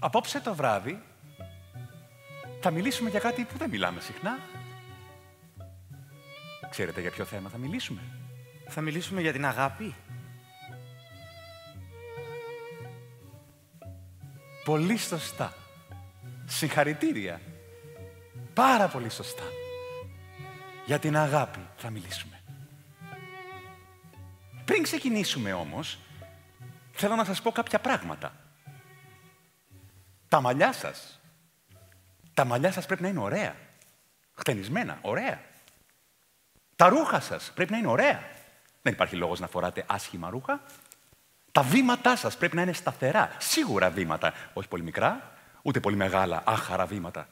Απόψε το βράδυ θα μιλήσουμε για κάτι που δεν μιλάμε συχνά. Ξέρετε για ποιο θέμα θα μιλήσουμε? Θα μιλήσουμε για την αγάπη. Πολύ σωστά. Συγχαρητήρια. Πάρα πολύ σωστά. Για την αγάπη θα μιλήσουμε. Πριν ξεκινήσουμε όμως, θέλω να σας πω κάποια πράγματα. Τα μαλλιά σας πρέπει να είναι ωραία. Χτενισμένα, ωραία. Τα ρούχα σας πρέπει να είναι ωραία. Δεν υπάρχει λόγος να φοράτε άσχημα ρούχα. Τα βήματά σας πρέπει να είναι σταθερά. Σίγουρα βήματα. Όχι πολύ μικρά, ούτε πολύ μεγάλα, άχαρα βήματα.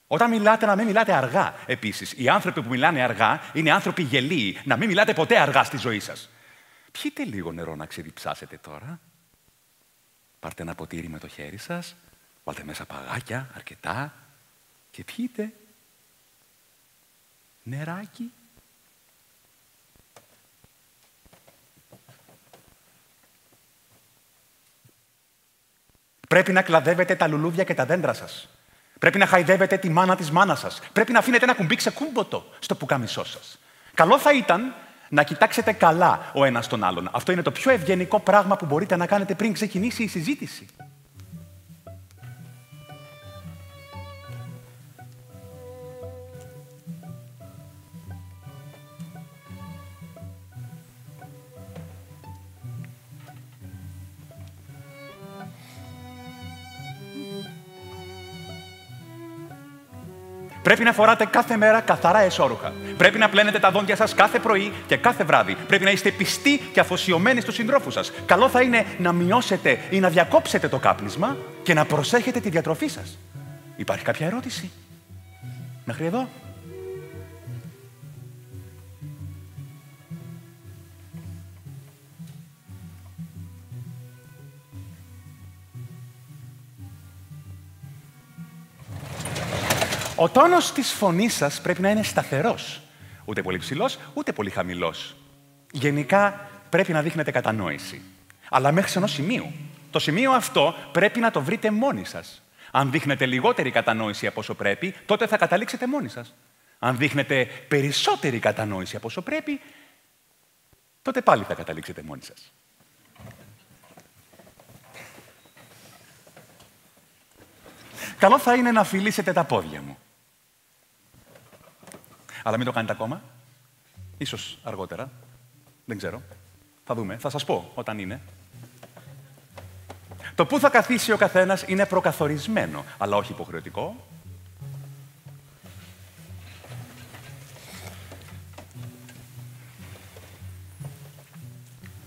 Όταν μιλάτε, να μην μιλάτε αργά. Επίσης, οι άνθρωποι που μιλάνε αργά είναι άνθρωποι γελοί. Να μην μιλάτε ποτέ αργά στη ζωή σας. Πιείτε λίγο νερό να ξεδιψάσετε τώρα. Πάρτε ένα ποτήρι με το χέρι σας. Βάλτε μέσα παγάκια, αρκετά. Και πιείτε νεράκι. Πρέπει να κλαδεύετε τα λουλούδια και τα δέντρα σας. Πρέπει να χαϊδεύετε τη μάνα της μάνας σας. Πρέπει να αφήνετε ένα κουμπί ξεκούμποτο στο πουκάμισό σας. Καλό θα ήταν να κοιτάξετε καλά ο ένας τον άλλον. Αυτό είναι το πιο ευγενικό πράγμα που μπορείτε να κάνετε πριν ξεκινήσει η συζήτηση. Πρέπει να φοράτε κάθε μέρα καθαρά εσώρουχα. Πρέπει να πλένετε τα δόντια σας κάθε πρωί και κάθε βράδυ. Πρέπει να είστε πιστοί και αφοσιωμένοι στους συντρόφους σας. Καλό θα είναι να μειώσετε ή να διακόψετε το κάπνισμα και να προσέχετε τη διατροφή σας. Υπάρχει κάποια ερώτηση? Μέχρι εδώ? Ο τόνος της φωνής σας πρέπει να είναι σταθερός. Ούτε πολύ ψηλός, ούτε πολύ χαμηλός. Γενικά πρέπει να δείχνετε κατανόηση. Αλλά μέχρι σε ενός σημείου. Το σημείο αυτό πρέπει να το βρείτε μόνοι σας. Αν δείχνετε λιγότερη κατανόηση από όσο πρέπει, τότε θα καταλήξετε μόνοι σας. Αν δείχνετε περισσότερη κατανόηση από όσο πρέπει, τότε πάλι θα καταλήξετε μόνοι σας. Καλό θα είναι να φιλήσετε τα πόδια μου. Αλλά μην το κάνετε ακόμα. Ίσως αργότερα. Δεν ξέρω. Θα δούμε. Θα σας πω όταν είναι. Το που θα καθίσει ο καθένας είναι προκαθορισμένο, αλλά όχι υποχρεωτικό.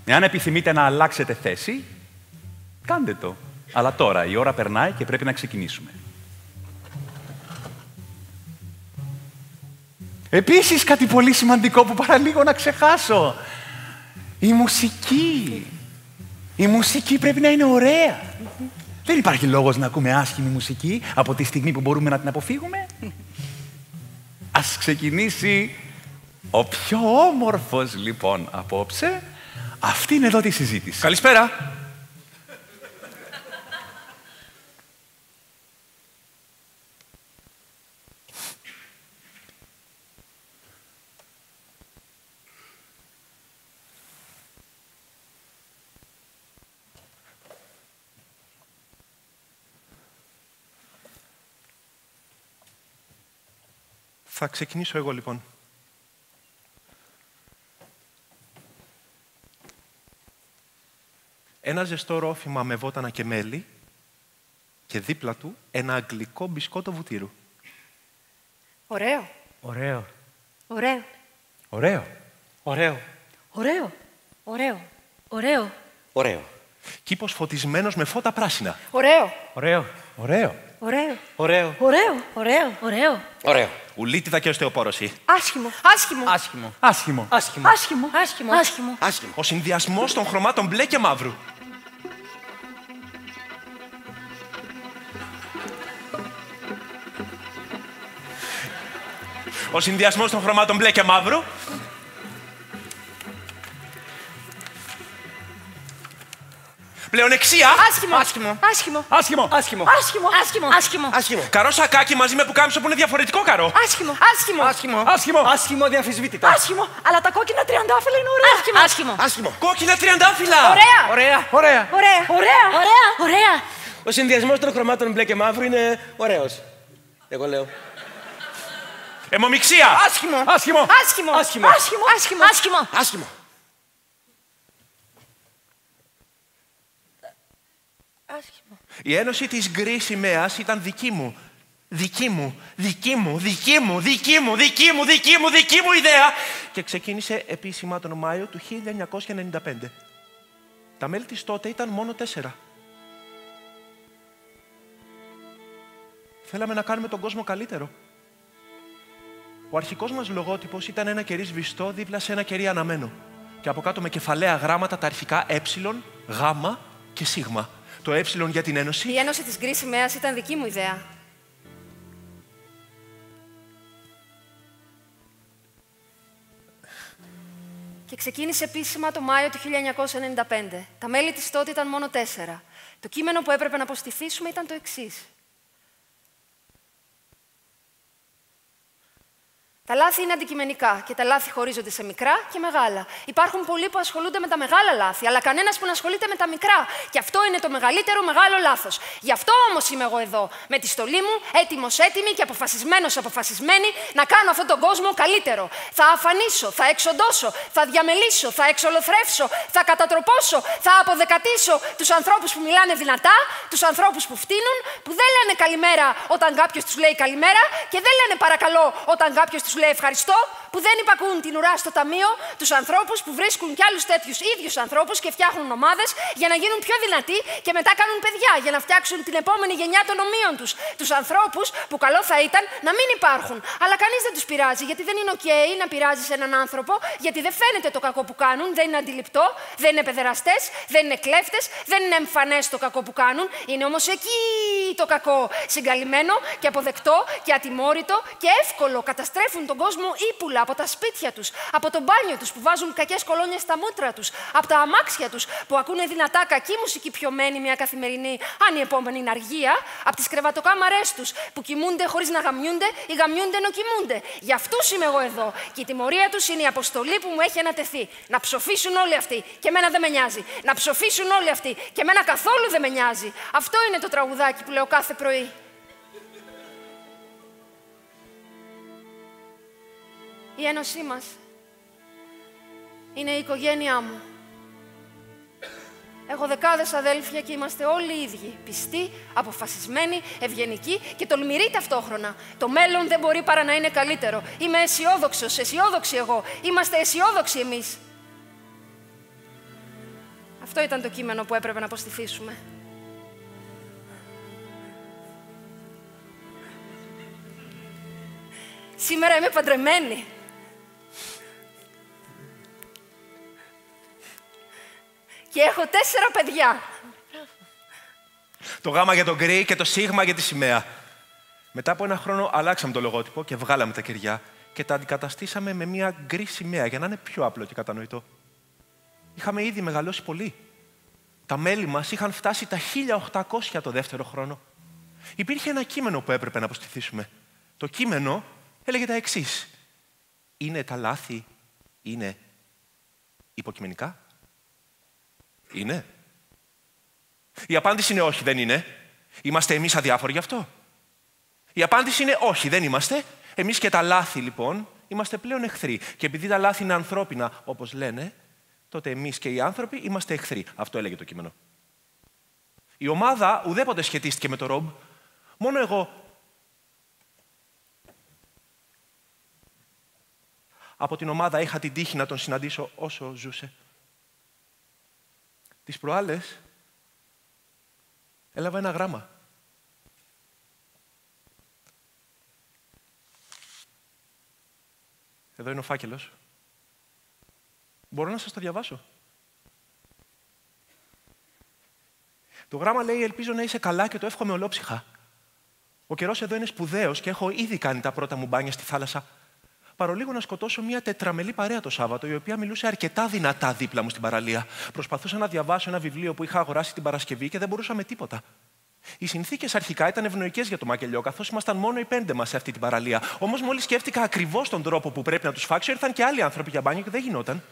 Εάν επιθυμείτε να αλλάξετε θέση, κάντε το. Αλλά τώρα η ώρα περνάει και πρέπει να ξεκινήσουμε. Επίσης, κάτι πολύ σημαντικό που παραλίγο να ξεχάσω. Η μουσική. Η μουσική πρέπει να είναι ωραία. Δεν υπάρχει λόγος να ακούμε άσχημη μουσική από τη στιγμή που μπορούμε να την αποφύγουμε. Ας ξεκινήσει ο πιο όμορφος, λοιπόν, απόψε. Αυτή είναι εδώ τη συζήτηση. Καλησπέρα. Θα ξεκινήσω εγώ, λοιπόν. Ένα ζεστό ρόφημα με βότανα και μέλι και δίπλα του ένα αγγλικό μπισκότο βουτύρου. Ωραίο. Ωραίο. Ωραίο. Ωραίο. Ωραίο. Ωραίο. Ωραίο. Ωραίο. Ωραίο. Κήπος φωτισμένος με φώτα πράσινα. Ωραίο. Ωραίο. Ωραίο. Ωραίο. Ωραίο. Ωραίο. Ωραίο. Ωραίο. Ωραίο. Ουλίτιδα και οστεοπόρωση. Άσχημο. Άσχημο. Άσχημο. Άσχημο. Άσχημο. Άσχημο. Άσχημο. Άσχημο. Άσχημο. Ο συνδυασμός των χρωμάτων μπλε και μαύρου. Ο συνδυασμός των χρωμάτων μπλε και μαύρου. Πλεονεξία. Άσχημο. Άσχημο. Άσχημο. Άσχημο. Άσχημο. Άσχημο. Άσχημο. Άσχημο. Άσχημο. Καρό σακάκι μαζί με πουκάμισο που είναι διαφορετικό καρό. Άσχημο. Άσχημο. Άσχημο. Άσχημο. Άσχημο διαμφισβήτητα. Άσχημο. Αλλά τα κόκκινα τριαντάφυλλα είναι ωραία. Άσχημο. Άσχημο. Άσχημο. Κόκκινα τριαντάφυλλα. Ωραία. Ωραία. Ωραία. Ωραία. Ωραία. Ωραία. Ωραία. Ο συνδυασμός των χρωμάτων μπλε και μαύρου είναι ωραίος. Εγώ λέω. Αιμομιξία. Άσχημο. Άσχημο. Άσχημο. Άσχημο. Άσχημο. Άσχημο. Άσχημο. Άσχημο. Άσχημο. Η ένωση της γκρις σημαίας ήταν δική μου. Δική μου ιδέα. Και ξεκίνησε επίσημα τον Μάιο του 1995. Τα μέλη της τότε ήταν μόνο 4. Θέλαμε να κάνουμε τον κόσμο καλύτερο. Ο αρχικός μας λογότυπος ήταν ένα κερί σβηστό δίπλα σε ένα κερί αναμένο. Και από κάτω με κεφαλαία γράμματα τα αρχικά ε, γ και σ. Το ε για την ένωση. Η ένωση της γκρις σημαίας ήταν δική μου ιδέα. Και ξεκίνησε επίσημα το Μάιο του 1995. Τα μέλη της τότε ήταν μόνο 4. Το κείμενο που έπρεπε να αποστηθήσουμε ήταν το εξής. Τα λάθη είναι αντικειμενικά και τα λάθη χωρίζονται σε μικρά και μεγάλα. Υπάρχουν πολλοί που ασχολούνται με τα μεγάλα λάθη, αλλά κανένας που να ασχολείται με τα μικρά. Και αυτό είναι το μεγαλύτερο μεγάλο λάθος. Γι' αυτό όμως είμαι εγώ εδώ, με τη στολή μου, έτοιμη και αποφασισμένη να κάνω αυτόν τον κόσμο καλύτερο. Θα αφανίσω, θα εξοντώσω, θα διαμελήσω, θα εξολοθρεύσω, θα κατατροπώσω, θα αποδεκατήσω τους ανθρώπους που μιλάνε δυνατά, τους ανθρώπους που φτύνουν, που δεν λένε καλημέρα όταν κάποιος τους λέει καλημέρα και δεν λένε παρακαλώ όταν κάποιος τους λέει ευχαριστώ, που δεν υπακούν την ουρά στο ταμείο, τους ανθρώπους που βρίσκουν κι άλλους τέτοιους ίδιους ανθρώπους και φτιάχνουν ομάδες για να γίνουν πιο δυνατοί και μετά κάνουν παιδιά για να φτιάξουν την επόμενη γενιά των ομοίων τους. Τους ανθρώπους που καλό θα ήταν να μην υπάρχουν. Αλλά κανείς δεν τους πειράζει, γιατί δεν είναι OK να πειράζεις έναν άνθρωπο, γιατί δεν φαίνεται το κακό που κάνουν, δεν είναι αντιληπτό, δεν είναι παιδεραστές, δεν είναι κλέφτες, δεν είναι εμφανές το κακό που κάνουν. Είναι όμως εκεί το κακό, συγκαλυμμένο και αποδεκτό και ατιμόρυτο και εύκολο. Καταστρέφουν τον κόσμο ύπουλα από τα σπίτια τους, από το μπάνιο τους που βάζουν κακές κολόνιες στα μούτρα τους, από τα αμάξια τους που ακούνε δυνατά κακή μουσική πιωμένη μια καθημερινή, αν η επόμενη είναι αργία, από τις κρεβατοκάμαρές τους που κοιμούνται χωρίς να γαμιούνται ή γαμιούνται ενώ κοιμούνται. Για αυτούς είμαι εγώ εδώ. Και η τιμωρία τους είναι η αποστολή που μου έχει ανατεθεί. Να ψοφήσουν όλοι αυτοί. Και εμένα δεν με νοιάζει. Να ψοφήσουν όλοι αυτοί. Και εμένα καθόλου δεν με νοιάζει. Αυτό είναι το τραγουδάκι που λέω κάθε πρωί. Η ένωσή μας είναι η οικογένειά μου. Έχω δεκάδες αδέλφια και είμαστε όλοι οι ίδιοι. Πιστοί, αποφασισμένοι, ευγενικοί και τολμηροί ταυτόχρονα. Το μέλλον δεν μπορεί παρά να είναι καλύτερο. Είμαι αισιόδοξος, αισιόδοξη εγώ. Είμαστε αισιόδοξοι εμείς. Αυτό ήταν το κείμενο που έπρεπε να αποστηθήσουμε. Σήμερα είμαι παντρεμένη. Και έχω 4 παιδιά. Το γάμα για τον γκρι και το σίγμα για τη σημαία. Μετά από 1 χρόνο αλλάξαμε το λογότυπο και βγάλαμε τα κεριά και τα αντικαταστήσαμε με μια γκρι σημαία για να είναι πιο απλό και κατανοητό. Είχαμε ήδη μεγαλώσει πολύ. Τα μέλη μας είχαν φτάσει τα 1800 το δεύτερο χρόνο. Υπήρχε ένα κείμενο που έπρεπε να αποστηθήσουμε. Το κείμενο έλεγε τα εξής. Είναι τα λάθη, είναι υποκειμενικά. Είναι. Η απάντηση είναι όχι, δεν είναι. Είμαστε εμείς αδιάφοροι γι' αυτό. Η απάντηση είναι όχι, δεν είμαστε. Εμείς και τα λάθη, λοιπόν, είμαστε πλέον εχθροί. Και επειδή τα λάθη είναι ανθρώπινα, όπως λένε, τότε εμείς και οι άνθρωποι είμαστε εχθροί. Αυτό έλεγε το κείμενο. Η ομάδα ουδέποτε σχετίστηκε με το Ρομπ. Μόνο εγώ. Από την ομάδα είχα την τύχη να τον συναντήσω όσο ζούσε. Τις προάλλες έλαβα ένα γράμμα. Εδώ είναι ο φάκελος. Μπορώ να σας το διαβάσω. Το γράμμα λέει «Ελπίζω να είσαι καλά και το εύχομαι ολόψυχα. Ο καιρός εδώ είναι σπουδαίος και έχω ήδη κάνει τα πρώτα μου μπάνια στη θάλασσα. παρολίγο να σκοτώσω μια τετραμελή παρέα το Σάββατο, η οποία μιλούσε αρκετά δυνατά δίπλα μου στην παραλία. Προσπαθούσα να διαβάσω ένα βιβλίο που είχα αγοράσει την Παρασκευή και δεν μπορούσα με τίποτα. Οι συνθήκες αρχικά ήταν ευνοϊκές για το μακελιό, καθώς ήμασταν μόνο οι 5 μας σε αυτή την παραλία. Όμως, μόλις σκέφτηκα ακριβώς τον τρόπο που πρέπει να τους φάξω, ήρθαν και άλλοι άνθρωποι για μπάνιο και δεν γινόταν.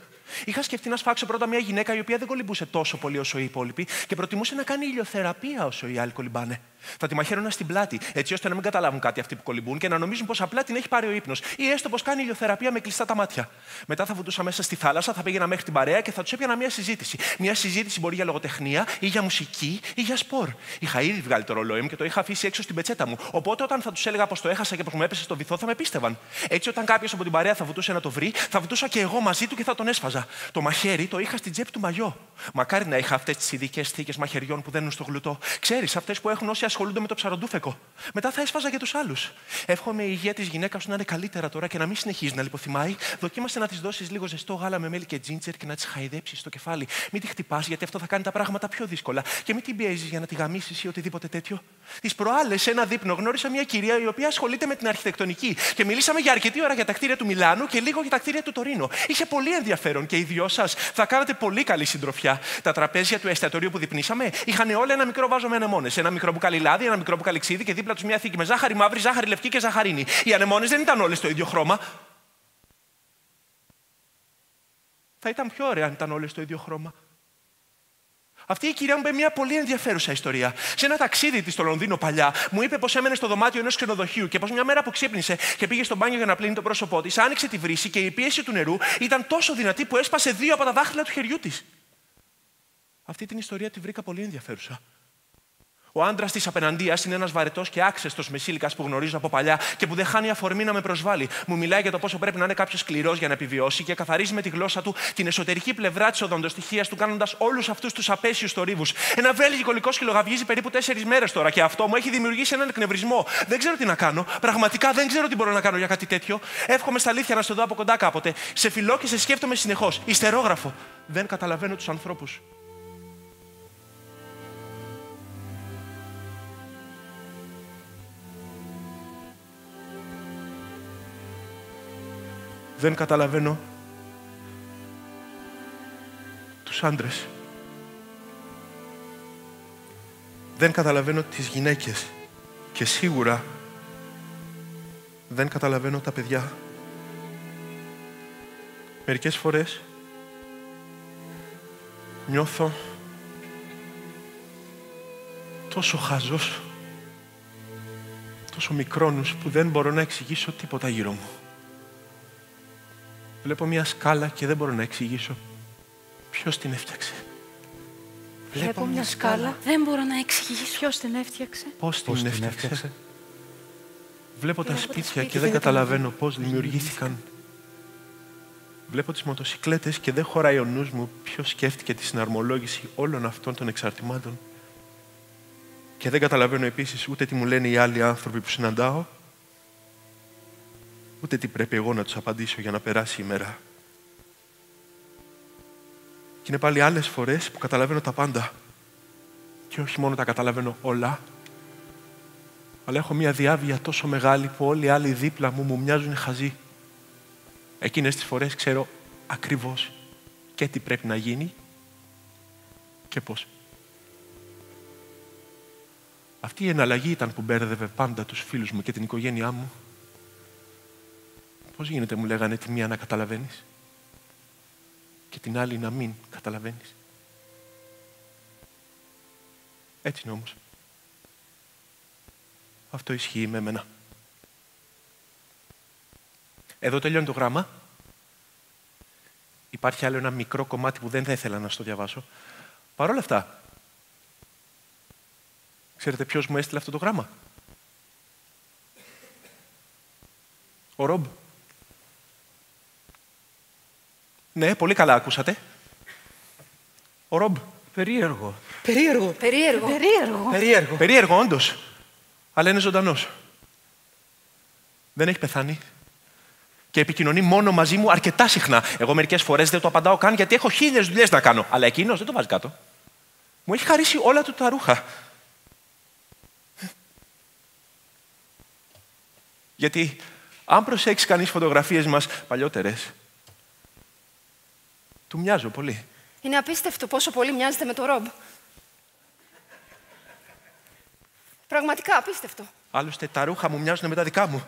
Είχα σκεφτεί να σφάξω πρώτα μια γυναίκα η οποία δεν κολυμπούσε τόσο πολύ όσο οι υπόλοιποι και προτιμούσε να κάνει ηλιοθεραπεία όσο οι άλλοι κολυμπάνε. Θα τη μαχαίρωνα στην πλάτη, έτσι ώστε να μην καταλάβουν κάτι αυτοί που κολυμπούν και να νομίζουν πως απλά την έχει πάρει ο ύπνος ή έστω πως κάνει ηλιοθεραπεία με κλειστά τα μάτια. Μετά θα βουτούσα μέσα στη θάλασσα, θα πήγαινα μέχρι την παρέα και θα του έπιανα μια συζήτηση. Μια συζήτηση μπορεί για λογοτεχνία ή για μουσική ή για σπορ. Είχα ήδη βγάλει το ρολόι μου και το είχα αφήσει έξω στην πετσέτα μου. Οπότε όταν θα του έλεγα πως το έχασα και πως μου έπεσε στο βυθό, θα με πίστευαν. Έτσι, όταν κάποιο από την παρέα θα βουτούσε να το βρει, θα βουτούσα και εγώ μαζί του και θα τον έσφαζα. Το μαχαίρι το είχα στην τσέπη του μαγιό. Μακάρι να είχα αυτές τις ειδικές θήκες μαχαιριών που δένουν στο γλουτό. Ξέρεις, αυτές που έχουν όσοι ασχολούνται με το ψαροντούφεκο. Μετά θα έσφαζα για τους άλλους. Εύχομαι η υγεία της γυναίκας σου να είναι καλύτερα τώρα και να μην συνεχίζει να λιποθυμάει. Δοκίμασε να της δώσεις λίγο ζεστό γάλα με μέλι και τζίντζερ και να της χαϊδέψεις στο κεφάλι. Μην τη χτυπάς, γιατί αυτό θα κάνει τα πράγματα πιο δύσκολα. Και μην την πιέζεις για να τη γαμίσεις ή οτιδήποτε τέτοιο. Τις προάλλες, σε ένα δείπνο, γνώρισα μια κυρία η οποία ασχολείται με την αρχιτεκτονική και μιλήσαμε για αρκετή ώρα για τα κτίρια του Μιλάνου και λίγο για τα κτίρια του Τωρίνο. Είχε πολύ ενδιαφέρον και οι δυο σας θα κάνατε πολύ καλή συντροφιά. Τα τραπέζια του εστιατορίου που διπνήσαμε είχαν όλα ένα μικρό βάζο με ανεμόνες. Ένα μικρό μπουκάλι λάδι, ένα μικρό μπουκάλι ξύδι και δίπλα τους μια θήκη με ζάχαρη μαύρη, ζάχαρη λευκή και ζαχαρίνη. Οι ανεμόνες δεν ήταν όλες στο ίδιο χρώμα. Θα ήταν πιο ωραία αν ήταν όλες στο ίδιο χρώμα. Αυτή η κυρία μου είπε μια πολύ ενδιαφέρουσα ιστορία. Σε ένα ταξίδι της στο Λονδίνο παλιά, μου είπε πως έμενε στο δωμάτιο ενός ξενοδοχείου και πως μια μέρα που ξύπνησε και πήγε στο μπάνιο για να πλύνει το πρόσωπό της, άνοιξε τη βρύση και η πίεση του νερού ήταν τόσο δυνατή που έσπασε 2 από τα δάχτυλα του χεριού της. Αυτή την ιστορία τη βρήκα πολύ ενδιαφέρουσα. Ο άντρας της απέναντίας είναι ένας βαρετός και άξεστος μεσήλικας που γνωρίζω από παλιά και που δεν χάνει αφορμή να με προσβάλλει. Μου μιλάει για το πόσο πρέπει να είναι κάποιος σκληρός για να επιβιώσει και καθαρίζει με τη γλώσσα του την εσωτερική πλευρά της οδοντοστοιχείας του, κάνοντας όλους αυτούς τους απέσιους θορύβους. Ένα βέλγικο λυκόσκυλο γαυγίζει περίπου 4 μέρες τώρα και αυτό μου έχει δημιουργήσει έναν εκνευρισμό. Δεν ξέρω τι να κάνω. Πραγματικά δεν ξέρω τι μπορώ να κάνω για κάτι τέτοιο. Εύχομαι στα αλήθεια να σε δω από κοντά κάποτε. Σε φιλώ και σε σκέφτομαι συνεχώς. Ιστερόγραφο. Δεν καταλαβαίνω τους ανθρώπους. Δεν καταλαβαίνω τους άντρες. Δεν καταλαβαίνω τις γυναίκες. Και σίγουρα δεν καταλαβαίνω τα παιδιά. Μερικές φορές νιώθω τόσο χαζός, τόσο μικρόνους που δεν μπορώ να εξηγήσω τίποτα γύρω μου. Βλέπω μια σκάλα και δεν μπορώ να εξηγήσω ποιος την έφτιαξε. Βλέπω μια σκάλα, δεν μπορώ να εξηγήσω ποιος την έφτιαξε. Πώς την έφτιαξε. Βλέπω τα σπίτια και δεν καταλαβαίνω πώς δημιουργήθηκαν. Βλέπω τις μοτοσικλέτες και δεν χωράει ο νους μου ποιος σκέφτηκε τη συναρμολόγηση όλων αυτών των εξαρτημάτων. Και δεν καταλαβαίνω επίσης ούτε τι μου λένε οι άλλοι άνθρωποι που συναντάω, ούτε τι πρέπει εγώ να τους απαντήσω για να περάσει η μέρα. Και είναι πάλι άλλες φορές που καταλαβαίνω τα πάντα. Και όχι μόνο τα καταλαβαίνω όλα, αλλά έχω μια διάβια τόσο μεγάλη που όλοι οι άλλοι δίπλα μου μοιάζουν χαζοί. Εκείνες τις φορές ξέρω ακριβώς και τι πρέπει να γίνει και πώς. Αυτή η εναλλαγή ήταν που μπέρδευε πάντα τους φίλους μου και την οικογένειά μου. Πώς γίνεται, μου λέγανε, τη μία να καταλαβαίνεις και την άλλη να μην καταλαβαίνεις. Έτσι είναι όμως. Αυτό ισχύει με εμένα. Εδώ τελειώνει το γράμμα. Υπάρχει άλλο ένα μικρό κομμάτι που δεν θα ήθελα να στο διαβάσω. Παρ' όλα αυτά, ξέρετε ποιος μου έστειλε αυτό το γράμμα? Ο Ρομπ. Ναι, πολύ καλά ακούσατε. Ο Ρομπ. Περίεργο. Περίεργο, όντως. Αλλά είναι ζωντανός. Δεν έχει πεθάνει. Και επικοινωνεί μόνο μαζί μου αρκετά συχνά. Εγώ μερικές φορές δεν το απαντάω καν γιατί έχω 1000 δουλειές να κάνω. Αλλά εκείνος δεν το βάζει κάτω. Μου έχει χαρίσει όλα του τα ρούχα. Γιατί Αν προσέξει κανείς φωτογραφίες μας παλιότερες, του μοιάζω πολύ. Είναι απίστευτο πόσο πολύ μοιάζετε με το Ρομπ. Πραγματικά απίστευτο. Άλλωστε, τα ρούχα μου μοιάζουν με τα δικά μου.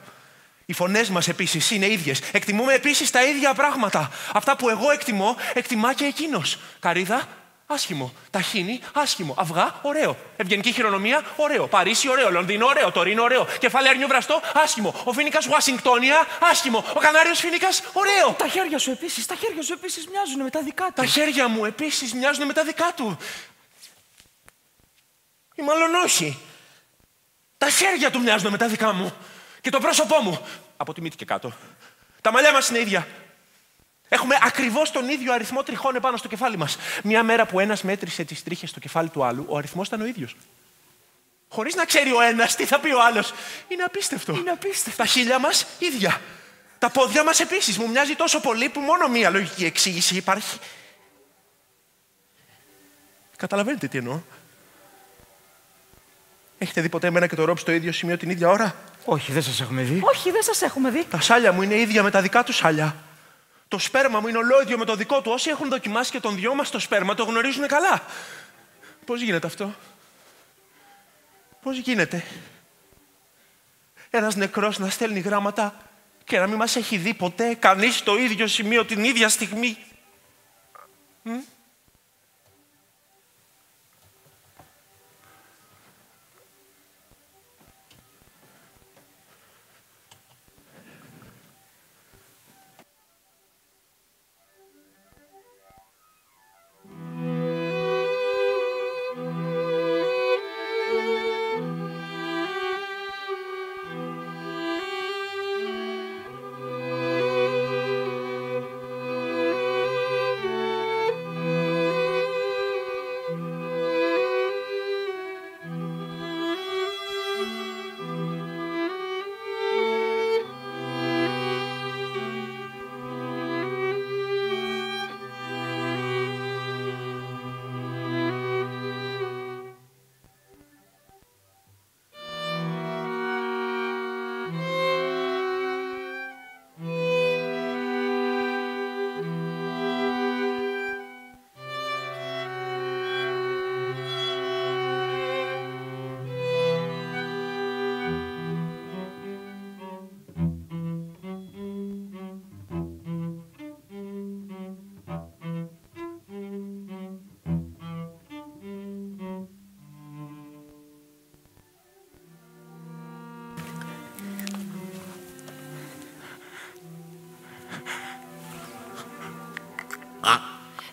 Οι φωνές μας επίσης είναι ίδιες. Εκτιμούμε επίσης τα ίδια πράγματα. Αυτά που εγώ εκτιμώ, εκτιμά και εκείνος. Καρύδα, άσχημο. Ταχίνι, άσχημο. Αυγά, ωραίο. Ευγενική χειρονομία, ωραίο. Παρίσι, ωραίο. Λονδίνο, ωραίο. Τωρίνο, ωραίο. Κεφάλι αρνιού βραστό, άσχημο. Ο φοίνικας Ουασιγκτόνια, άσχημο. Ο Κανάριος φοίνικας, ωραίο. Τα χέρια σου επίσης μοιάζουν με τα δικά του. Τα χέρια μου επίσης μοιάζουν με τα δικά του. Ή μάλλον όχι. Τα χέρια του μοιάζουν με τα δικά μου. Και το πρόσωπό μου. Από τη μύτη και κάτω. Τα μαλλιά μας είναι ίδια. Έχουμε ακριβώς τον ίδιο αριθμό τριχών επάνω στο κεφάλι μας. Μια μέρα που ένας μέτρησε τις τρίχες στο κεφάλι του άλλου, ο αριθμός ήταν ο ίδιος. Χωρίς να ξέρει ο ένας τι θα πει ο άλλος. Είναι απίστευτο. Είναι απίστευτο. Τα χείλια μας ίδια. Τα πόδια μας επίσης. Μου μοιάζει τόσο πολύ που μόνο μία λογική εξήγηση υπάρχει. Καταλαβαίνετε τι εννοώ. Έχετε δει ποτέ εμένα και το Ρομπ στο ίδιο σημείο την ίδια ώρα? Όχι, δεν σας έχουμε δει. Τα σάλια μου είναι ίδια με τα δικά του σάλια. Το σπέρμα μου είναι ολόιδιο με το δικό του. Όσοι έχουν δοκιμάσει και των δυο μας το σπέρμα το γνωρίζουν καλά. Πώς γίνεται αυτό? Πώς γίνεται ένας νεκρός να στέλνει γράμματα και να μην μας έχει δει ποτέ κανείς στο ίδιο σημείο την ίδια στιγμή?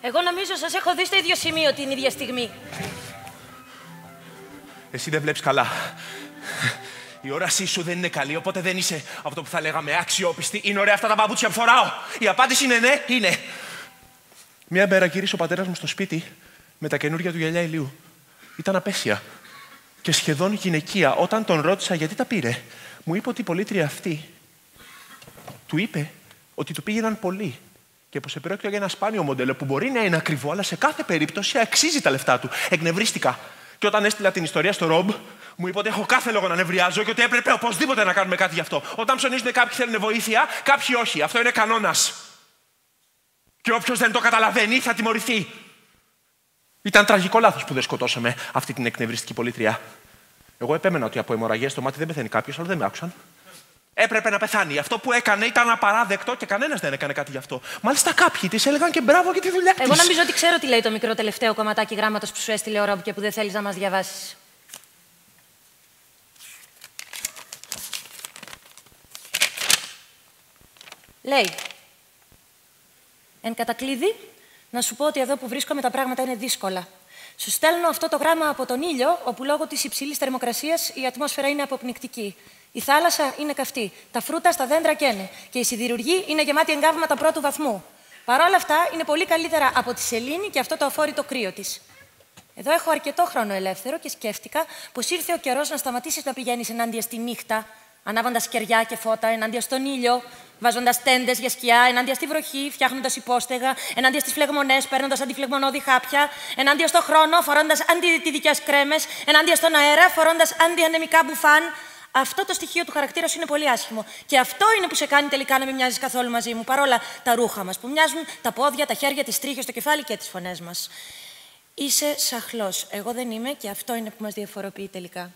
Εγώ νομίζω σας έχω δει στο ίδιο σημείο την ίδια στιγμή. Εσύ δεν βλέπεις καλά. Η όρασή σου δεν είναι καλή, οπότε δεν είσαι αυτό που θα λέγαμε αξιόπιστη. Είναι ωραία αυτά τα παπούτσια που φοράω. Η απάντηση είναι ναι, είναι. Μια μέρα γύρισε ο πατέρας μου στο σπίτι με τα καινούργια του γυαλιά ηλίου. Ήταν απέσια και σχεδόν γυναικεία. Όταν τον ρώτησα γιατί τα πήρε, μου είπε ότι η πολίτρια αυτή του είπε ότι του πήγαιναν πολύ και πως επρόκειτο για ένα σπάνιο μοντέλο που μπορεί να είναι ακριβό, αλλά σε κάθε περίπτωση αξίζει τα λεφτά του. Εκνευρίστηκα. Και όταν έστειλα την ιστορία στο Ρομπ, μου είπε ότι έχω κάθε λόγο να νευριάζω και ότι έπρεπε οπωσδήποτε να κάνουμε κάτι γι' αυτό. Όταν ψωνίζουν κάποιοι θέλουν βοήθεια, κάποιοι όχι. Αυτό είναι κανόνας. Και όποιος δεν το καταλαβαίνει θα τιμωρηθεί. Ήταν τραγικό λάθος που δεν σκοτώσαμε αυτή την εκνευριστική πολίτρια. Εγώ επέμενα ότι από αιμορραγία στο μάτι δεν πεθαίνει κάποιος, αλλά δεν με άκουσαν. Έπρεπε να πεθάνει. Αυτό που έκανε ήταν απαράδεκτο και κανένας δεν έκανε κάτι γι' αυτό. Μάλιστα κάποιοι της έλεγαν και μπράβο για τη δουλειά της. Εγώ νομίζω ότι ξέρω τι λέει το μικρό τελευταίο κομματάκι γράμματος που σου έστειλε ο Ρομπ και που δεν θέλεις να μας διαβάσεις. Λέει: εν κατακλείδη, να σου πω ότι εδώ που βρίσκομαι τα πράγματα είναι δύσκολα. Σου στέλνω αυτό το γράμμα από τον ήλιο, όπου λόγω της υψηλής θερμοκρασίας η ατμόσφαιρα είναι αποπνικτική. Η θάλασσα είναι καυτή, τα φρούτα στα δέντρα καίνε και η σιδηρουργή είναι γεμάτη εγκάβματα πρώτου βαθμού. Παρ' όλα αυτά είναι πολύ καλύτερα από τη σελήνη και αυτό το αφόρητο κρύο της. Εδώ έχω αρκετό χρόνο ελεύθερο και σκέφτηκα πως ήρθε ο καιρός να σταματήσεις να πηγαίνεις ενάντια στη νύχτα, ανάβοντας κεριά και φώτα ενάντια στον ήλιο, βάζοντας τέντες για σκιά ενάντια στη βροχή, φτιάχνοντας υπόστεγα ενάντια στις φλεγμονές, παίρνοντας αντιφλεγμονώδη χάπια, ενάντια στον χρόνο, φορώντας αντιδυτικές κρέμες, ενάντια στον αέρα, φορώντας αντιανεμικά μπουφάν, Αυτό το στοιχείο του χαρακτήρα σου είναι πολύ άσχημο. Και αυτό είναι που σε κάνει τελικά να μην μοιάζει καθόλου μαζί μου. Παρόλα τα ρούχα μας που μοιάζουν, τα πόδια, τα χέρια, τις τρίχες, το κεφάλι και τις φωνές μας. Είσαι σαχλός. Εγώ δεν είμαι και αυτό είναι που μας διαφοροποιεί τελικά.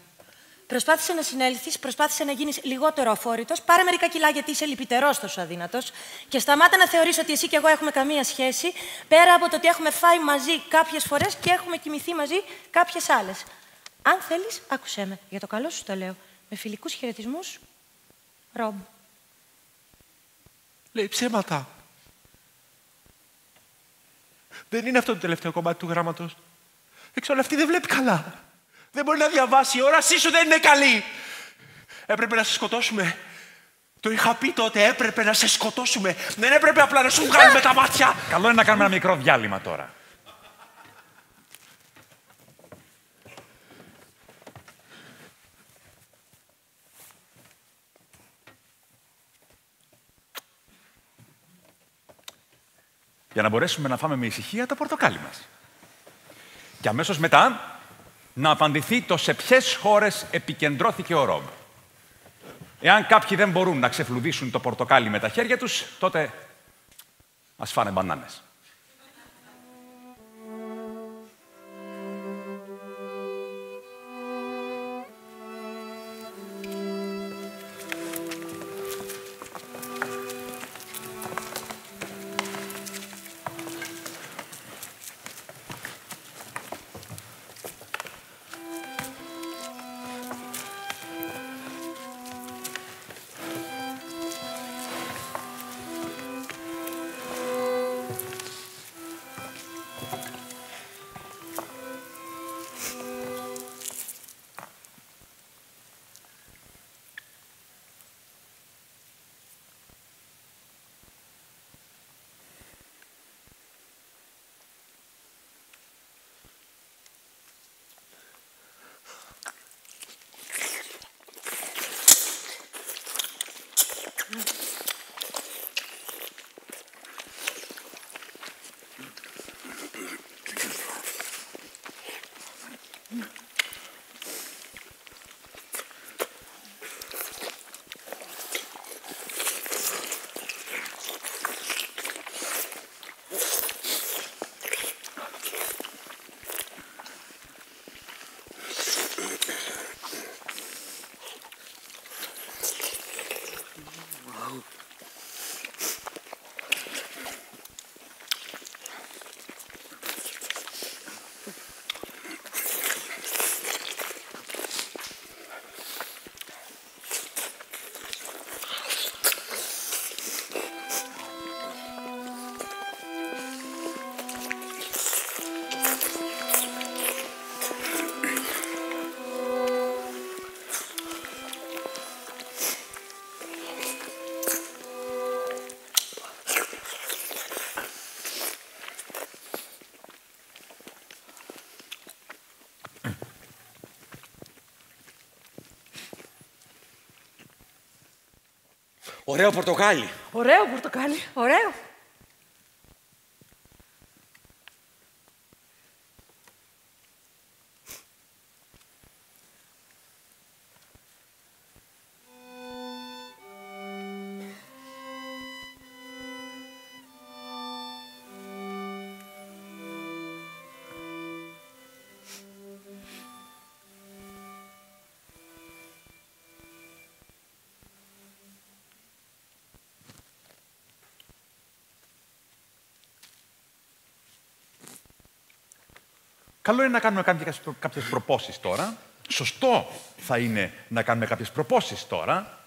Προσπάθησε να συνέλθεις, προσπάθησε να γίνεις λιγότερο αφόρητος, πάρε μερικά κιλά γιατί είσαι λυπητερός τόσο αδύνατος και σταμάτα να θεωρείς ότι εσύ και εγώ έχουμε καμία σχέση, πέρα από το ότι έχουμε φάει μαζί κάποιες φορές και έχουμε κοιμηθεί μαζί κάποιες άλλες. Αν θέλεις, άκουσέ με. Για το καλό σου το λέω. Με φιλικούς χαιρετισμούς, Ρομπ. Λέει ψέματα. Δεν είναι αυτό το τελευταίο κομμάτι του γράμματος. Εξάλλου αυτή δεν βλέπει καλά. Δεν μπορεί να διαβάσει. Η όρασή σου δεν είναι καλή. Έπρεπε να σε σκοτώσουμε. Το είχα πει τότε. Έπρεπε να σε σκοτώσουμε. Δεν έπρεπε απλά να σου βγάλουμε τα μάτια. Καλό είναι να κάνουμε ένα μικρό διάλειμμα τώρα. Για να μπορέσουμε να φάμε με ησυχία το πορτοκάλι μας. Και αμέσως μετά να απαντηθεί το σε ποιες χώρες επικεντρώθηκε ο Ρομπ. Εάν κάποιοι δεν μπορούν να ξεφλουδίσουν το πορτοκάλι με τα χέρια τους, τότε ας φάνε μπανάνες. Ωραίο πορτοκάλι. Ωραίο πορτοκάλι. Ωραίο. Καλό είναι να κάνουμε κάποιες προπόσεις τώρα. Σωστό θα είναι να κάνουμε κάποιες προπόσεις τώρα.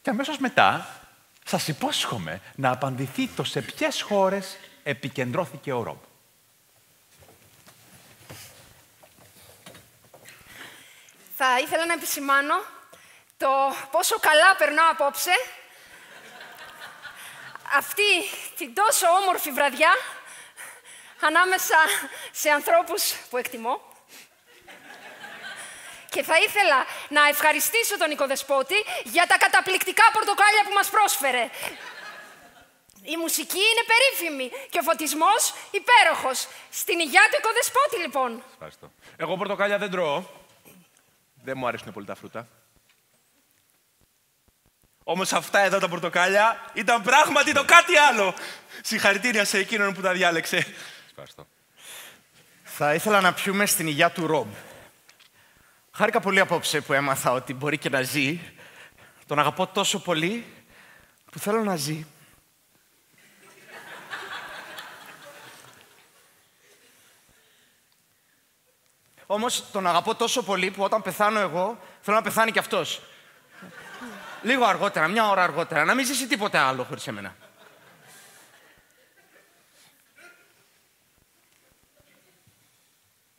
Και αμέσως μετά σας υπόσχομαι να απαντηθεί το σε ποιες χώρες επικεντρώθηκε ο Ρομπ. Θα ήθελα να επισημάνω το πόσο καλά περνάω απόψε. Αυτή την τόσο όμορφη βραδιά ανάμεσα σε ανθρώπους που εκτιμώ. Και θα ήθελα να ευχαριστήσω τον οικοδεσπότη για τα καταπληκτικά πορτοκάλια που μας πρόσφερε. Η μουσική είναι περίφημη και ο φωτισμός υπέροχος. Στην υγειά του οικοδεσπότη, λοιπόν. Ευχαριστώ. Εγώ πορτοκάλια δεν τρώω. Δεν μου αρέσουν πολύ τα φρούτα. Όμως αυτά εδώ τα πορτοκάλια ήταν πράγματι το κάτι άλλο. Συγχαρητήρια σε εκείνον που τα διάλεξε. Ευχαριστώ. Θα ήθελα να πιούμε στην υγειά του Ρομπ. Χάρηκα πολύ απόψε που έμαθα ότι μπορεί και να ζει. Τον αγαπώ τόσο πολύ που θέλω να ζει. Όμως τον αγαπώ τόσο πολύ που όταν πεθάνω εγώ, θέλω να πεθάνει κι αυτός. Λίγο αργότερα, μια ώρα αργότερα. Να μην ζήσει τίποτε άλλο χωρίς εμένα.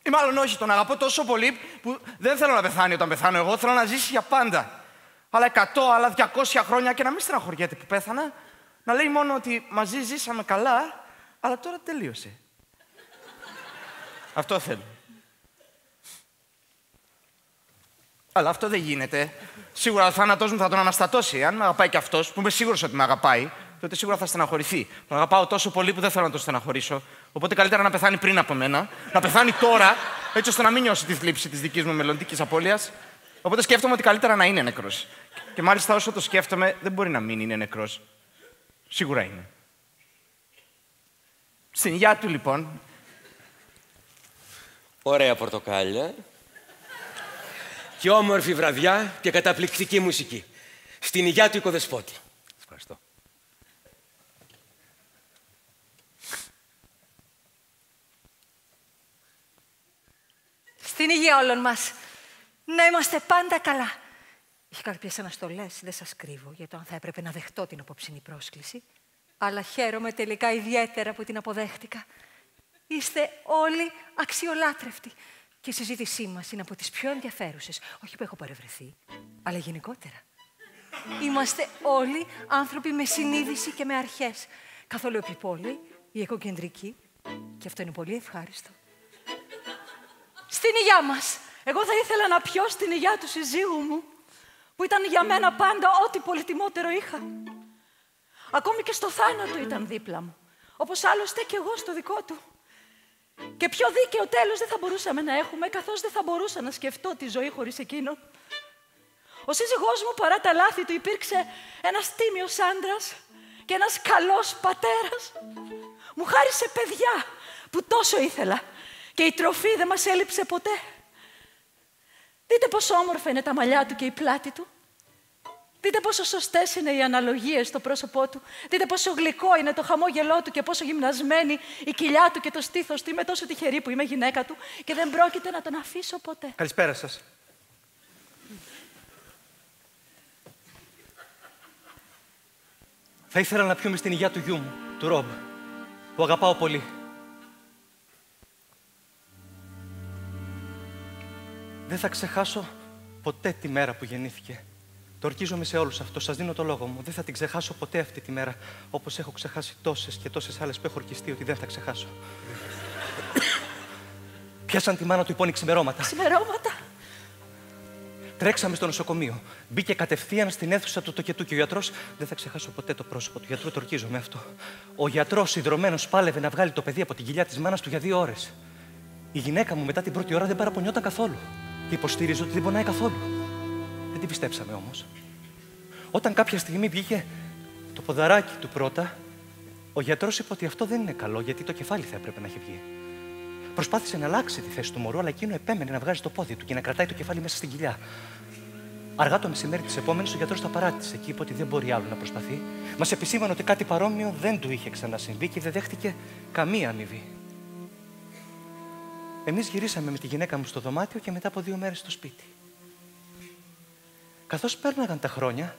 Ή μάλλον όχι, τον αγαπώ τόσο πολύ που δεν θέλω να πεθάνει όταν πεθάνω εγώ, θέλω να ζήσει για πάντα. Άλλα 100, άλλα 200 χρόνια και να μην στεναχωριέται που πέθανα. Να λέει μόνο ότι μαζί ζήσαμε καλά, αλλά τώρα τελείωσε. Αυτό θέλω. Αλλά αυτό δεν γίνεται. Σίγουρα ο θάνατός μου θα τον αναστατώσει. Αν με αγαπάει κι αυτός, που είμαι σίγουρος ότι με αγαπάει, τότε σίγουρα θα στεναχωρηθεί. Τον αγαπάω τόσο πολύ που δεν θέλω να τον στεναχωρήσω. Οπότε καλύτερα να πεθάνει πριν από μένα. Να πεθάνει τώρα, έτσι ώστε να μην νιώσει τη θλίψη της δικής μου μελλοντικής απώλειας. Οπότε σκέφτομαι ότι καλύτερα να είναι νεκρός. Και μάλιστα όσο το σκέφτομαι, δεν μπορεί να μην είναι νεκρός. Σίγουρα είναι. Στην υγειά του, λοιπόν. Ωραία πορτοκάλια. Και όμορφη βραδιά και καταπληκτική μουσική. Στην υγειά του οικοδεσπότη. Ευχαριστώ. Στην υγεία όλων μας. Να είμαστε πάντα καλά. Είχε κάποιες αναστολές, δεν σας κρύβω, για το αν θα έπρεπε να δεχτώ την απόψινή πρόσκληση. Αλλά χαίρομαι τελικά ιδιαίτερα που την αποδέχτηκα. Είστε όλοι αξιολάτρευτοι. Και η συζήτησή μας είναι από τις πιο ενδιαφέρουσες. Όχι που έχω παρευρεθεί, αλλά γενικότερα. Είμαστε όλοι άνθρωποι με συνείδηση και με αρχές. Καθόλου επιπόλαιοι ή εγωκεντρικοί. Και αυτό είναι πολύ ευχάριστο. Στην υγειά μας. Εγώ θα ήθελα να πιω στην υγειά του συζύγου μου, που ήταν για μένα πάντα ό,τι πολυτιμότερο είχα. Ακόμη και στο θάνατο ήταν δίπλα μου. Όπως άλλωστε και εγώ στο δικό του. Και πιο δίκαιο τέλος δεν θα μπορούσαμε να έχουμε, καθώς δεν θα μπορούσα να σκεφτώ τη ζωή χωρίς εκείνον. Ο σύζυγός μου, παρά τα λάθη του, υπήρξε ένας τίμιος άντρας και ένας καλός πατέρας. Μου χάρισε παιδιά που τόσο ήθελα και η τροφή δεν μας έλειψε ποτέ. Δείτε πόσο όμορφα είναι τα μαλλιά του και η πλάτη του. Δείτε πόσο σωστές είναι οι αναλογίες στο πρόσωπό του. Δείτε πόσο γλυκό είναι το χαμόγελό του και πόσο γυμνασμένη η κοιλιά του και το στήθος του. Είμαι τόσο τυχερή που είμαι γυναίκα του και δεν πρόκειται να τον αφήσω ποτέ. Καλησπέρα σας. Θα ήθελα να πιούμε στην υγειά του γιού μου, του Ρομπ, που αγαπάω πολύ. Δεν θα ξεχάσω ποτέ τη μέρα που γεννήθηκε. Το ορκίζομαι σε όλους αυτό. Σας δίνω το λόγο μου. Δεν θα την ξεχάσω ποτέ αυτή τη μέρα. Όπως έχω ξεχάσει τόσες και τόσες άλλες που έχω ορκιστεί ότι δεν θα ξεχάσω. Πιάσαν τη μάνα του υπόνοι ξημερώματα. Ξημερώματα. Τρέξαμε στο νοσοκομείο. Μπήκε κατευθείαν στην αίθουσα του τοκετού και ο γιατρός. Δεν θα ξεχάσω ποτέ το πρόσωπο του γιατρού. Το ορκίζομαι αυτό. Ο γιατρός ιδρωμένος πάλευε να βγάλει το παιδί από την κοιλιά της μάνας του για 2 ώρες. Η γυναίκα μου μετά την πρώτη ώρα δεν παραπονιόταν καθόλου. Και υποστήριζε ότι δεν πονάει καθόλου. Δεν την πιστέψαμε όμως. Όταν κάποια στιγμή βγήκε το ποδαράκι του πρώτα, ο γιατρός είπε ότι αυτό δεν είναι καλό, γιατί το κεφάλι θα έπρεπε να έχει βγει. Προσπάθησε να αλλάξει τη θέση του μωρού, αλλά εκείνο επέμενε να βγάζει το πόδι του και να κρατάει το κεφάλι μέσα στην κοιλιά. Αργά το μεσημέρι της επόμενης, ο γιατρός τα παράτησε και είπε ότι δεν μπορεί άλλο να προσπαθεί. Μας επισήμανε ότι κάτι παρόμοιο δεν του είχε ξανασυμβεί και δεν δέχτηκε καμία αμοιβή. Εμείς γυρίσαμε με τη γυναίκα μου στο δωμάτιο και μετά από 2 μέρες στο σπίτι. Καθώς πέρναγαν τα χρόνια,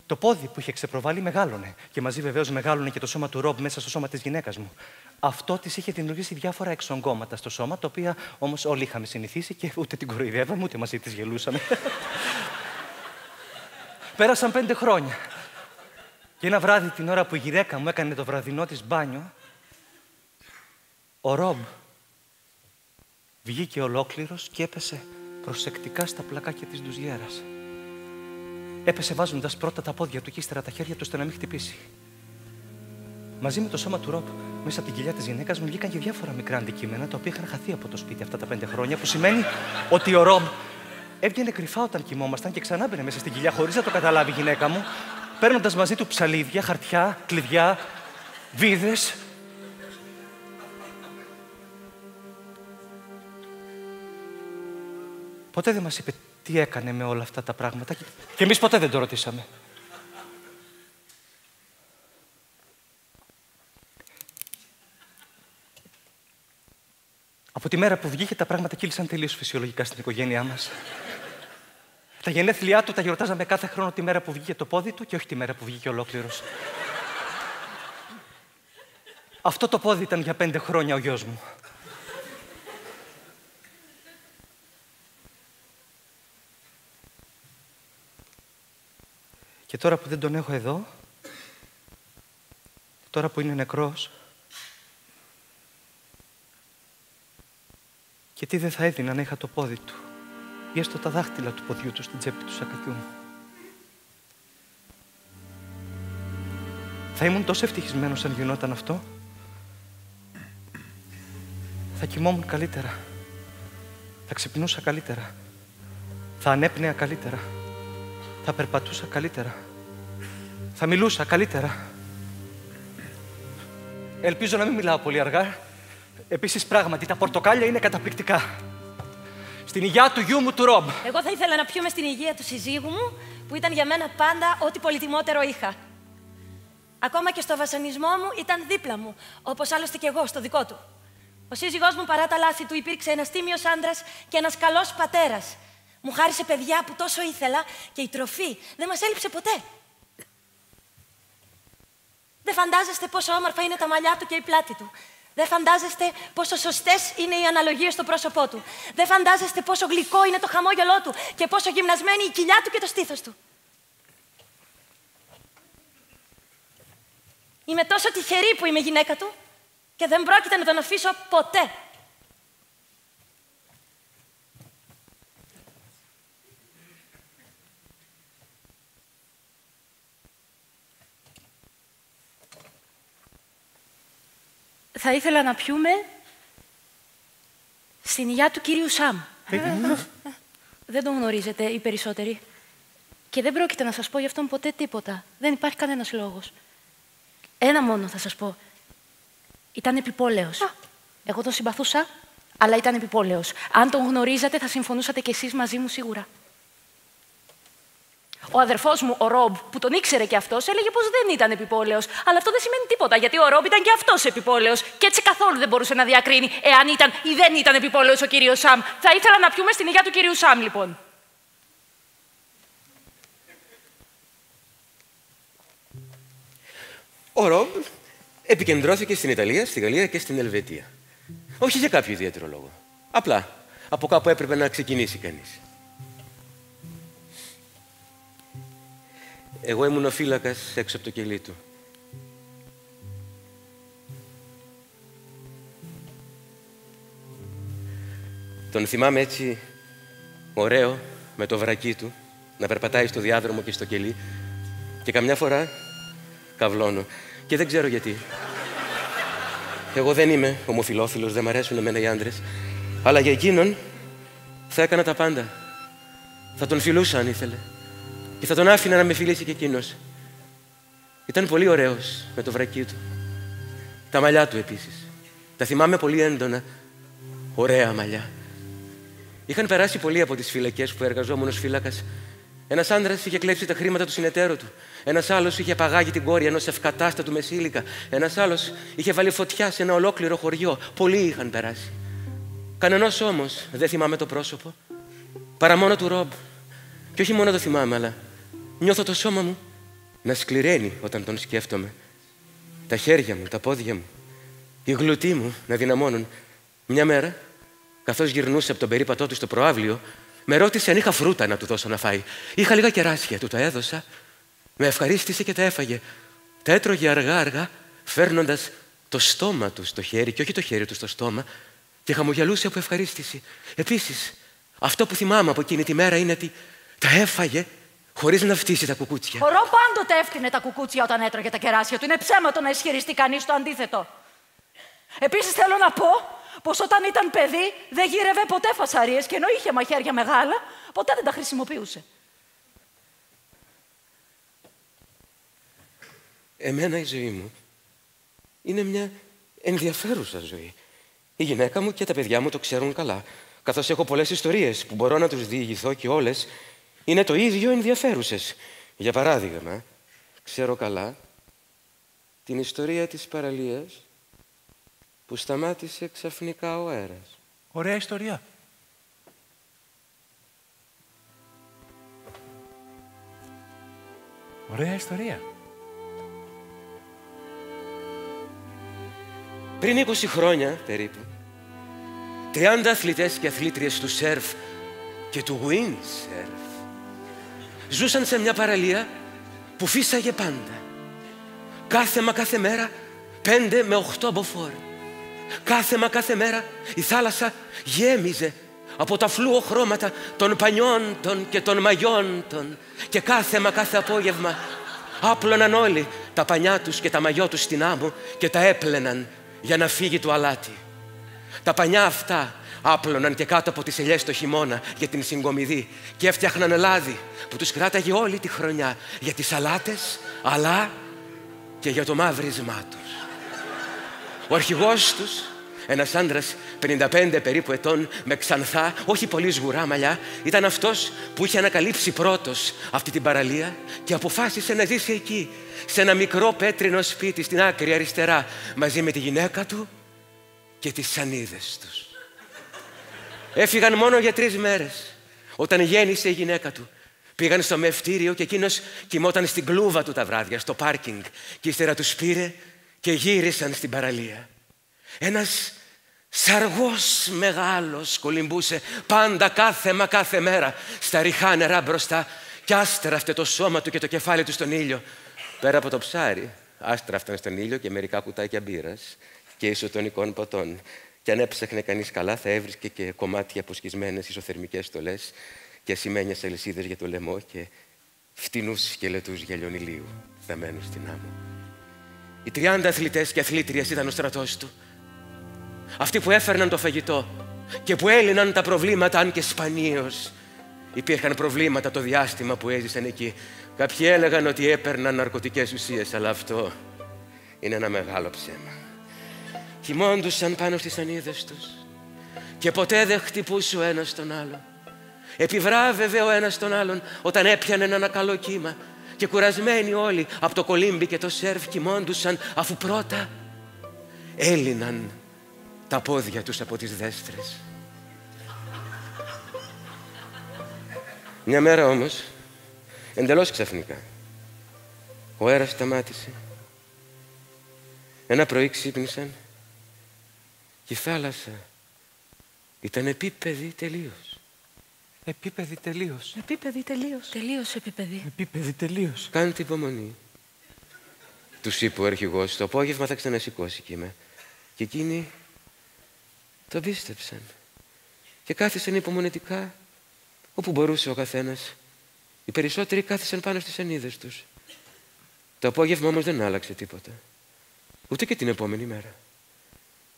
το πόδι που είχε ξεπροβάλει μεγάλωνε και μαζί βεβαίως μεγάλωνε και το σώμα του Ρομπ μέσα στο σώμα της γυναίκας μου. Αυτό της είχε δημιουργήσει διάφορα εξογκώματα στο σώμα, τα οποία όμως όλοι είχαμε συνηθίσει και ούτε την κοροϊδεύαμε ούτε μαζί της γελούσαμε. Πέρασαν 5 χρόνια. Και ένα βράδυ, την ώρα που η γυναίκα μου έκανε το βραδινό της μπάνιο, ο Ρομπ βγήκε ολόκληρος και έπεσε προσεκτικά στα πλακάκια της ντουζιέρας. Έπεσε βάζοντας πρώτα τα πόδια του και ύστερα τα χέρια του ώστε να μην χτυπήσει. Μαζί με το σώμα του Ρομπ, μέσα από την κοιλιά της γυναίκας μου βγήκαν και διάφορα μικρά αντικείμενα τα οποία είχαν χαθεί από το σπίτι αυτά τα 5 χρόνια, που σημαίνει ότι ο Ρομπ έβγαινε κρυφά όταν κοιμόμασταν και ξανά μπαινε μέσα στην κοιλιά χωρίς να το καταλάβει η γυναίκα μου, παίρνοντας μαζί του ψαλίδια, χαρτιά, κλειδιά, βίδες. Ποτέ δεν μας είπε τι έκανε με όλα αυτά τα πράγματα και εμείς ποτέ δεν το ρωτήσαμε. Από τη μέρα που βγήκε τα πράγματα κύλησαν τελείως φυσιολογικά στην οικογένειά μας. Τα γενέθλιά του τα γιορτάζαμε κάθε χρόνο τη μέρα που βγήκε το πόδι του και όχι τη μέρα που βγήκε ολόκληρος. Αυτό το πόδι ήταν για 5 χρόνια ο γιος μου. Και τώρα που δεν τον έχω εδώ, τώρα που είναι νεκρός, και τι δεν θα έδινα να είχα το πόδι του ή έστω τα δάχτυλα του ποδιού του στην τσέπη του σακακιού μου. Θα ήμουν τόσο ευτυχισμένος αν γινόταν αυτό. Θα κοιμόμουν καλύτερα. Θα ξυπνούσα καλύτερα. Θα ανέπνεα καλύτερα. Θα περπατούσα καλύτερα. Θα μιλούσα καλύτερα. Ελπίζω να μην μιλάω πολύ αργά. Επίσης, πράγματι, τα πορτοκάλια είναι καταπληκτικά. Στην υγεία του γιού μου, του Ρομπ. Εγώ θα ήθελα να πιούμε στην υγεία του συζύγου μου, που ήταν για μένα πάντα ό,τι πολυτιμότερο είχα. Ακόμα και στο βασανισμό μου ήταν δίπλα μου, όπως άλλωστε και εγώ στο δικό του. Ο σύζυγός μου, παρά τα λάθη του, υπήρξε ένας τίμιος άντρας και ένας καλός πατέρας. Μου χάρισε παιδιά που τόσο ήθελα και η τροφή δεν μας έλειψε ποτέ. Δεν φαντάζεστε πόσο όμορφα είναι τα μαλλιά του και η πλάτη του. Δεν φαντάζεστε πόσο σωστές είναι οι αναλογίες στο πρόσωπό του. Δεν φαντάζεστε πόσο γλυκό είναι το χαμόγελό του και πόσο γυμνασμένη η κοιλιά του και το στήθος του. Είμαι τόσο τυχερή που είμαι γυναίκα του και δεν πρόκειται να τον αφήσω ποτέ. Θα ήθελα να πιούμε στην υγεία του κύριου Σαμ. Δεν τον γνωρίζετε οι περισσότεροι. Και δεν πρόκειται να σας πω γι' αυτόν ποτέ τίποτα. Δεν υπάρχει κανένας λόγος. Ένα μόνο θα σας πω. Ήταν επιπόλαιος. Εγώ τον συμπαθούσα, αλλά ήταν επιπόλαιος. Αν τον γνωρίζατε, θα συμφωνούσατε κι εσείς μαζί μου σίγουρα. Ο αδερφός μου, ο Ρομπ, που τον ήξερε κι αυτός, έλεγε πως δεν ήταν επιπόλαιος. Αλλά αυτό δεν σημαίνει τίποτα, γιατί ο Ρομπ ήταν κι αυτός επιπόλαιος. Και έτσι καθόλου δεν μπορούσε να διακρίνει εάν ήταν ή δεν ήταν επιπόλαιος ο κύριος Σαμ. Θα ήθελα να πιούμε στην υγεία του κυρίου Σαμ, λοιπόν. Ο Ρομπ επικεντρώθηκε στην Ιταλία, στη Γαλλία και στην Ελβετία. Όχι για κάποιο ιδιαίτερο λόγο. Απλά από κάπου έπρεπε να ξεκινήσει κανείς. Εγώ ήμουν ο φύλακας έξω από το κελί του. Τον θυμάμαι έτσι ωραίο, με το βρακί του, να περπατάει στο διάδρομο και στο κελί και καμιά φορά καυλώνω. Και δεν ξέρω γιατί. Εγώ δεν είμαι ομοφυλόφιλος, δεν μ' αρέσουν εμένα οι άντρες, αλλά για εκείνον θα έκανα τα πάντα. Θα τον φιλούσα αν ήθελε. Και θα τον άφηνα να με φιλήσει και εκείνος. Ήταν πολύ ωραίος με το βρακί του. Τα μαλλιά του επίσης. Τα θυμάμαι πολύ έντονα. Ωραία μαλλιά. Είχαν περάσει πολλοί από τις φυλακές που εργαζόμουν ως φύλακας. Ένας άντρας είχε κλέψει τα χρήματα του συνεταίρου του. Ένας άλλος είχε απαγάγει την κόρη ενός ευκατάστατου μεσήλικα. Ένας άλλος είχε βάλει φωτιά σε ένα ολόκληρο χωριό. Πολλοί είχαν περάσει. Κανενός όμως δεν θυμάμαι το πρόσωπο. Παρά μόνο του Ρομπ. Και όχι μόνο το θυμάμαι, αλλά νιώθω το σώμα μου να σκληραίνει όταν τον σκέφτομαι. Τα χέρια μου, τα πόδια μου, η γλουτή μου να δυναμώνουν. Μια μέρα, καθώς γυρνούσε από τον περίπατό του στο προαύλιο, με ρώτησε αν είχα φρούτα να του δώσω να φάει. Είχα λίγα κεράσια, του τα έδωσα, με ευχαρίστησε και τα έφαγε. Τα έτρωγε αργά-αργά, φέρνοντας το στόμα του στο χέρι και όχι το χέρι του στο στόμα, και χαμογελούσε από ευχαρίστηση. Επίσης, αυτό που θυμάμαι από εκείνη τη μέρα είναι ότι τα έφαγε χωρίς να φτύσει τα κουκούτσια. Ο Ρομπ πάντοτε έφτιανε τα κουκούτσια όταν έτρωγε τα κεράσια του. Είναι ψέματο να ισχυριστεί κανείς το αντίθετο. Επίσης θέλω να πω πως όταν ήταν παιδί δεν γύρευε ποτέ φασαρίες και ενώ είχε μαχαίρια μεγάλα, ποτέ δεν τα χρησιμοποιούσε. Εμένα η ζωή μου είναι μια ενδιαφέρουσα ζωή. Η γυναίκα μου και τα παιδιά μου το ξέρουν καλά. Καθώς έχω πολλές ιστορίες που μπορώ να τους διηγηθώ και όλες είναι το ίδιο ενδιαφέρουσες. Για παράδειγμα, ξέρω καλά την ιστορία της παραλίας που σταμάτησε ξαφνικά ο αέρας. Ωραία ιστορία. Ωραία ιστορία. Πριν 20 χρόνια περίπου, 30 αθλητές και αθλήτριες του σερφ και του windsurf ζούσαν σε μια παραλία που φύσαγε πάντα. Κάθε μέρα 5 με 8 μποφόρ. Κάθε μέρα η θάλασσα γέμιζε από τα φλούο χρώματα των πανιών των και των μαγιών των και κάθε απόγευμα άπλωναν όλοι τα πανιά τους και τα μαγιό τους στην άμμο και τα έπλαιναν για να φύγει το αλάτι. Τα πανιά αυτά άπλωναν και κάτω από τις ελιές το χειμώνα για την συγκομιδή και έφτιαχναν λάδι που τους κράταγε όλη τη χρονιά για τις σαλάτες αλλά και για το μαύρισμά τους. Ο αρχηγός τους, ένας άντρας 55 περίπου ετών με ξανθά, όχι πολύ σγουρά μαλλιά, ήταν αυτός που είχε ανακαλύψει πρώτος αυτή την παραλία και αποφάσισε να ζήσει εκεί, σε ένα μικρό πέτρινο σπίτι στην άκρη αριστερά, μαζί με τη γυναίκα του και τις σανίδες τους. Έφυγαν μόνο για 3 μέρες. Όταν γέννησε η γυναίκα του, πήγαν στο μευτήριο και εκείνος κοιμόταν στην κλούβα του τα βράδια, στο πάρκινγκ, και ύστερα τους πήρε και γύρισαν στην παραλία. Ένας σαργός μεγάλος κολυμπούσε πάντα κάθε μέρα στα ριχά νερά μπροστά και άστραφτε το σώμα του και το κεφάλι του στον ήλιο. Πέρα από το ψάρι, άστραφταν στον ήλιο και μερικά κουτάκια μπύρας και ισοτονικών ποτών. Και αν έψαχνε κανείς καλά, θα έβρισκε και κομμάτια από σκισμένες ισοθερμικές στολές και ασημένιες αλυσίδες για το λαιμό και φτηνούς σκελετούς γυαλιών ηλίου δεμένους στην άμμο. Οι 30 αθλητές και αθλήτριες ήταν ο στρατός του. Αυτοί που έφερναν το φαγητό και που έλυναν τα προβλήματα, αν και σπανίως. Υπήρχαν προβλήματα το διάστημα που έζησαν εκεί. Κάποιοι έλεγαν ότι έπαιρναν ναρκωτικές ουσίες, αλλά αυτό είναι ένα μεγάλο ψέμα. Κοιμώντουσαν πάνω στις σανίδες τους και ποτέ δεν χτυπούσε ο ένας τον άλλον. Επιβράβευε ο ένας τον άλλον όταν έπιανε ένα καλό κύμα και κουρασμένοι όλοι από το κολύμπι και το σερφ κοιμώντουσαν αφού πρώτα έλυναν τα πόδια τους από τις δέστρες. Μια μέρα όμως, εντελώς ξαφνικά, ο αέρας σταμάτησε. Ένα πρωί ξύπνησαν και η θάλασσα ήταν επίπεδη τελείως. Επίπεδη τελείως. Επίπεδη τελείως. Τελείως επίπεδη. Επίπεδη τελείως. Κάντε υπομονή. Τους είπε ο αρχηγός, το απόγευμα θα ξανασηκώσει κύμα. Και εκείνοι το πίστεψαν. Και κάθισαν υπομονετικά όπου μπορούσε ο καθένας. Οι περισσότεροι κάθισαν πάνω στις σανίδες τους. Το απόγευμα όμως δεν άλλαξε τίποτα. Ούτε και την επόμενη μέρα.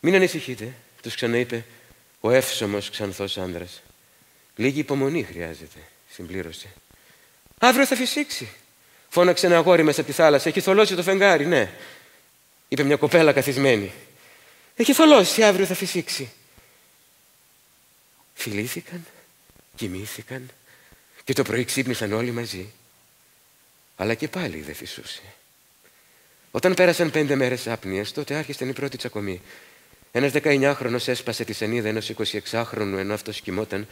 Μην ανησυχείτε, τους ξαναείπε ο εύσωμος ξανθός άνδρας. Λίγη υπομονή χρειάζεται, συμπλήρωσε. Αύριο θα φυσήξει. Φώναξε ένα αγόρι μέσα από τη θάλασσα. Έχει θολώσει το φεγγάρι, ναι, είπε μια κοπέλα καθισμένη. Έχει θολώσει, αύριο θα φυσήξει. Φιλήθηκαν, κοιμήθηκαν και το πρωί ξύπνησαν όλοι μαζί. Αλλά και πάλι δεν φυσούσε. Όταν πέρασαν 5 μέρες άπνοιας, τότε άρχισαν η πρώτη τσακωμή. Ένας 19χρονος έσπασε τη σανίδα ενός 26χρονου ενώ αυτός κοιμόταν.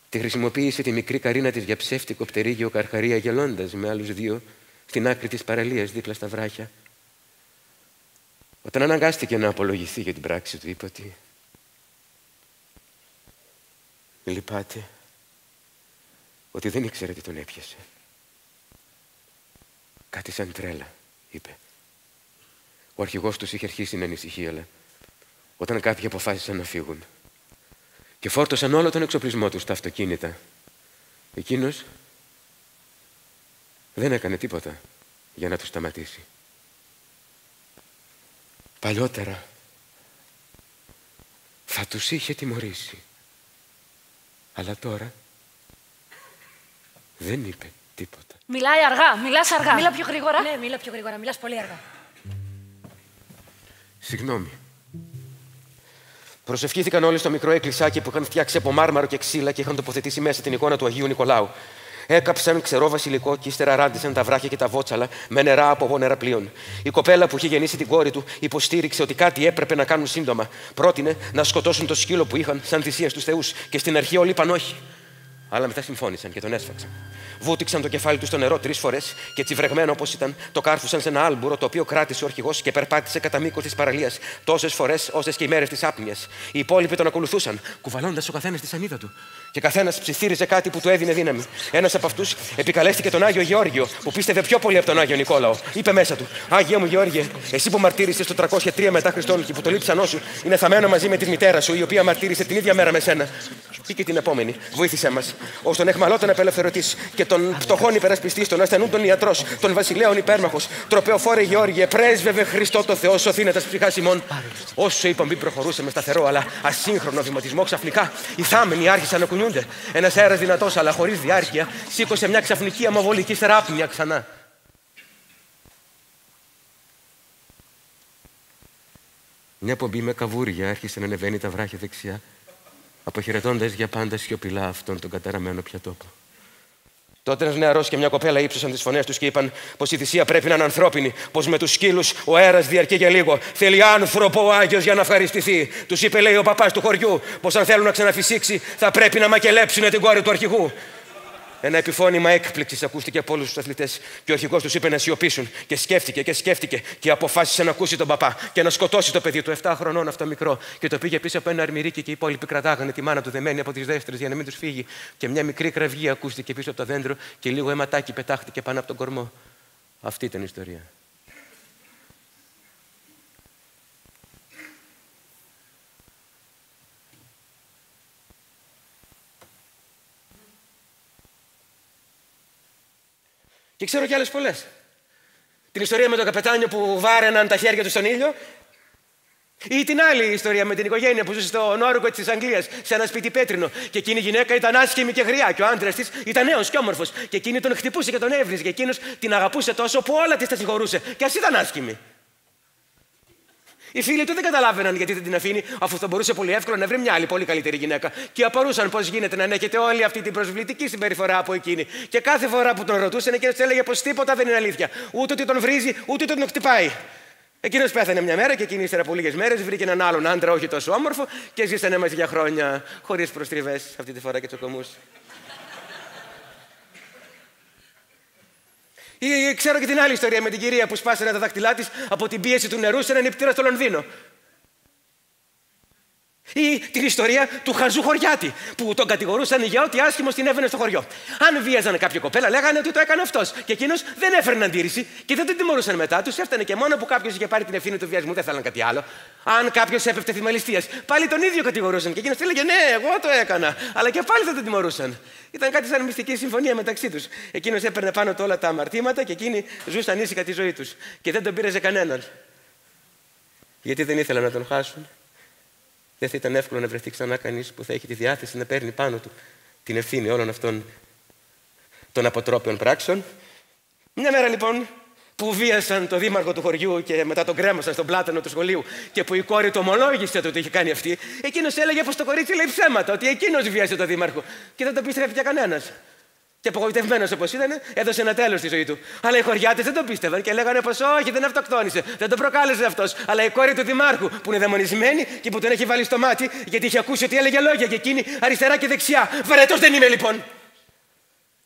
Τη χρησιμοποίησε τη μικρή καρίνα της για ψεύτικο πτερίγιο καρχαρία γελώντας με άλλους 2 στην άκρη της παραλίας δίπλα στα βράχια. Όταν αναγκάστηκε να απολογηθεί για την πράξη του, είπε ότι λυπάται, ότι δεν ήξερε τι τον έπιασε. Κάτι σαν τρέλα, είπε. Ο αρχηγός τους είχε αρχίσει να ανησυχεί, αλλά όταν κάποιοι αποφάσισαν να φύγουν και φόρτωσαν όλο τον εξοπλισμό τους στα αυτοκίνητα, εκείνος δεν έκανε τίποτα για να τους σταματήσει. Παλιότερα θα τους είχε τιμωρήσει, αλλά τώρα δεν είπε τίποτα. Μιλάει αργά, μιλάς αργά. Μίλα πιο γρήγορα. Ναι, μίλα πιο γρήγορα, μιλάς πολύ αργά. Συγγνώμη. Προσευχήθηκαν όλοι στο μικρό εκκλησάκι που είχαν φτιάξει από μάρμαρο και ξύλα και είχαν τοποθετήσει μέσα την εικόνα του Αγίου Νικολάου. Έκαψαν ξερό βασιλικό και ύστερα ράντισαν τα βράχια και τα βότσαλα με νερά από νεραπλοίων. Η κοπέλα που είχε γεννήσει την κόρη του υποστήριξε ότι κάτι έπρεπε να κάνουν σύντομα. Πρότεινε να σκοτώσουν το σκύλο που είχαν σαν θυσία στους θεούς και στην αρχή όλοι είπαν όχι. Αλλά μετά συμφώνησαν και τον έσφαξαν. Βούτυξαν το κεφάλι του στο νερό 3 φορές και τσιβρεγμένο όπως ήταν, το κάρφουσαν σε ένα άλμπουρο το οποίο κράτησε ο αρχηγός και περπάτησε κατά μήκος της παραλίας τόσες φορές όσες και οι μέρες της άπνοιας. Οι υπόλοιποι τον ακολουθούσαν, κουβαλώντας ο καθένας τη σανίδα του. Και καθένας ψιθύριζε κάτι που του έδινε δύναμη. Ένας από αυτούς επικαλέστηκε τον Άγιο Γεώργιο, που πίστευε πιο πολύ από τον Άγιο Νικόλαο. Είπε μέσα του: Άγιε μου Γεώργιε, εσύ που μαρτύρησες το 303 μετά Χριστόν και που το λείψανό σου είναι θαμένο μαζί με τη μητέρα σου, η οποία μαρτύρησε την ίδια μέρα με σένα. Ή και την επόμενη, βοήθησέ μας, ώστε τον εχμαλώτον απελευθερωτής και τον φτωχόν υπερασπιστής, τον ασθενούν τον ιατρός, τον βασιλέων υπέρμαχος, τροπεοφόρε Γεώργιε, πρέσβευε Χριστό το Θεό, σωθήνε τας ψυχάς ημών. Όσο είπαμε, μην προχωρούσε με σταθερό αλλά ασύγχρονο βηματισμό, ξαφνικά οι θάμενοι άρχισαν να κουνιούνται. Ένας αέρας δυνατός αλλά χωρίς διάρκεια σήκωσε μια ξαφνική αμοβολική ύστερα άπνοια ξανά. Μια πομπή με καβούρια άρχισε να ανεβαίνει τα βράχια δεξιά, αποχαιρετώντας για πάντα σιωπηλά αυτόν τον καταραμένο πια τόπο. Τότε ένας νεαρός και μια κοπέλα ύψωσαν τις φωνές τους και είπαν πως η θυσία πρέπει να είναι ανθρώπινη, πως με τους σκύλους ο αέρας διαρκεί για λίγο. Θέλει άνθρωπο ο Άγιος για να ευχαριστηθεί. Τους είπε, λέει, ο παπάς του χωριού, πως αν θέλουν να ξαναφυσήξει θα πρέπει να μακελέψουν την κόρη του αρχηγού. Ένα επιφώνημα έκπληξης ακούστηκε από όλους τους αθλητές και ο αρχηγός τους είπε να σιωπήσουν. Και σκέφτηκε και αποφάσισε να ακούσει τον παπά και να σκοτώσει το παιδί του 7 χρονών αυτό μικρό. Και το πήγε πίσω από ένα αρμυρίκι και οι υπόλοιποι κρατάγανε τη μάνα του δεμένη από τις δέστρες για να μην τους φύγει. Και μια μικρή κραυγή ακούστηκε πίσω από το δέντρο και λίγο αιματάκι πετάχτηκε πάνω από τον κορμό. Αυτή ήταν η ιστορία. Και ξέρω κι άλλες πολλές. Την ιστορία με τον καπετάνιο που βάραιναν τα χέρια του στον ήλιο. Ή την άλλη ιστορία με την οικογένεια που ζούσε στο Νόρουγκο της Αγγλίας, σε ένα σπίτι πέτρινο. Και εκείνη η γυναίκα ήταν άσχημη και γριά. Και ο άντρας της ήταν νέος και όμορφος. Και εκείνη τον χτυπούσε και τον έβριζε. Και εκείνος την αγαπούσε τόσο που όλα της τα συγχωρούσε. Και ας ήταν άσχημη. Οι φίλοι του δεν καταλάβαιναν γιατί δεν την αφήνει, αφού θα μπορούσε πολύ εύκολα να βρει μια άλλη πολύ καλύτερη γυναίκα. Και απορούσαν πώς γίνεται να ανέχεται όλη αυτή την προσβλητική συμπεριφορά από εκείνη. Και κάθε φορά που τον ρωτούσαν, εκείνος του έλεγε πως τίποτα δεν είναι αλήθεια. Ούτε ότι τον βρίζει, ούτε ότι τον χτυπάει. Εκείνος πέθανε μια μέρα και εκείνη ύστερα από λίγες μέρες βρήκε έναν άλλον άντρα, όχι τόσο όμορφο, και ζήσανε μαζί για χρόνια, χωρίς προστριβές, αυτή τη φορά και τσοκωμούς. Ή ξέρω και την άλλη ιστορία με την κυρία που σπάσανε τα δάχτυλά της από την πίεση του νερού σε ένα νηπτήρα στο Λονδίνο. Ή την ιστορία του χαζού χωριάτη που τον κατηγορούσαν για ό,τι άσχημο την έβαινε στο χωριό. Αν βίαζαν κάποια κοπέλα, λέγανε ότι το έκανε αυτός. Και εκείνος δεν έφερνε αντίρρηση και δεν τον τιμωρούσαν μετά. Τους έφτανε και μόνο που κάποιος είχε πάρει την ευθύνη του βιασμού, δεν θέλαν κάτι άλλο. Αν κάποιος έπεφτε θύμα ληστείας, πάλι τον ίδιο κατηγορούσαν. Και εκείνος έλεγε ναι, εγώ το έκανα. Αλλά και πάλι δεν τον τιμωρούσαν. Ήταν κάτι σαν μυστική συμφωνία μεταξύ τους. Εκείνος έπαιρνε πάνω του όλα τα αμαρτήματα και εκείνοι ζούσαν ήσυχα τη ζωή τους. Και δεν τον πήραζε κανέναν. Γιατί δεν ήθελαν να τον χάσουν. Δεν θα ήταν εύκολο να βρεθεί ξανά κανείς που θα έχει τη διάθεση να παίρνει πάνω του την ευθύνη όλων αυτών των αποτρόπαιων πράξεων. Μια μέρα λοιπόν που βίασαν το δήμαρχο του χωριού και μετά τον κρέμασαν στον πλάτανο του σχολείου και που η κόρη του ομολόγησε το ότι είχε κάνει αυτή, εκείνος έλεγε πως το κορίτσι λέει ψέματα, ότι εκείνος βίασε το δήμαρχο. Και δεν το πίστευε πια κανένας. Και απογοητευμένος όπως ήταν, έδωσε ένα τέλος στη ζωή του. Αλλά οι χωριάτες δεν τον πίστευαν και λέγανε πως όχι, δεν αυτοκτόνησε, δεν τον προκάλεσε αυτός. Αλλά η κόρη του δημάρχου που είναι δαιμονισμένη και που τον έχει βάλει στο μάτι γιατί είχε ακούσει ότι έλεγε λόγια και εκείνη αριστερά και δεξιά. Βαρετός δεν είμαι λοιπόν.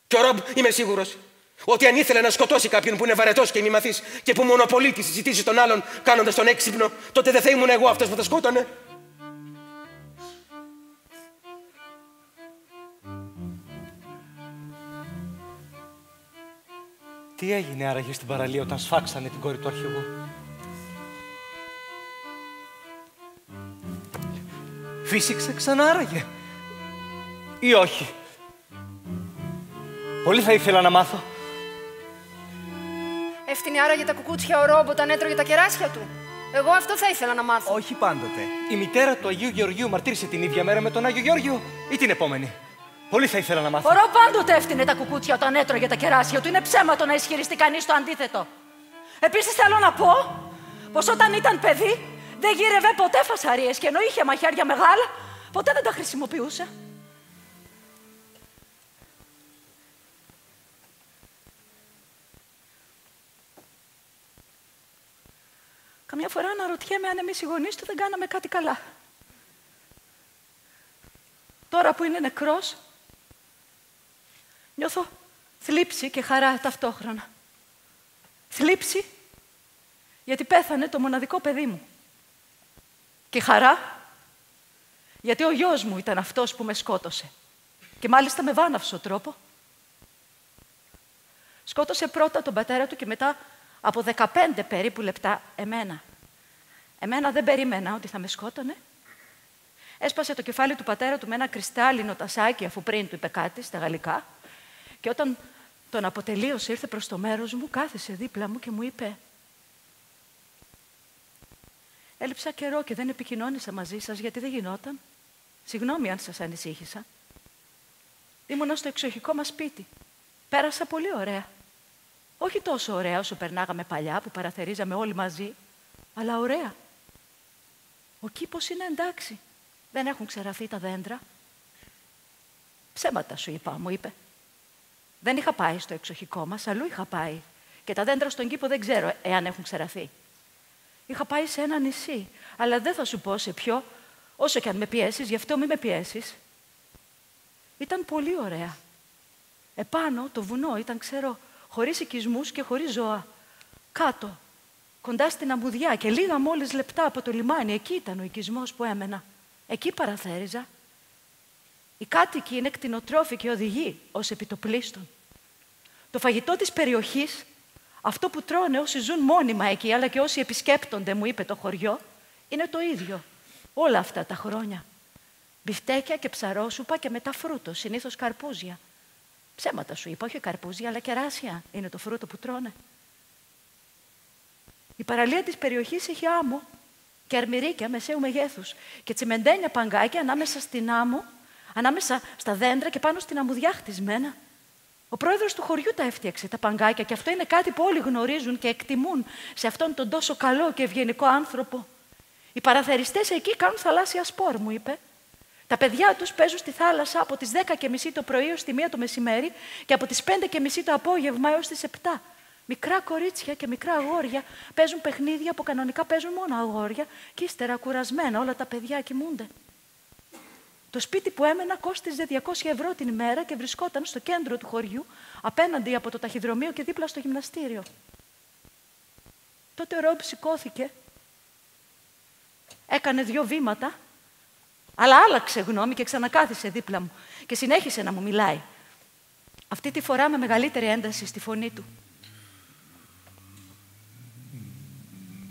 Και ο Ρομπ είμαι σίγουρος ότι αν ήθελε να σκοτώσει κάποιον που είναι βαρετός και ημιμαθής και που μονοπολεί τις συζητήσεις των άλλων κάνοντας τον έξυπνο, τότε δεν θα ήμουν εγώ αυτός που θα σκότωνε. Τι έγινε άραγε στην παραλία όταν σφάξανε την κόρη του αρχηγού? Φύσηξε ξανά άραγε? Ή όχι? Πολύ θα ήθελα να μάθω. Έφτιανε άραγε τα κουκούτσια ο Ρομπ όταν έτρωγε τα κεράσια του? Εγώ αυτό θα ήθελα να μάθω. Όχι πάντοτε. Η μητέρα του Αγίου Γεωργίου μαρτύρησε την ίδια μέρα με τον Άγιο Γεώργιο ή την επόμενη? Πολύ θα ήθελα να μάθω. Ο Ρομπ πάντοτε έφτιανε τα κουκούτσια όταν έτρωγε τα κεράσια του. Είναι ψέματο να ισχυριστεί κανείς το αντίθετο. Επίσης θέλω να πω πως όταν ήταν παιδί Δεν γύρευε ποτέ φασαρίες και ενώ είχε μαχαίρια μεγάλα, ποτέ δεν τα χρησιμοποιούσε. Καμιά φορά αναρωτιέμαι αν εμείς οι γονείς του δεν κάναμε κάτι καλά. Τώρα που είναι νεκρός, νιώθω θλίψη και χαρά ταυτόχρονα. Θλίψη γιατί πέθανε το μοναδικό παιδί μου. Και χαρά γιατί ο γιος μου ήταν αυτός που με σκότωσε. Και μάλιστα με βάναυσο τρόπο. Σκότωσε πρώτα τον πατέρα του και μετά από 15 περίπου λεπτά εμένα. Εμένα δεν περίμενα ότι θα με σκότωνε. Έσπασε το κεφάλι του πατέρα του με ένα κρυστάλλινο τασάκι, αφού πριν του είπε κάτι στα γαλλικά. Και όταν τον αποτελείωσε, ήρθε προς το μέρος μου, κάθισε δίπλα μου και μου είπε: έλειψα καιρό και δεν επικοινώνησα μαζί σας γιατί δεν γινόταν. Συγγνώμη αν σας ανησύχησα. Ήμουνα στο εξοχικό μας σπίτι. Πέρασα πολύ ωραία. Όχι τόσο ωραία όσο περνάγαμε παλιά που παραθερίζαμε όλοι μαζί, αλλά ωραία. Ο κήπος είναι εντάξει. Δεν έχουν ξεραθεί τα δέντρα. Ψέματα σου είπα, μου είπε. Δεν είχα πάει στο εξοχικό μας, αλλού είχα πάει. Και τα δέντρα στον κήπο δεν ξέρω εάν έχουν ξεραθεί. Είχα πάει σε ένα νησί, αλλά δεν θα σου πω σε ποιο, όσο και αν με πιέσεις, γι' αυτό μη με πιέσεις. Ήταν πολύ ωραία. Επάνω το βουνό ήταν ξερό, χωρίς οικισμούς και χωρίς ζώα. Κάτω, κοντά στην αμμουδιά και λίγα μόλις λεπτά από το λιμάνι, εκεί ήταν ο οικισμός που έμενα. Εκεί παραθέριζα. Οι κάτοικοι είναι κτηνοτρόφοι και οδηγοί ως επιτοπλίστων. Το φαγητό της περιοχής, αυτό που τρώνε όσοι ζουν μόνιμα εκεί, αλλά και όσοι επισκέπτονται, μου είπε το χωριό, είναι το ίδιο. Όλα αυτά τα χρόνια. Μπιφτέκια και ψαρόσουπα και μετά φρούτο, συνήθως καρπούζια. Ψέματα σου είπα, όχι καρπούζια, αλλά κεράσια είναι το φρούτο που τρώνε. Η παραλία της περιοχής έχει άμμο και αρμυρίκια μεσαίου μεγέθους και τσιμεντένια παγκάκια ανάμεσα στην άμμο, ανάμεσα στα δέντρα και πάνω στην αμμουδιά χτισμένα. Ο πρόεδρος του χωριού τα έφτιαξε τα παγκάκια και αυτό είναι κάτι που όλοι γνωρίζουν και εκτιμούν σε αυτόν τον τόσο καλό και ευγενικό άνθρωπο. Οι παραθεριστές εκεί κάνουν θαλάσσια σπορ, μου είπε. Τα παιδιά τους παίζουν στη θάλασσα από τις 10:30 το πρωί ως τη 1 το μεσημέρι και από τις 5:30 το απόγευμα έως τις 7. Μικρά κορίτσια και μικρά αγόρια παίζουν παιχνίδια που κανονικά παίζουν μόνο αγόρια και ύστερα κουρασμένα όλα τα παιδιά κοιμούνται. Το σπίτι που έμενα κόστιζε 200 ευρώ την ημέρα και βρισκόταν στο κέντρο του χωριού, απέναντι από το ταχυδρομείο και δίπλα στο γυμναστήριο. Τότε ο Ρόμπ σηκώθηκε, έκανε 2 βήματα, αλλά άλλαξε γνώμη και ξανακάθισε δίπλα μου και συνέχισε να μου μιλάει. Αυτή τη φορά με μεγαλύτερη ένταση στη φωνή του.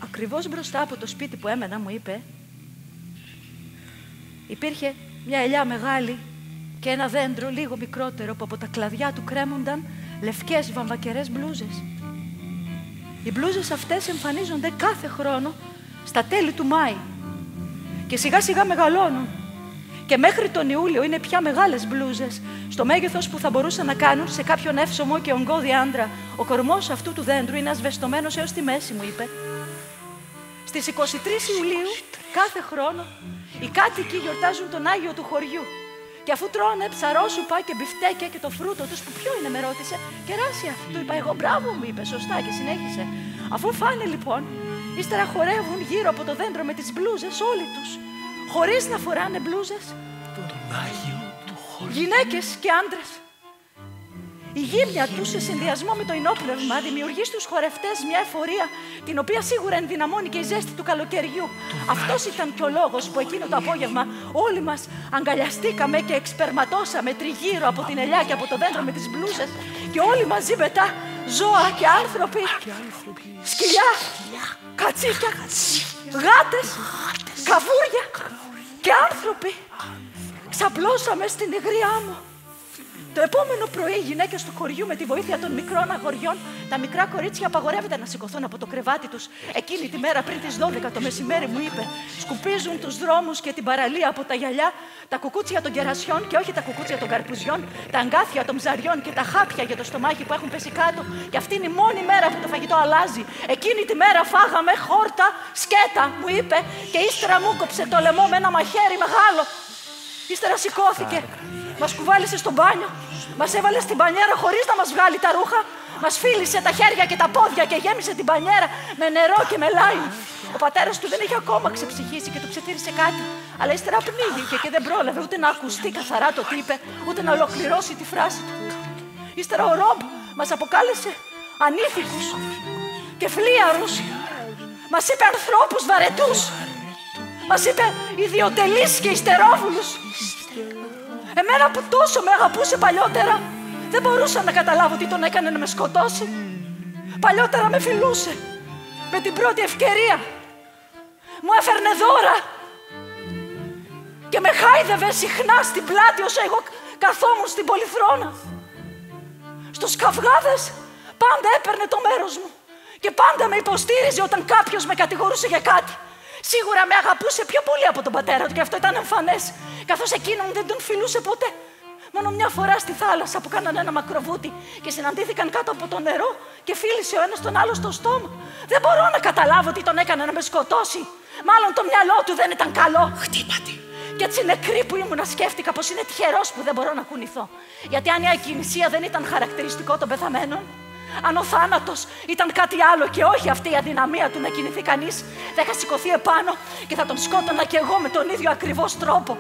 Ακριβώς μπροστά από το σπίτι που έμενα, μου είπε, υπήρχε μια ελιά μεγάλη και ένα δέντρο λίγο μικρότερο που από τα κλαδιά του κρέμονταν λευκές βαμβακερές μπλούζες. Οι μπλούζες αυτές εμφανίζονται κάθε χρόνο στα τέλη του Μάη και σιγά σιγά μεγαλώνουν και μέχρι τον Ιούλιο είναι πια μεγάλες μπλούζες στο μέγεθος που θα μπορούσαν να κάνουν σε κάποιον εύσωμο και ογκώδη άντρα. Ο κορμός αυτού του δέντρου είναι ασβεστομένος έως τη μέση, μου είπε. Στις 23 Ιουλίου κάθε χρόνο οι κάτοικοι γιορτάζουν τον Άγιο του χωριού και αφού τρώνε ψαρόσουπα και μπιφτέκια και το φρούτο τους, που ποιο είναι, με ρώτησε, κεράσια. Του είπα εγώ, μπράβο, μου είπε, σωστά, και συνέχισε. Αφού φάνε λοιπόν, ύστερα χορεύουν γύρω από το δέντρο με τις μπλούζες όλοι τους, χωρίς να φοράνε μπλούζες. Τον Άγιο του χωριού. Γυναίκες και άντρες. Η γύμνια τους σε συνδυασμό με το ενόπνευμα δημιουργεί στους χορευτές μια εφορία την οποία σίγουρα ενδυναμώνει και η ζέστη του καλοκαιριού. Αυτός ήταν και ο λόγος που εκείνο το απόγευμα όλοι μας αγκαλιαστήκαμε και εξπερματώσαμε τριγύρω από την ελιά και από το δέντρο με τις μπλούζες και όλοι μαζί μετά ζώα και άνθρωποι, σκυλιά, κατσίκια, γάτες, καβούρια και άνθρωποι. Ξαπλώσαμε στην υγρή άμμο. Το επόμενο πρωί, οι γυναίκες του χωριού, με τη βοήθεια των μικρών αγοριών, τα μικρά κορίτσια απαγορεύεται να σηκωθούν από το κρεβάτι τους. Εκείνη τη μέρα, πριν τις 12 το μεσημέρι, μου είπε: σκουπίζουν τους δρόμους και την παραλία από τα γυαλιά, τα κουκούτσια των κερασιών και όχι τα κουκούτσια των καρπουζιών, τα αγκάθια των ψαριών και τα χάπια για το στομάχι που έχουν πέσει κάτω. Και αυτή είναι η μόνη μέρα που το φαγητό αλλάζει. Εκείνη τη μέρα φάγαμε χόρτα, σκέτα, μου είπε, και ύστερα μου κόψε το λαιμό με ένα μαχαίρι μεγάλο. Ύστερα σηκώθηκε, μας κουβάλισε στο μπάνιο, μας έβαλε στην μπανιέρα χωρίς να μας βγάλει τα ρούχα, μας φίλησε τα χέρια και τα πόδια και γέμισε την μπανιέρα με νερό και με λάιμ. Ο πατέρας του δεν είχε ακόμα ξεψυχήσει και του ψιθύρισε κάτι, αλλά ύστερα πνίγηκε και δεν πρόλαβε ούτε να ακουστεί καθαρά το τι είπε, ούτε να ολοκληρώσει τη φράση του. Ύστερα ο Ρομπ μας αποκάλεσε ανήθικους και φλίαρους. Μας είπε ανθρώπους βαρετούς. Μας είπε ιδιοτελείς και υστερόβουλους. Εμένα που τόσο με αγαπούσε παλιότερα, δεν μπορούσα να καταλάβω τι τον έκανε να με σκοτώσει. Παλιότερα με φιλούσε. Με την πρώτη ευκαιρία. Μου έφερνε δώρα. Και με χάιδευε συχνά στην πλάτη όσο εγώ καθόμουν στην πολυθρόνα. Στους καυγάδες πάντα έπαιρνε το μέρος μου. Και πάντα με υποστήριζε όταν κάποιος με κατηγορούσε για κάτι. Σίγουρα με αγαπούσε πιο πολύ από τον πατέρα του και αυτό ήταν εμφανές, καθώς εκείνον δεν τον φιλούσε ποτέ. Μόνο μια φορά στη θάλασσα που κάνανε ένα μακροβούτι και συναντήθηκαν κάτω από το νερό και φίλησε ο ένας τον άλλο στο στόμα. Δεν μπορώ να καταλάβω τι τον έκανε να με σκοτώσει. Μάλλον το μυαλό του δεν ήταν καλό. Χτύπατη. Και έτσι νεκρή που ήμουνα σκέφτηκα πως είναι τυχερός που δεν μπορώ να κουνηθώ. Γιατί αν η ακινησία δεν ήταν χαρακτηριστικό των πεθαμένων, αν ο θάνατος ήταν κάτι άλλο και όχι αυτή η αδυναμία του να κινηθεί κανείς, θα είχα σηκωθεί επάνω και θα τον σκότωνα κι εγώ με τον ίδιο ακριβώς τρόπο.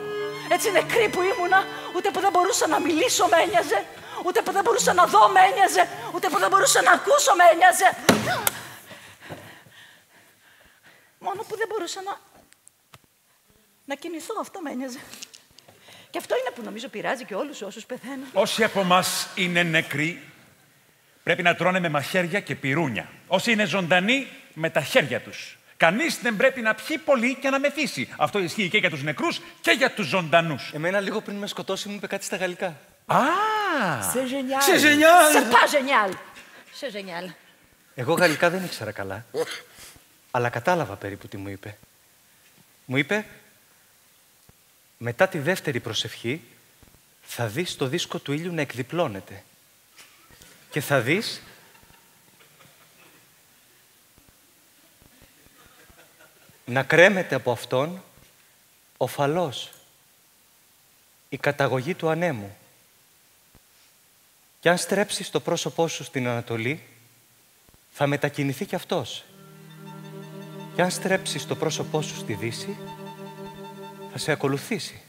Έτσι νεκρή που ήμουνα, ούτε που δεν μπορούσα να μιλήσω με ένοιαζε, ούτε που δεν μπορούσα να δω με ένοιαζε, ούτε που δεν μπορούσα να ακούσω με ένοιαζε. Μόνο που δεν μπορούσα να κινηθώ, αυτό με ένοιαζε. Και αυτό είναι που νομίζω πειράζει και όλους όσους πεθαίνουν. Όσοι από εμάς είναι νεκροί, πρέπει να τρώνε με μαχαίρια και πυρούνια. Όσοι είναι ζωντανοί, με τα χέρια τους. Κανείς δεν πρέπει να πιει πολύ και να μεθύσει. Αυτό ισχύει και για τους νεκρούς και για τους ζωντανούς. Εμένα λίγο πριν με σκοτώσει μου είπε κάτι στα γαλλικά. Α! C'est génial! C'est pas génial! C'est génial. Εγώ γαλλικά δεν ήξερα καλά, αλλά κατάλαβα περίπου τι μου είπε. Μου είπε, μετά τη δεύτερη προσευχή, θα δεις το δίσκο του ήλιου να εκδιπλώνεται. Και θα δεις να κρέμεται από αυτόν ο φαλός, η καταγωγή του ανέμου. Και αν στρέψεις το πρόσωπό σου στην Ανατολή, θα μετακινηθεί κι αυτός. Και αν στρέψεις το πρόσωπό σου στη Δύση, θα σε ακολουθήσει.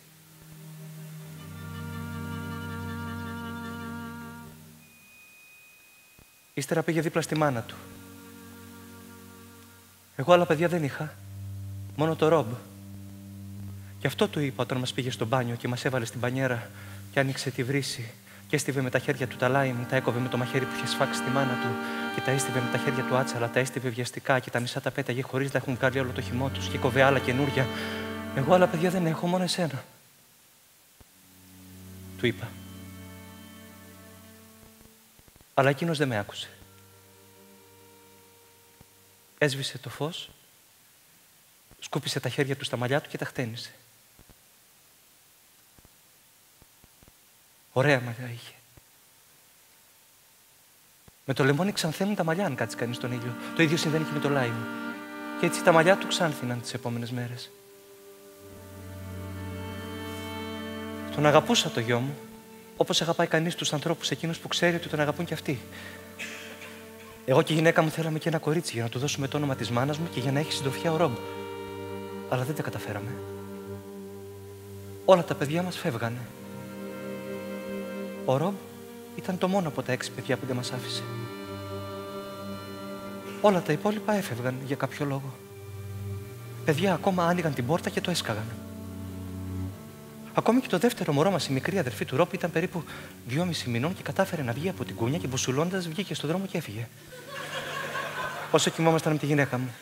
Ύστερα πήγε δίπλα στη μάνα του. Εγώ άλλα παιδιά δεν είχα. Μόνο το Ρομπ. Γι' αυτό του είπα όταν μας πήγε στο μπάνιο και μας έβαλε στην μπανιέρα και άνοιξε τη βρύση και έστιβε με τα χέρια του τα λάιμ, τα έκοβε με το μαχαίρι που είχε σφάξει τη μάνα του και τα έστιβε με τα χέρια του άτσαλα, τα έστιβε βιαστικά και τα μισά τα πέταγε χωρίς να έχουν βγάλει όλο το χυμό τους και έκοβε άλλα καινούρια. Εγώ άλλα παιδιά δεν έχω, μόνο εσένα. Του είπα. Αλλά εκείνος δεν με άκουσε. Έσβησε το φως, σκούπισε τα χέρια του στα μαλλιά του και τα χτένισε. Ωραία μαλλιά είχε. Με το λεμόνι ξανθαίνουν τα μαλλιά αν κάτσει κανείς στον ήλιο. Το ίδιο συμβαίνει και με το λάιμ. Και έτσι τα μαλλιά του ξανθήναν τις επόμενες μέρες. Τον αγαπούσα το γιο μου, όπως αγαπάει κανείς τους ανθρώπους εκείνους που ξέρει ότι τον αγαπούν κι αυτοί. Εγώ και η γυναίκα μου θέλαμε και ένα κορίτσι για να του δώσουμε το όνομα της μάνας μου και για να έχει συντροφιά ο Ρομπ. Αλλά δεν τα καταφέραμε. Όλα τα παιδιά μας φεύγανε. Ο Ρομπ ήταν το μόνο από τα 6 παιδιά που δεν μας άφησε. Όλα τα υπόλοιπα έφευγαν για κάποιο λόγο. Παιδιά ακόμα άνοιγαν την πόρτα και το έσκαγαν. Ακόμη και το δεύτερο μωρό μας, η μικρή αδερφή του Ρομπ, ήταν περίπου 2,5 μηνών και κατάφερε να βγει από την κούνια και μπουσουλώντας βγήκε στον δρόμο και έφυγε. Όσο κοιμόμασταν με τη γυναίκα μου.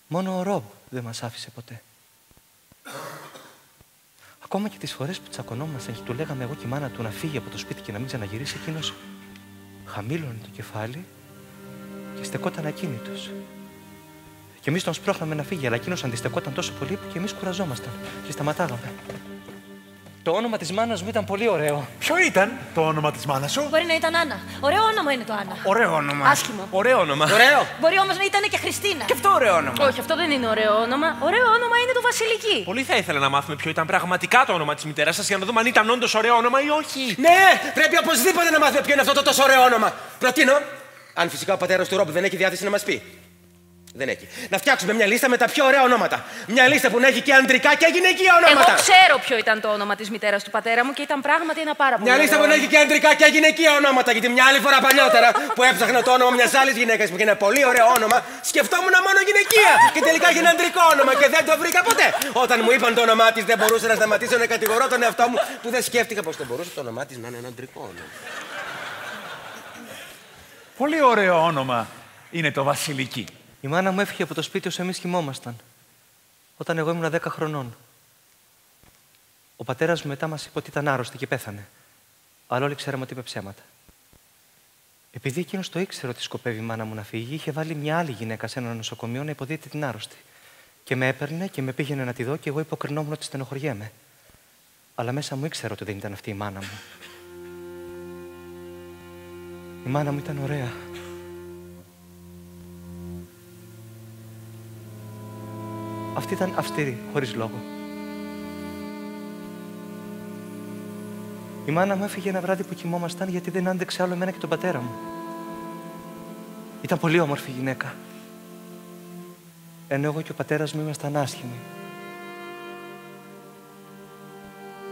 Μόνο ο Ρομπ δεν μας άφησε ποτέ. Ακόμα και τις φορές που τσακωνόμασταν και του λέγαμε εγώ και η μάνα του να φύγει από το σπίτι και να μην ξαναγυρίσει, εκείνος χαμήλωνε το κεφάλι και στεκόταν ακίνητος. Και εμείς τον σπρώχναμε να φύγει, αλλά εκείνος αντιστεκόταν τόσο πολύ που και εμείς κουραζόμασταν και σταματάγαμε. Το όνομα της μάνας μου ήταν πολύ ωραίο. Ποιο ήταν το όνομα της μάνας σου? Μπορεί να ήταν Άννα. Ωραίο όνομα είναι το Άννα. Ωραίο όνομα. Άσχημο. Ωραίο όνομα. Ωραίο! Μπορεί όμως να ήταν και Χριστίνα. Και αυτό ωραίο όνομα. Όχι, αυτό δεν είναι ωραίο όνομα. Ωραίο όνομα είναι το Βασιλική. Πολύ θα ήθελα να μάθουμε ποιο ήταν πραγματικά το όνομα της μητέρας σας για να δούμε αν ήταν όντως ωραίο όνομα ή όχι. Ναι, πρέπει οπωσδήποτε να μάθουμε ποιο είναι αυτό το τόσο ωραίο όνομα. Προτείνω, αν φυσικά ο πατέρας του Ρόμπ δεν έχει διάθεση να μας πει. Δεν έχει. Να φτιάξουμε μια λίστα με τα πιο ωραία ονόματα. Μια λίστα που να έχει και ανδρικά και γυναικεία ονόματα. Εγώ ξέρω ποιο ήταν το όνομα της μητέρας του πατέρα μου και ήταν πράγματι ένα πάρα πολύ. Μια λίστα που να έχει και ανδρικά και γυναικεία ονόματα. Γιατί μια άλλη φορά παλιότερα που έψαχνα το όνομα μιας άλλης γυναίκας που είχε ένα πολύ ωραίο όνομα, σκεφτόμουν μόνο γυναικεία. Και τελικά είχε ένα ανδρικό όνομα και δεν το βρήκα ποτέ. Όταν μου είπαν το όνομά της, δεν μπορούσα να σταματήσω να κατηγορώ τον εαυτό μου που δεν σκέφτηκα πως δεν μπορούσε το όνομά της να είναι ένα ανδρικό όνομα. Πολύ ωραίο όνομα είναι το Βασιλική. Η μάνα μου έφυγε από το σπίτι όσο εμείς κοιμόμασταν, όταν εγώ ήμουν 10 χρονών. Ο πατέρας μου μετά μας είπε ότι ήταν άρρωστη και πέθανε. Αλλά όλοι ξέραμε ότι είπε ψέματα. Επειδή εκείνος το ήξερε ότι σκοπεύει η μάνα μου να φύγει, είχε βάλει μια άλλη γυναίκα σε ένα νοσοκομείο να υποδίεται την άρρωστη. Και με έπαιρνε και με πήγαινε να τη δω και εγώ υποκρινόμουν ότι στενοχωριέμαι. Αλλά μέσα μου ήξερα ότι δεν ήταν αυτή η μάνα μου. Η μάνα μου ήταν ωραία. Αυτή ήταν αυστηρή, χωρίς λόγο. Η μάνα μου έφυγε ένα βράδυ που κοιμόμασταν γιατί δεν άντεξε άλλο εμένα και τον πατέρα μου. Ήταν πολύ όμορφη γυναίκα. Ενώ εγώ και ο πατέρας μου ήμασταν άσχημοι.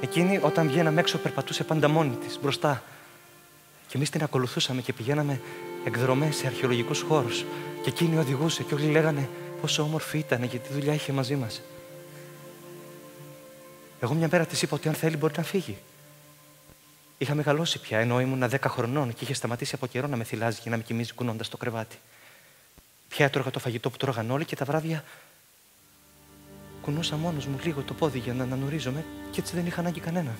Εκείνη όταν βγαίναμε έξω περπατούσε πάντα μόνη της, μπροστά. Και εμείς την ακολουθούσαμε και πηγαίναμε εκδρομές σε αρχαιολογικούς χώρους. Και εκείνη οδηγούσε και όλοι λέγανε πόσο όμορφη ήταν και τι δουλειά είχε μαζί μας. Εγώ μια μέρα της είπα ότι αν θέλει μπορεί να φύγει. Είχα μεγαλώσει πια, ενώ ήμουν 10 χρονών και είχε σταματήσει από καιρό να με θυλάζει και να με κοιμίζει κουνώντας το κρεβάτι. Πια έτρωγα το φαγητό που τρώγαν όλοι και τα βράδια κουνούσα μόνος μου λίγο το πόδι για να ανανουρίζομαι και έτσι δεν είχα ανάγκη κανέναν.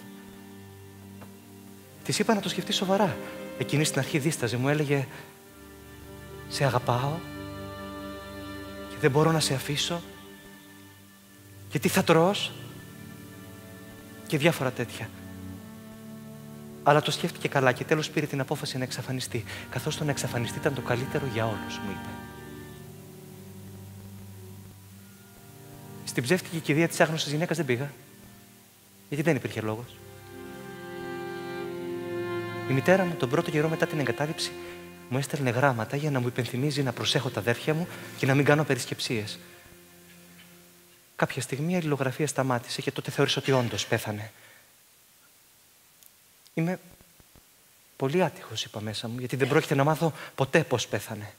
Της είπα να το σκεφτεί σοβαρά. Εκείνη στην αρχή δίσταζε, μου έλεγε «Σε αγαπάω και δεν μπορώ να σε αφήσω και τι θα τρως» και διάφορα τέτοια. Αλλά το σκέφτηκε καλά και τέλος πήρε την απόφαση να εξαφανιστεί, καθώς το να εξαφανιστεί ήταν το καλύτερο για όλους, μου είπε. Στην ψεύτικη κηδεία της άγνωστης γυναίκας δεν πήγα, γιατί δεν υπήρχε λόγος. Η μητέρα μου τον πρώτο καιρό μετά την εγκατάλειψη μου έστελνε γράμματα για να μου υπενθυμίζει να προσέχω τα αδέρφια μου και να μην κάνω περισκεψίες. Κάποια στιγμή η αλληλογραφία σταμάτησε και τότε θεώρησα ότι όντως πέθανε. Είμαι πολύ άτυχος, είπα μέσα μου, γιατί δεν πρόκειται να μάθω ποτέ πώς πέθανε.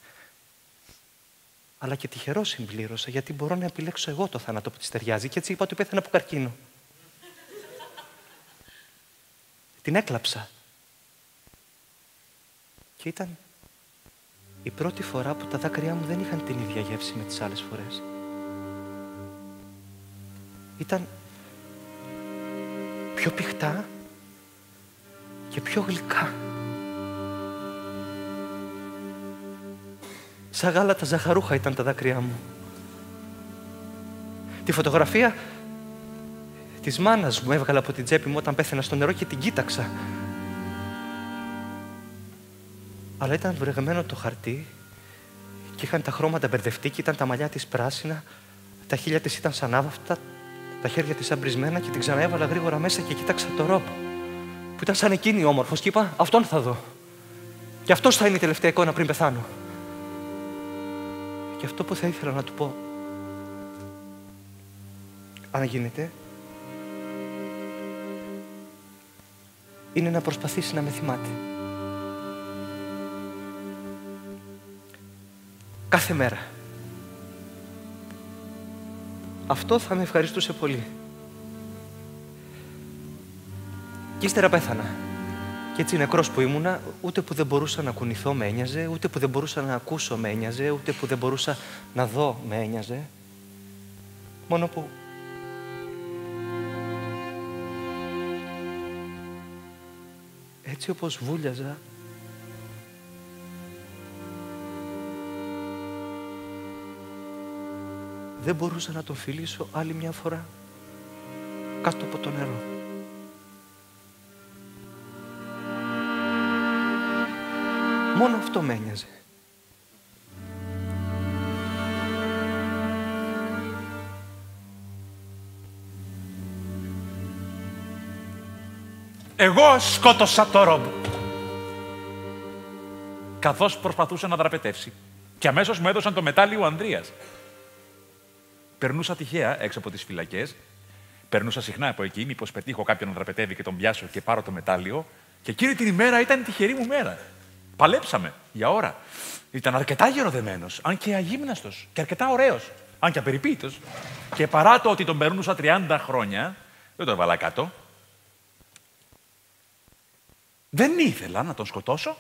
Αλλά και τυχερός συμπλήρωσα, γιατί μπορώ να επιλέξω εγώ το θάνατο που της ταιριάζει και έτσι είπα ότι πέθανε από καρκίνο. Την έκλαψα. Και ήταν η πρώτη φορά που τα δάκρυά μου δεν είχαν την ίδια γεύση με τις άλλες φορές. Ήταν πιο πηχτά και πιο γλυκά. Σαν γάλατα ζαχαρούχα ήταν τα δάκρυά μου. Τη φωτογραφία της μάνας μου έβγαλα από την τσέπη μου όταν πέθαινα στο νερό και την κοίταξα. Αλλά ήταν βρεγμένο το χαρτί και είχαν τα χρώματα μπερδευτεί και ήταν τα μαλλιά της πράσινα, τα χείλια της ήταν σαν άβαυτα, τα χέρια της αμπρισμένα και την ξαναέβαλα γρήγορα μέσα και κοίταξα το Ρόμπ, που ήταν σαν εκείνη όμορφος και είπα αυτόν θα δω. Και αυτός θα είναι η τελευταία εικόνα πριν πεθάνω. Και αυτό που θα ήθελα να του πω, αν γίνεται, είναι να προσπαθήσει να με θυμάται. Κάθε μέρα. Αυτό θα με ευχαριστούσε πολύ. Και ύστερα πέθανα. Και έτσι νεκρός που ήμουνα, ούτε που δεν μπορούσα να κουνηθώ με ένοιαζε, ούτε που δεν μπορούσα να ακούσω με ένοιαζε, ούτε που δεν μπορούσα να δω με ένοιαζε. Μόνο που έτσι όπως βούλιαζα, δεν μπορούσα να τον φιλήσω άλλη μια φορά κάτω από το νερό. Μόνο αυτό με ένοιαζε. Εγώ σκότωσα το Ρομπ. Καθώς προσπαθούσε να δραπετεύσει. Και αμέσως μου έδωσαν το μετάλλιο ο Ανδρείας. Περνούσα τυχαία έξω από τις φυλακές. Περνούσα συχνά από εκεί, μήπως πετύχω κάποιον να δραπετεύει και τον πιάσω και πάρω το μετάλλιο. Και εκείνη την ημέρα ήταν η τυχερή μου μέρα. Παλέψαμε για ώρα. Ήταν αρκετά γεροδεμένος, αν και αγύμναστος και αρκετά ωραίος, αν και απεριποίητος. Και παρά το ότι τον περνούσα 30 χρόνια, δεν τον έβαλα κάτω. Δεν ήθελα να τον σκοτώσω.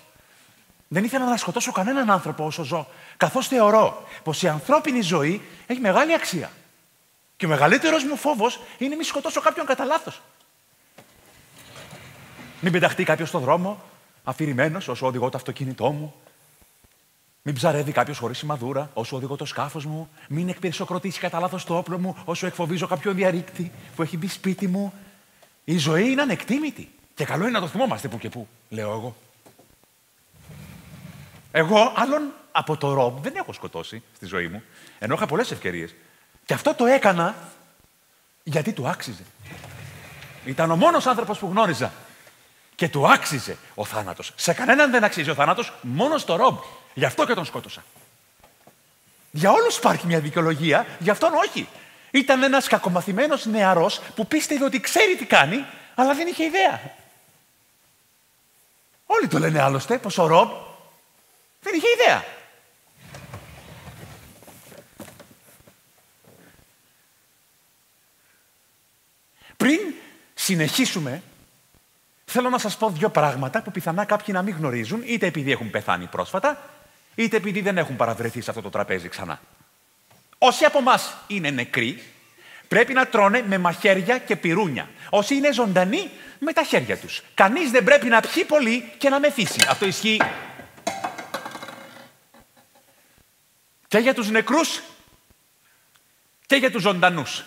Δεν ήθελα να σκοτώσω κανέναν άνθρωπο όσο ζω, καθώς θεωρώ πως η ανθρώπινη ζωή έχει μεγάλη αξία. Και ο μεγαλύτερος μου φόβος είναι μη σκοτώσω κάποιον κατά λάθος. Μην πεταχτεί κάποιος στον δρόμο, αφηρημένος όσο οδηγώ το αυτοκίνητό μου. Μην ψαρεύει κάποιος χωρίς σημαδούρα όσο οδηγώ το σκάφος μου. Μην εκπυρσοκροτήσει κατά λάθος το όπλο μου όσο εκφοβίζω κάποιον διαρρήκτη που έχει μπει σπίτι μου. Η ζωή είναι ανεκτήμητη. Και καλό είναι να το θυμόμαστε που και που, λέω εγώ. Εγώ άλλον από το Ρομπ δεν έχω σκοτώσει στη ζωή μου, ενώ είχα πολλές ευκαιρίες. Και αυτό το έκανα γιατί του άξιζε. Ήταν ο μόνος άνθρωπος που γνώριζα. Και του άξιζε ο θάνατος. Σε κανέναν δεν αξίζει ο θάνατος, μόνο στο Ρομπ. Γι' αυτό και τον σκότωσα. Για όλους υπάρχει μια δικαιολογία, γι' αυτόν όχι. Ήταν ένας κακομαθημένος νεαρός που πίστευε ότι ξέρει τι κάνει, αλλά δεν είχε ιδέα. Όλοι το λένε άλλωστε πως ο Ρομπ δεν είχε ιδέα. Πριν συνεχίσουμε, θέλω να σας πω δύο πράγματα που πιθανά κάποιοι να μην γνωρίζουν, είτε επειδή έχουν πεθάνει πρόσφατα, είτε επειδή δεν έχουν παραβρεθεί σε αυτό το τραπέζι ξανά. Όσοι από εμάς είναι νεκροί, πρέπει να τρώνε με μαχαίρια και πυρούνια. Όσοι είναι ζωντανοί, με τα χέρια τους. Κανείς δεν πρέπει να πιει πολύ και να μεθύσει. Αυτό ισχύει και για τους νεκρούς και για τους ζωντανούς.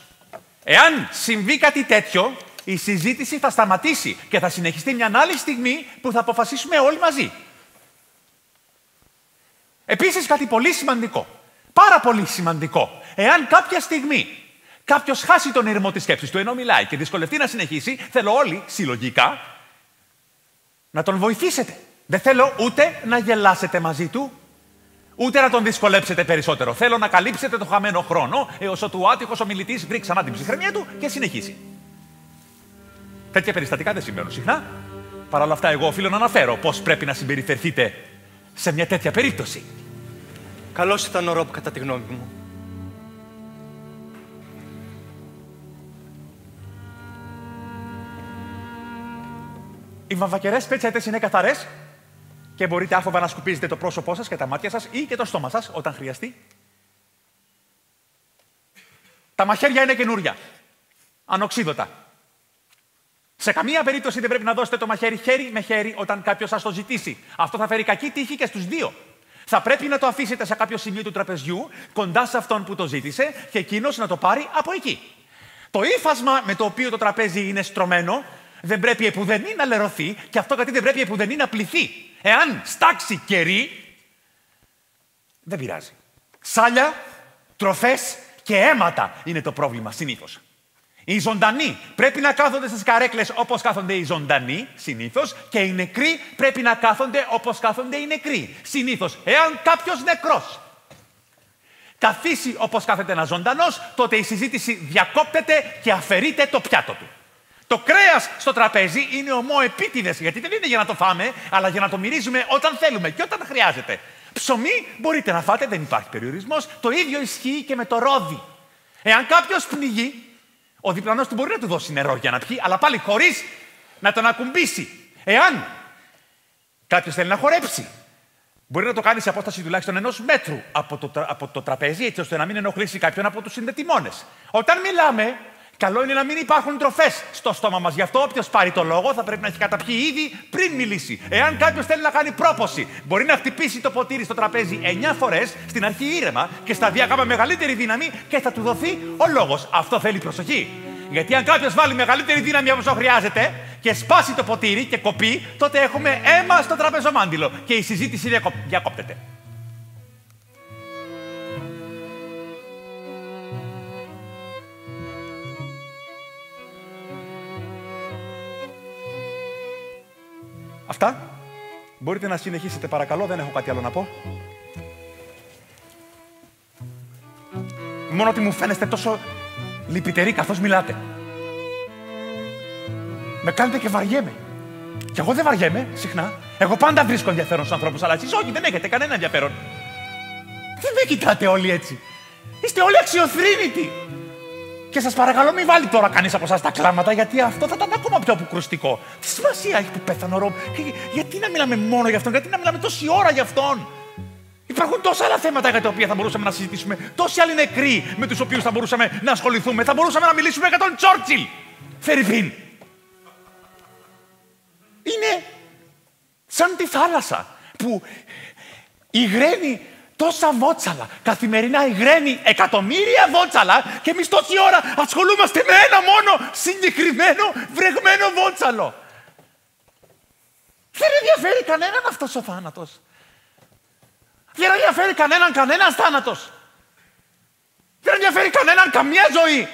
Εάν συμβεί κάτι τέτοιο, η συζήτηση θα σταματήσει και θα συνεχιστεί μια άλλη στιγμή που θα αποφασίσουμε όλοι μαζί. Επίσης, κάτι πολύ σημαντικό, πάρα πολύ σημαντικό. Εάν κάποια στιγμή κάποιος χάσει τον ήρμο της σκέψης του ενώ μιλάει και δυσκολευτεί να συνεχίσει, θέλω όλοι, συλλογικά, να τον βοηθήσετε. Δεν θέλω ούτε να γελάσετε μαζί του, ούτε να τον δυσκολέψετε περισσότερο. Θέλω να καλύψετε το χαμένο χρόνο, έως ότου ο άτυχος ομιλητής βρει ξανά την ψυχραιμία του και συνεχίσει. Τέτοια περιστατικά δεν συμβαίνουν συχνά. Παρ' όλα αυτά, εγώ οφείλω να αναφέρω πώς πρέπει να συμπεριφερθείτε σε μια τέτοια περίπτωση. Καλός ήταν ο Ρομπ, κατά τη γνώμη μου. Οι βαμβακερές πετσέτες είναι καθαρές και μπορείτε άφοβα να σκουπίζετε το πρόσωπό σας και τα μάτια σας ή και το στόμα σας όταν χρειαστεί. Τα μαχαίρια είναι καινούρια, ανοξίδωτα. Σε καμία περίπτωση δεν πρέπει να δώσετε το μαχαίρι χέρι με χέρι όταν κάποιος σας το ζητήσει. Αυτό θα φέρει κακή τύχη και στους δύο. Θα πρέπει να το αφήσετε σε κάποιο σημείο του τραπεζιού, κοντά σε αυτόν που το ζήτησε, και εκείνος να το πάρει από εκεί. Το ύφασμα με το οποίο το τραπέζι είναι στρωμένο δεν πρέπει επουδενή να λερωθεί, και αυτό γιατί δεν πρέπει επουδενή να πληθεί. Εάν στάξει κερί, δεν πειράζει. Σάλια, τροφές και αίματα είναι το πρόβλημα συνήθως. Οι ζωντανοί πρέπει να κάθονται στις καρέκλες όπως κάθονται οι ζωντανοί, συνήθως, και οι νεκροί πρέπει να κάθονται όπως κάθονται οι νεκροί, συνήθως. Εάν κάποιος νεκρός καθίσει όπως κάθεται ένας ζωντανός, τότε η συζήτηση διακόπτεται και αφαιρείται το πιάτο του. Το κρέας στο τραπέζι είναι ομοεπίτηδες, γιατί δεν είναι για να το φάμε, αλλά για να το μυρίζουμε όταν θέλουμε και όταν χρειάζεται. Ψωμί μπορείτε να φάτε, δεν υπάρχει περιορισμός. Το ίδιο ισχύει και με το ρόδι. Εάν κάποιος πνιγεί, ο διπλανός του μπορεί να του δώσει νερό για να πιει, αλλά πάλι χωρίς να τον ακουμπήσει. Εάν κάποιος θέλει να χορέψει, μπορεί να το κάνει σε απόσταση τουλάχιστον 1 μέτρου από το τραπέζι, έτσι ώστε να μην ενοχλήσει κάποιον από τους συνδετημόνες. Όταν μιλάμε, Καλό είναι να μην υπάρχουν τροφές στο στόμα μας. Γι' αυτό όποιος πάρει το λόγο θα πρέπει να έχει καταπιεί ήδη πριν μιλήσει. Εάν κάποιος θέλει να κάνει πρόποση, μπορεί να χτυπήσει το ποτήρι στο τραπέζι 9 φορές, στην αρχή ήρεμα και σταδιακά με μεγαλύτερη δύναμη και θα του δοθεί ο λόγος. Αυτό θέλει προσοχή. Γιατί αν κάποιος βάλει μεγαλύτερη δύναμη από όσο χρειάζεται και σπάσει το ποτήρι και κοπεί, τότε έχουμε αίμα στο τραπεζομάντιλο και η συζήτηση διακόπτεται. Αυτά. Μπορείτε να συνεχίσετε παρακαλώ, δεν έχω κάτι άλλο να πω. Μόνο ότι μου φαίνεστε τόσο λυπητεροί καθώς μιλάτε. Με κάνετε και βαριέμαι. Και εγώ δεν βαριέμαι συχνά. Εγώ πάντα βρίσκω ενδιαφέρον στους ανθρώπους, αλλά εσείς όχι, δεν έχετε κανένα ενδιαφέρον. Τι με κοιτάτε όλοι έτσι. Είστε όλοι αξιοθρήνητοι. Και σας παρακαλώ, μην βάλει τώρα κανείς από εσάς τα κλάματα, γιατί αυτό θα ήταν ακόμα πιο αποκρουστικό. Τι σημασία έχει που πέθανε ο Ρομπ. Γιατί να μιλάμε μόνο για αυτόν, γιατί να μιλάμε τόση ώρα για αυτόν. Υπάρχουν τόσα άλλα θέματα για τα οποία θα μπορούσαμε να συζητήσουμε. Τόσοι άλλοι νεκροί με τους οποίους θα μπορούσαμε να ασχοληθούμε. Θα μπορούσαμε να μιλήσουμε για τον Τσόρτσιλ. Φερρυπίν. Είναι σαν τη θάλασσα που υγραίνει τόσα βότσαλα. Καθημερινά υγραίνει εκατομμύρια βότσαλα και εμείς τόση ώρα ασχολούμαστε με ένα μόνο συγκεκριμένο βρεγμένο βότσαλο. Δεν ενδιαφέρει κανέναν αυτός ο θάνατος. Δεν ενδιαφέρει κανένας θάνατος. Δεν ενδιαφέρει κανέναν καμία ζωή.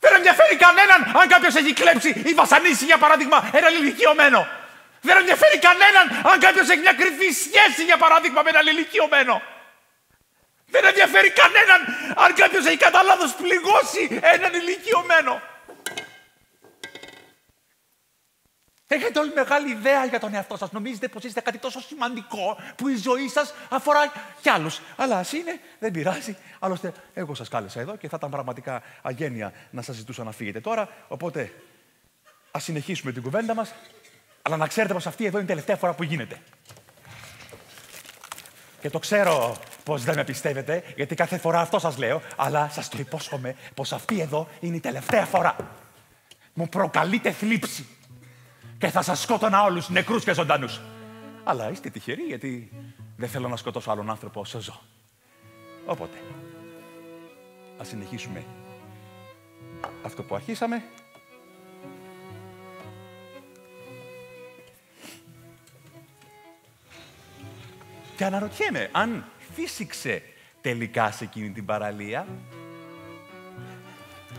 Δεν ενδιαφέρει κανέναν αν κάποιος έχει κλέψει ή βασανίσει, για παράδειγμα, έναν ηλικιωμένο. Δεν ενδιαφέρει κανέναν αν κάποιος έχει μια κρυφή σχέση, για παράδειγμα, με έναν ηλικιωμένο. Δεν ενδιαφέρει κανέναν αν κάποιος έχει κατά λάθος πληγώσει έναν ηλικιωμένο. Έχετε όλη μεγάλη ιδέα για τον εαυτό σας. Νομίζετε πως είστε κάτι τόσο σημαντικό που η ζωή σας αφορά κι άλλους. Αλλά ας είναι, δεν πειράζει. Άλλωστε, εγώ σας κάλεσα εδώ και θα ήταν πραγματικά αγένεια να σας ζητούσα να φύγετε τώρα. Οπότε, ας συνεχίσουμε την κουβέντα μας. Αλλά να ξέρετε πως αυτή εδώ είναι η τελευταία φορά που γίνεται. Και το ξέρω πως δεν με πιστεύετε, γιατί κάθε φορά αυτό σας λέω, αλλά σας το υπόσχομαι πως αυτή εδώ είναι η τελευταία φορά. Μου προκαλείτε θλίψη. Και θα σας σκότωνα όλους, νεκρούς και ζωντανούς. Αλλά είστε τυχεροί, γιατί δεν θέλω να σκοτώσω άλλον άνθρωπο όσο ζω. Οπότε, ας συνεχίσουμε αυτό που αρχίσαμε. Και αναρωτιέμαι, αν φύσηξε τελικά σε εκείνη την παραλία,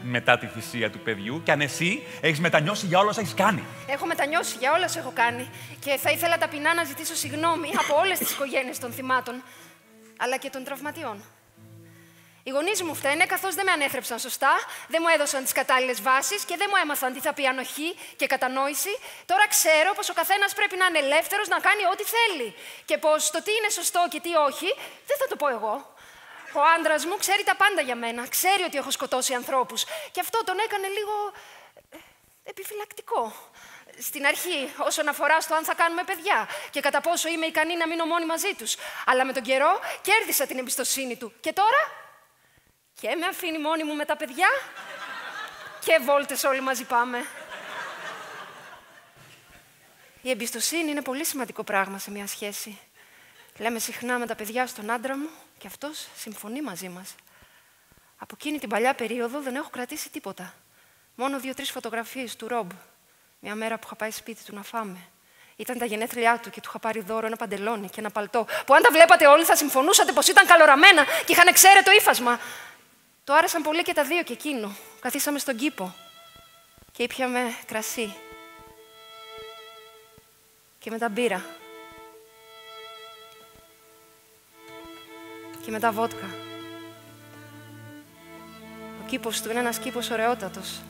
μετά τη θυσία του παιδιού, και αν εσύ έχεις μετανιώσει για όλα όσα έχεις κάνει. Έχω μετανιώσει για όλα όσα έχω κάνει. Και θα ήθελα ταπεινά να ζητήσω συγγνώμη από όλες τις οικογένειες των θυμάτων, αλλά και των τραυματιών. Οι γονείς μου φταίνε, καθώς δεν με ανέθρεψαν σωστά, δεν μου έδωσαν τις κατάλληλες βάσεις και δεν μου έμαθαν τι θα πει ανοχή και κατανόηση. Τώρα ξέρω πως ο καθένας πρέπει να είναι ελεύθερος να κάνει ό,τι θέλει. Και πως το τι είναι σωστό και τι όχι, δεν θα το πω εγώ. Ο άντρας μου ξέρει τα πάντα για μένα. Ξέρει ότι έχω σκοτώσει ανθρώπους. Και αυτό τον έκανε λίγο επιφυλακτικό. Στην αρχή, όσον αφορά στο αν θα κάνουμε παιδιά και κατά πόσο είμαι ικανή να μείνω μόνη μαζί τους. Αλλά με τον καιρό κέρδισα την εμπιστοσύνη του. Και τώρα και με αφήνει μόνη μου με τα παιδιά και βόλτες όλοι μαζί πάμε. Η εμπιστοσύνη είναι πολύ σημαντικό πράγμα σε μια σχέση. Λέμε συχνά με τα παιδιά στον άντρα μου και αυτός συμφωνεί μαζί μας. Από εκείνη την παλιά περίοδο δεν έχω κρατήσει τίποτα. Μόνο 2-3 φωτογραφίες του Ρομπ. Μια μέρα που είχα πάει σπίτι του να φάμε. Ήταν τα γενέθλιά του και του είχα πάρει δώρο ένα παντελόνι και ένα παλτό. Που αν τα βλέπατε όλοι θα συμφωνούσατε πως ήταν καλοραμένα και είχαν εξαίρετο ύφασμα. Το άρεσαν πολύ και τα δύο και εκείνο. Καθίσαμε στον κήπο και ήπιαμε κρασί. Και μετά μπύρα. Και μετά βότκα. Ο κήπος του είναι ένας κήπος ωραιότατος.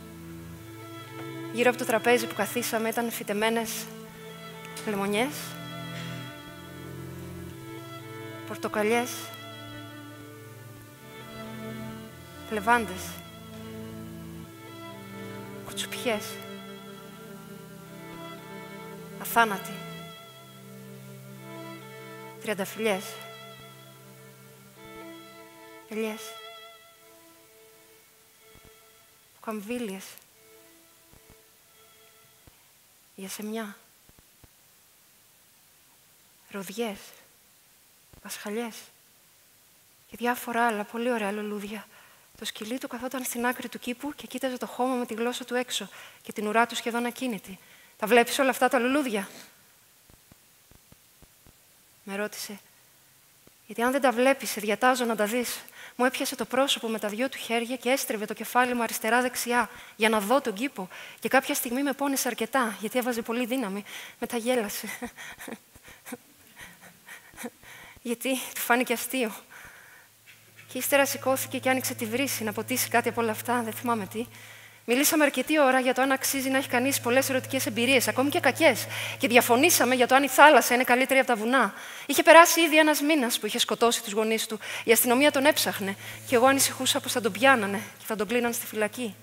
Γύρω από το τραπέζι που καθίσαμε ήταν φυτεμένες λεμονιές, πορτοκαλιές, λεβάντες, κουτσουπιές, αθάνατοι, τριανταφυλλιές, ελιές. Καμβίλιες. Γιασεμιά. Ροδιές. Πασχαλιές. Και διάφορα άλλα πολύ ωραία λουλούδια. Το σκυλί του καθόταν στην άκρη του κήπου και κοίταζε το χώμα με τη γλώσσα του έξω και την ουρά του σχεδόν ακίνητη. «Τα βλέπεις όλα αυτά τα λουλούδια?» Με ρώτησε. «Γιατί αν δεν τα βλέπεις, σε διατάζω να τα δεις». Μου έπιασε το πρόσωπο με τα δυο του χέρια και έστρεβε το κεφάλι μου αριστερά-δεξιά για να δω τον κήπο. Και κάποια στιγμή με πόνεσε αρκετά, γιατί έβαζε πολύ δύναμη. Μετά γέλασε. Γιατί του φάνηκε αστείο. Και ύστερα σηκώθηκε και άνοιξε τη βρύση να ποτίσει κάτι από όλα αυτά, δεν θυμάμαι τι. Μιλήσαμε αρκετή ώρα για το αν αξίζει να έχει κανείς πολλές ερωτικές εμπειρίες, ακόμη και κακές. Και διαφωνήσαμε για το αν η θάλασσα είναι καλύτερη από τα βουνά. Είχε περάσει ήδη ένας μήνας που είχε σκοτώσει τους γονείς του. Η αστυνομία τον έψαχνε. Και εγώ ανησυχούσα πως θα τον πιάνανε και θα τον κλείναν στη φυλακή.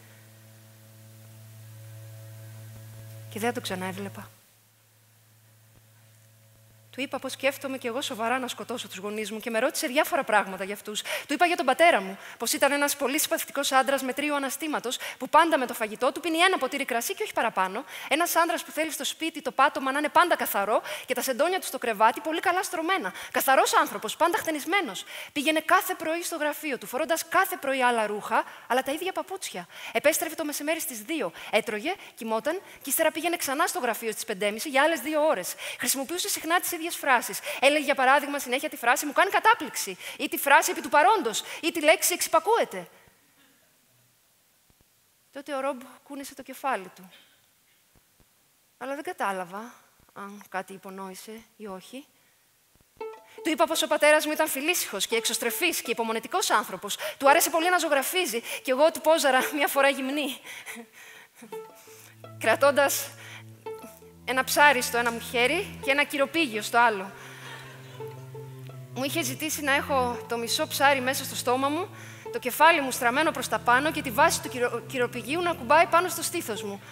Και δεν τον ξαναέβλεπα. Του είπα πως σκέφτομαι κι εγώ σοβαρά να σκοτώσω τους γονείς μου και με ρώτησε διάφορα πράγματα για αυτούς. Του είπα για τον πατέρα μου, πως ήταν ένας πολύ συμπαθητικός άντρας μετρίου αναστήματος, που πάντα με το φαγητό του πίνει ένα ποτήρι κρασί και όχι παραπάνω. Ένας άντρας που θέλει στο σπίτι το πάτωμα να είναι πάντα καθαρό και τα σεντόνια του στο κρεβάτι πολύ καλά στρωμένα. Καθαρός άνθρωπος, πάντα χτενισμένος. Πήγαινε κάθε πρωί στο γραφείο του, φορώντας κάθε πρωί άλλα ρούχα, αλλά τα ίδια παπούτσια. Επέστρεφε το μεσημέρι στις 2. Έτρωγε, κοιμόταν και ύστερα πήγαινε ξανά στο γραφείο στις 5:30 για άλλες 2 ώρες. Χρησιμοποιούσε συχνά τις ίδιες φράσεις. Έλεγε για παράδειγμα συνέχεια τη φράση «μου κάνει κατάπληξη» ή τη φράση «επί του παρόντος» ή τη λέξη «εξυπακούεται». Τότε ο Ρομπ κούνησε το κεφάλι του. Αλλά δεν κατάλαβα αν κάτι υπονόησε ή όχι. Του είπα πως ο πατέρας μου ήταν φιλήσυχος και εξωστρεφής και υπομονετικός άνθρωπος. Του άρεσε πολύ να ζωγραφίζει και εγώ του πόζαρα μια φορά γυμνή. Κρατώντας ένα ψάρι στο ένα μου χέρι και ένα κυροπήγιο στο άλλο. Μου είχε ζητήσει να έχω το μισό ψάρι μέσα στο στόμα μου, το κεφάλι μου στραμμένο προς τα πάνω και τη βάση του κυροπηγείου να κουμπάει πάνω στο στήθος μου.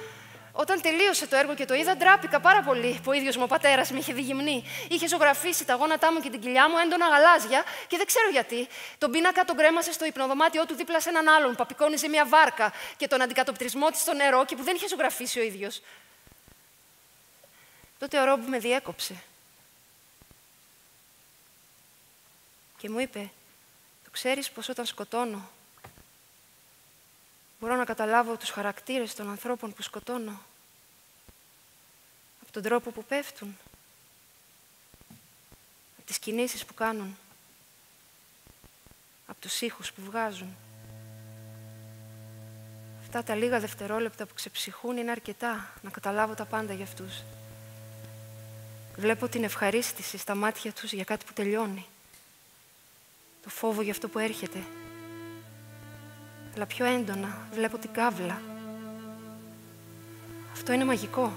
Όταν τελείωσε το έργο και το είδα, ντράπηκα πάρα πολύ που ο ίδιος μου ο πατέρας με είχε δει γυμνή. Είχε ζωγραφίσει τα γόνατά μου και την κοιλιά μου έντονα γαλάζια και δεν ξέρω γιατί. Τον πίνακα τον κρέμασε στο υπνοδωμάτιό του δίπλα σε έναν άλλον που απεικόνιζε μια βάρκα και τον αντικατοπτρισμό της στο νερό και που δεν είχε ζωγραφίσει ο ίδιος. Τότε ο Ρομπ με διέκοψε και μου είπε «Το ξέρεις πως όταν σκοτώνω μπορώ να καταλάβω τους χαρακτήρες των ανθρώπων που σκοτώνω από τον τρόπο που πέφτουν, από τις κινήσεις που κάνουν, από τους ήχους που βγάζουν. Αυτά τα λίγα δευτερόλεπτα που ξεψυχούν είναι αρκετά να καταλάβω τα πάντα για αυτούς. Βλέπω την ευχαρίστηση στα μάτια τους για κάτι που τελειώνει. Το φόβο για αυτό που έρχεται. Αλλά πιο έντονα βλέπω την κάβλα. Αυτό είναι μαγικό.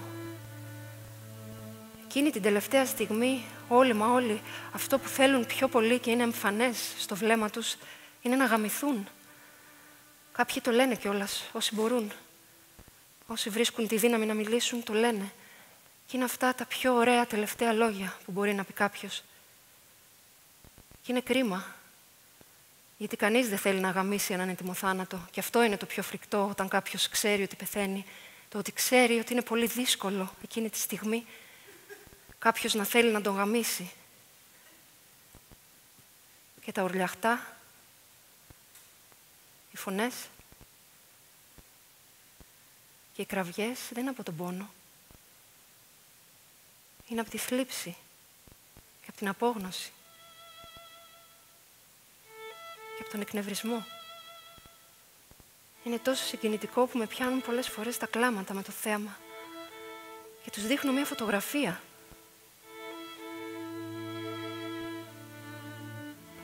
Εκείνη την τελευταία στιγμή όλοι αυτό που θέλουν πιο πολύ και είναι εμφανές στο βλέμμα τους είναι να γαμηθούν. Κάποιοι το λένε κιόλας, όσοι μπορούν. Όσοι βρίσκουν τη δύναμη να μιλήσουν, το λένε. Και είναι αυτά τα πιο ωραία τελευταία λόγια που μπορεί να πει κάποιος. Και είναι κρίμα. Γιατί κανείς δεν θέλει να γαμίσει έναν έτοιμο θάνατο. Και αυτό είναι το πιο φρικτό όταν κάποιος ξέρει ότι πεθαίνει. Το ότι ξέρει ότι είναι πολύ δύσκολο εκείνη τη στιγμή κάποιος να θέλει να τον γαμίσει. Και τα ουρλιαχτά, οι φωνές και οι κραυγές δεν είναι από τον πόνο. Είναι από τη θλίψη και από την απόγνωση και από τον εκνευρισμό. Είναι τόσο συγκινητικό που με πιάνουν πολλές φορές τα κλάματα με το θέαμα και τους δείχνω μια φωτογραφία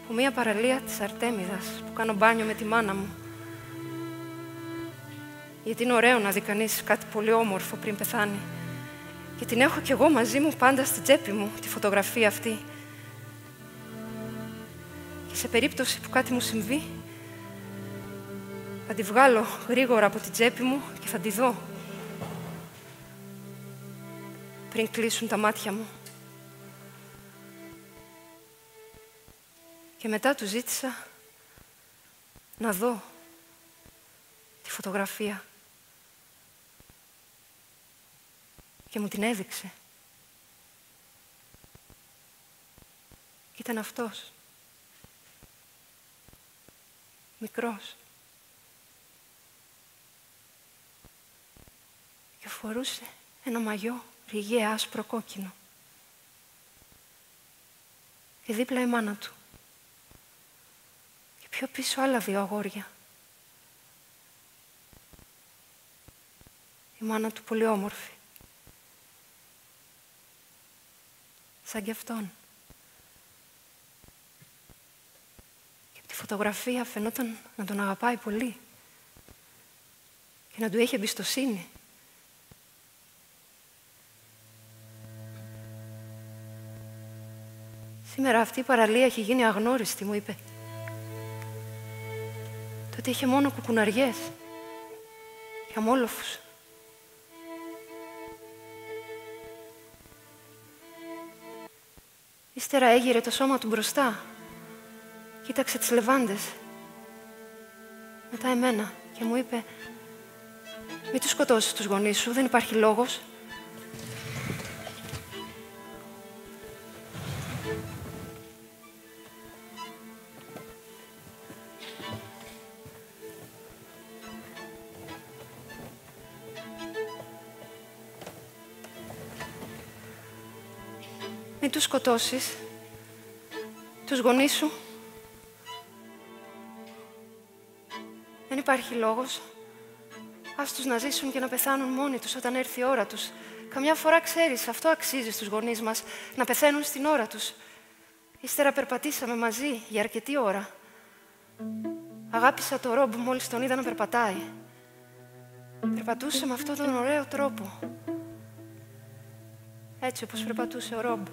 από μια παραλία της Αρτέμιδας που κάνω μπάνιο με τη μάνα μου. Γιατί είναι ωραίο να δει κανείς κάτι πολύ όμορφο πριν πεθάνει. Και την έχω κι εγώ μαζί μου πάντα στην τσέπη μου, τη φωτογραφία αυτή. Και σε περίπτωση που κάτι μου συμβεί, θα τη βγάλω γρήγορα από την τσέπη μου και θα τη δω. Πριν κλείσουν τα μάτια μου. Και μετά του ζήτησα να δω τη φωτογραφία. Και μου την έδειξε. Και ήταν αυτός. Μικρός. Και φορούσε ένα μαγιό ριγέ άσπρο κόκκινο. Και δίπλα η μάνα του. Και πιο πίσω άλλα 2 αγόρια. Η μάνα του πολύ όμορφη. Σαν κι αυτόν. Και από τη φωτογραφία φαινόταν να τον αγαπάει πολύ. Και να του έχει εμπιστοσύνη. Σήμερα αυτή η παραλία έχει γίνει αγνώριστη, μου είπε. Τότε είχε μόνο κουκουναριές και αμόλοφους. Ύστερα έγειρε το σώμα του μπροστά. Κοίταξε τις λεβάντες. Μετά εμένα και μου είπε «Μην τους σκοτώσεις τους γονείς σου, δεν υπάρχει λόγος». Μην τους σκοτώσεις, τους γονείς σου. Δεν υπάρχει λόγος. Ας τους να ζήσουν και να πεθάνουν μόνοι τους όταν έρθει η ώρα τους. Καμιά φορά ξέρεις, αυτό αξίζει στους γονείς μας, να πεθαίνουν στην ώρα τους. Ύστερα περπατήσαμε μαζί για αρκετή ώρα. Αγάπησα το Ρόμπ μόλις τον είδα να περπατάει. Περπατούσε με αυτόν τον ωραίο τρόπο. Έτσι όπως περπατούσε ο Ρόμπ.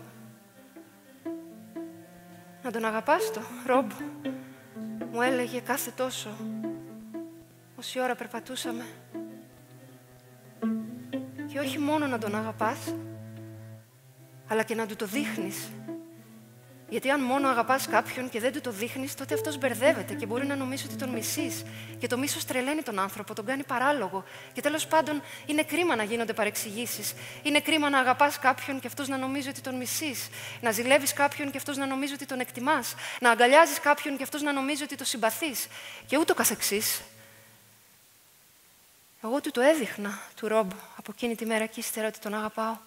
Να τον αγαπάς το, Ρόμπ, μου έλεγε κάθε τόσο, όση ώρα περπατούσαμε. Και όχι μόνο να τον αγαπάς, αλλά και να του το δείχνεις. Γιατί αν μόνο αγαπάς κάποιον και δεν του το δείχνεις, τότε αυτός μπερδεύεται και μπορεί να νομίζει ότι τον μισείς. Και το μίσος τρελαίνει τον άνθρωπο, τον κάνει παράλογο. Και τέλος πάντων, είναι κρίμα να γίνονται παρεξηγήσεις. Είναι κρίμα να αγαπάς κάποιον και αυτός να νομίζει ότι τον μισείς. Να ζηλεύεις κάποιον και αυτός να νομίζει ότι τον εκτιμάς. Να αγκαλιάζεις κάποιον και αυτός να νομίζει ότι τον συμπαθείς. Και ούτω καθεξής. Εγώ του το έδειχνα, του Ρόμπ, από εκείνη τη μέρα και ύστερα ότι τον αγαπάω.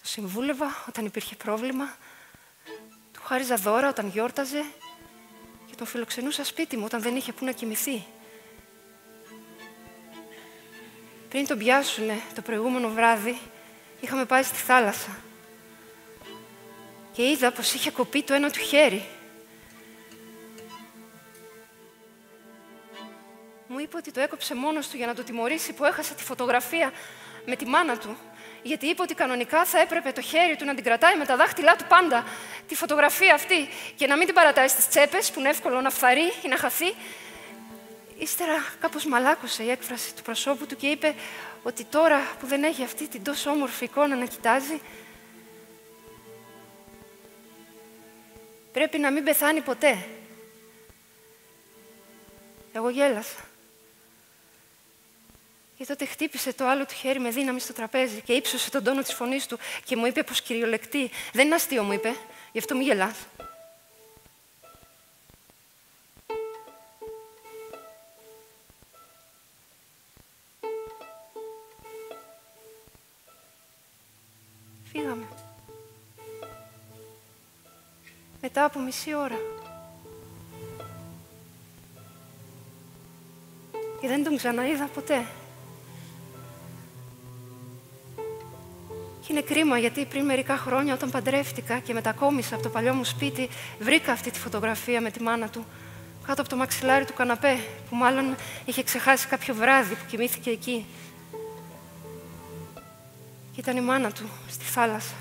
Το συμβούλευα όταν υπήρχε πρόβλημα. Του χάριζα δώρα όταν γιόρταζε και τον φιλοξενούσα σπίτι μου όταν δεν είχε που να κοιμηθεί. Πριν τον πιάσουνε το προηγούμενο βράδυ, είχαμε πάει στη θάλασσα και είδα πως είχε κοπεί το ένα του χέρι. Μου είπε ότι το έκοψε μόνος του για να το τιμωρήσει που έχασε τη φωτογραφία με τη μάνα του. Γιατί είπε ότι κανονικά θα έπρεπε το χέρι του να την κρατάει με τα δάχτυλά του πάντα, τη φωτογραφία αυτή, και να μην την παρατάει στις τσέπες, που είναι εύκολο να φθαρεί ή να χαθεί. Ύστερα κάπως μαλάκωσε η έκφραση του προσώπου του και είπε ότι τώρα που δεν έχει αυτή την τόσο όμορφη εικόνα να κοιτάζει, πρέπει να μην πεθάνει ποτέ. Εγώ γέλασα. Και τότε χτύπησε το άλλο του χέρι με δύναμη στο τραπέζι και ύψωσε τον τόνο της φωνής του και μου είπε πως κυριολεκτεί. Δεν είναι αστείο, μου είπε. Γι' αυτό μη γελάς. Φύγαμε. Μετά από μισή ώρα. Και δεν τον ξαναείδα ποτέ. Και είναι κρίμα γιατί πριν μερικά χρόνια όταν παντρεύτηκα και μετακόμισα από το παλιό μου σπίτι, βρήκα αυτή τη φωτογραφία με τη μάνα του κάτω από το μαξιλάρι του καναπέ, που μάλλον είχε ξεχάσει κάποιο βράδυ που κοιμήθηκε εκεί. Και ήταν η μάνα του στη θάλασσα.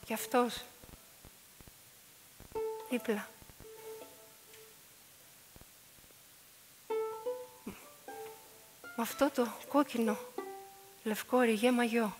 Και αυτός δίπλα. Με αυτό το κόκκινο λευκό ριγέ μαγιό.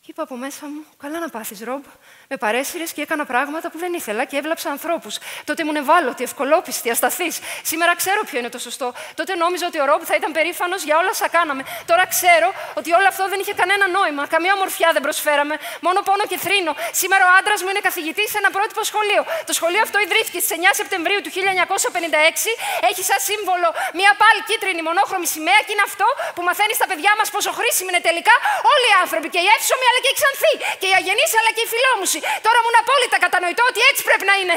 Και Είπα από μέσα μου, καλά να πάθεις, Ρομπ. Με παρέσυρες και έκανα πράγματα που δεν ήθελα και έβλαψα ανθρώπους. Τότε ήμουν ευάλωτη, ευκολόπιστη, ασταθής. Σήμερα ξέρω ποιο είναι το σωστό. Τότε νόμιζα ότι ο Ρομπ θα ήταν περήφανος για όλα όσα κάναμε. Τώρα ξέρω ότι όλο αυτό δεν είχε κανένα νόημα. Καμία ομορφιά δεν προσφέραμε. Μόνο πόνο και θρήνο. Σήμερα ο άντρας μου είναι καθηγητής σε ένα πρότυπο σχολείο. Το σχολείο αυτό ιδρύθηκε στις 9 Σεπτεμβρίου του 1956. Έχει σαν σύμβολο μια πάλι κίτρινη μονόχρωμη σημαία και είναι αυτό που μαθαίνει στα παιδιά μας πόσο χρήσιμοι είναι τελικά όλοι οι άνθρωποι. Και οι εύσωμοι αλλά και οι ξανθοί. Και οι αγενείς αλλά και οι φιλόμουσοι. Τώρα μου είναι απόλυτα κατανοητό ότι έτσι πρέπει να είναι.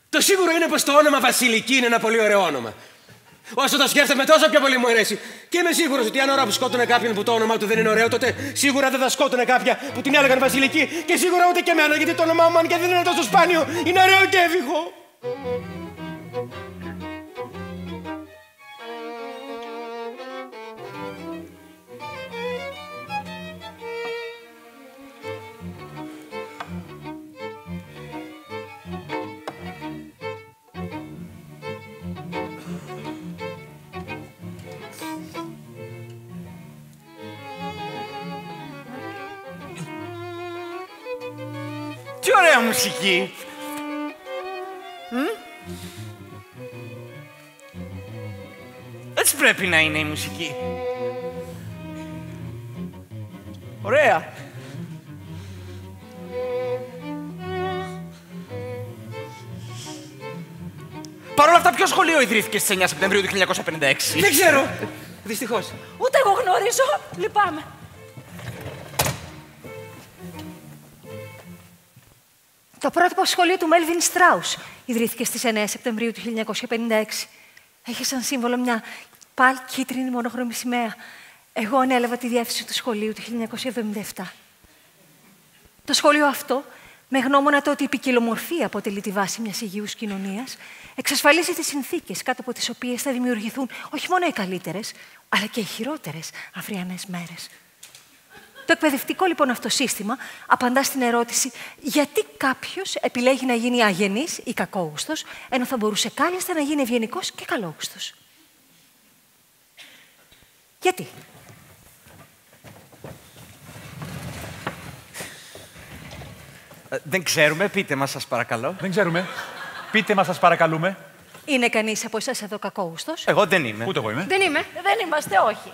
Το σίγουρο είναι πως το όνομα Βασιλική είναι ένα πολύ ωραίο όνομα. Όσο το σκέφτομαι, τόσο πιο πολύ μου αρέσει. Και είμαι σίγουρος ότι αν ώρα που σκότωνε κάποιον που το όνομά του δεν είναι ωραίο, τότε σίγουρα δεν θα σκότωνε κάποια που την έλεγαν Βασιλική. Και σίγουρα ούτε και εμένα, γιατί το όνομά μου, αν και δεν είναι τόσο σπάνιο, είναι ωραίο και εύηχο. Τι ωραία μουσική! Έτσι πρέπει να είναι η μουσική. Ωραία. Παρ' όλα αυτά, ποιο σχολείο ιδρύθηκε στις 9 Σεπτεμβρίου του 1956? Δεν ξέρω. Δυστυχώς. Ούτε εγώ γνωρίζω. Λυπάμαι. Το πρότυπο σχολείο του Μέλβιν Στράους ιδρύθηκε στις 9 Σεπτεμβρίου του 1956. Έχει σαν σύμβολο μια πάλι κίτρινη μονόχρωμη σημαία. Εγώ ανέλαβα τη διεύθυνση του σχολείου του 1977. Το σχολείο αυτό, με γνώμονα το ότι η ποικιλομορφία αποτελεί τη βάση μιας υγιούς κοινωνίας, εξασφαλίζει τις συνθήκες κάτω από τις οποίες θα δημιουργηθούν όχι μόνο οι καλύτερες, αλλά και οι χειρότερες αυριανές μέρες. Το εκπαιδευτικό λοιπόν αυτό σύστημα απαντά στην ερώτηση γιατί κάποιος επιλέγει να γίνει αγενής ή κακόγουστος, ενώ θα μπορούσε κάλλιστα να γίνει ευγενικός και καλόγουστος. Γιατί? Δεν ξέρουμε, πείτε μας σας παρακαλώ. Δεν ξέρουμε. Πείτε μας, σας παρακαλούμε. Είναι κανείς από εσάς εδώ κακόγουστος? Εγώ δεν είμαι. Ούτε εγώ είμαι. Δεν είμαι. Δεν είμαστε, όχι.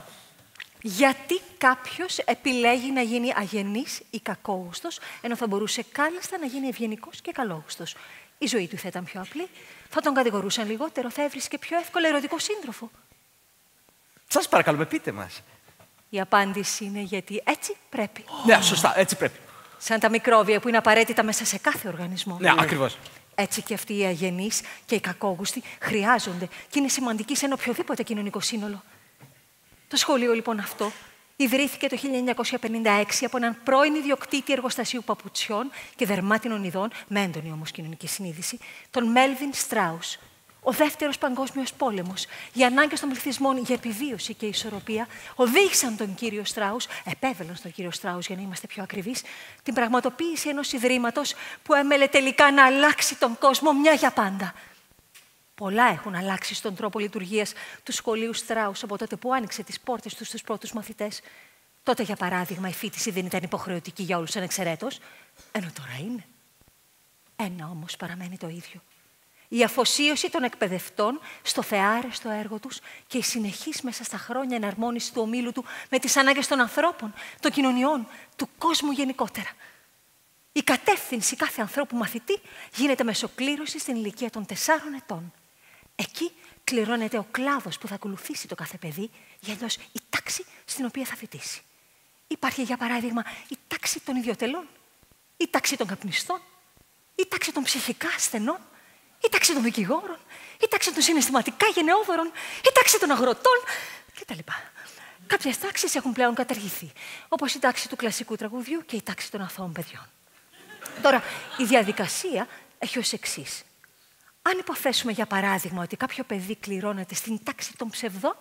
Γιατί κάποιος επιλέγει να γίνει αγενής ή κακόγουστος, ενώ θα μπορούσε κάλλιστα να γίνει ευγενικός και καλόγουστος. Η ζωή του θα ήταν πιο απλή, θα τον κατηγορούσαν λιγότερο, θα έβρισκε πιο εύκολα ερωτικό σύντροφο. Σας παρακαλούμε, πείτε μας. Η απάντηση είναι γιατί έτσι πρέπει. Ναι, σωστά, έτσι πρέπει. Σαν τα μικρόβια που είναι απαραίτητα μέσα σε κάθε οργανισμό. Ναι, ακριβώς. Έτσι και αυτοί οι αγενείς και οι κακόγουστοι χρειάζονται και είναι σημαντικοί σε ένα οποιοδήποτε κοινωνικό σύνολο. Το σχολείο λοιπόν αυτό ιδρύθηκε το 1956 από έναν πρώην ιδιοκτήτη εργοστασίου παπουτσιών και δερμάτινων ειδών, με έντονη όμως κοινωνική συνείδηση, τον Μέλβιν Στράους. Ο Δεύτερος Παγκόσμιος Πόλεμος, οι ανάγκες των πληθυσμών για επιβίωση και ισορροπία οδήγησαν τον κύριο Στράους, επέβαλαν στον κύριο Στράους για να είμαστε πιο ακριβείς, την πραγματοποίηση ενός ιδρύματος που έμελε τελικά να αλλάξει τον κόσμο μια για πάντα. Πολλά έχουν αλλάξει στον τρόπο λειτουργίας του σχολείου Στράους από τότε που άνοιξε τις πόρτες του στους πρώτους μαθητές. Τότε, για παράδειγμα, η φοιτηση δεν ήταν υποχρεωτική για όλους ανεξαιρέτως, ενώ τώρα είναι. Ένα όμως παραμένει το ίδιο. Η αφοσίωση των εκπαιδευτών στο θεάρεστο έργο τους και η συνεχής μέσα στα χρόνια εναρμόνιση του ομίλου του με τις ανάγκες των ανθρώπων, των κοινωνιών, του κόσμου γενικότερα. Η κατεύθυνση κάθε ανθρώπου μαθητή γίνεται μεσοκλήρωση στην ηλικία των 4 ετών. Εκεί κληρώνεται ο κλάδος που θα ακολουθήσει το κάθε παιδί, ή αλλιώς η τάξη στην οποία θα φοιτήσει. Υπάρχει, για παράδειγμα, η τάξη των ιδιοτελών, η τάξη των καπνιστών, η τάξη των ψυχικά ασθενών, η τάξη των δικηγόρων, η τάξη των συναισθηματικά γενναιόδωρων, η τάξη των αγροτών κτλ. Κάποιες τάξεις έχουν πλέον καταργηθεί, όπως η τάξη του κλασικού τραγουδιού και η τάξη των αθώων παιδιών. Τώρα, η διαδικασία έχει ως εξής. Αν υποθέσουμε, για παράδειγμα, ότι κάποιο παιδί κληρώνεται στην τάξη των ψευδών,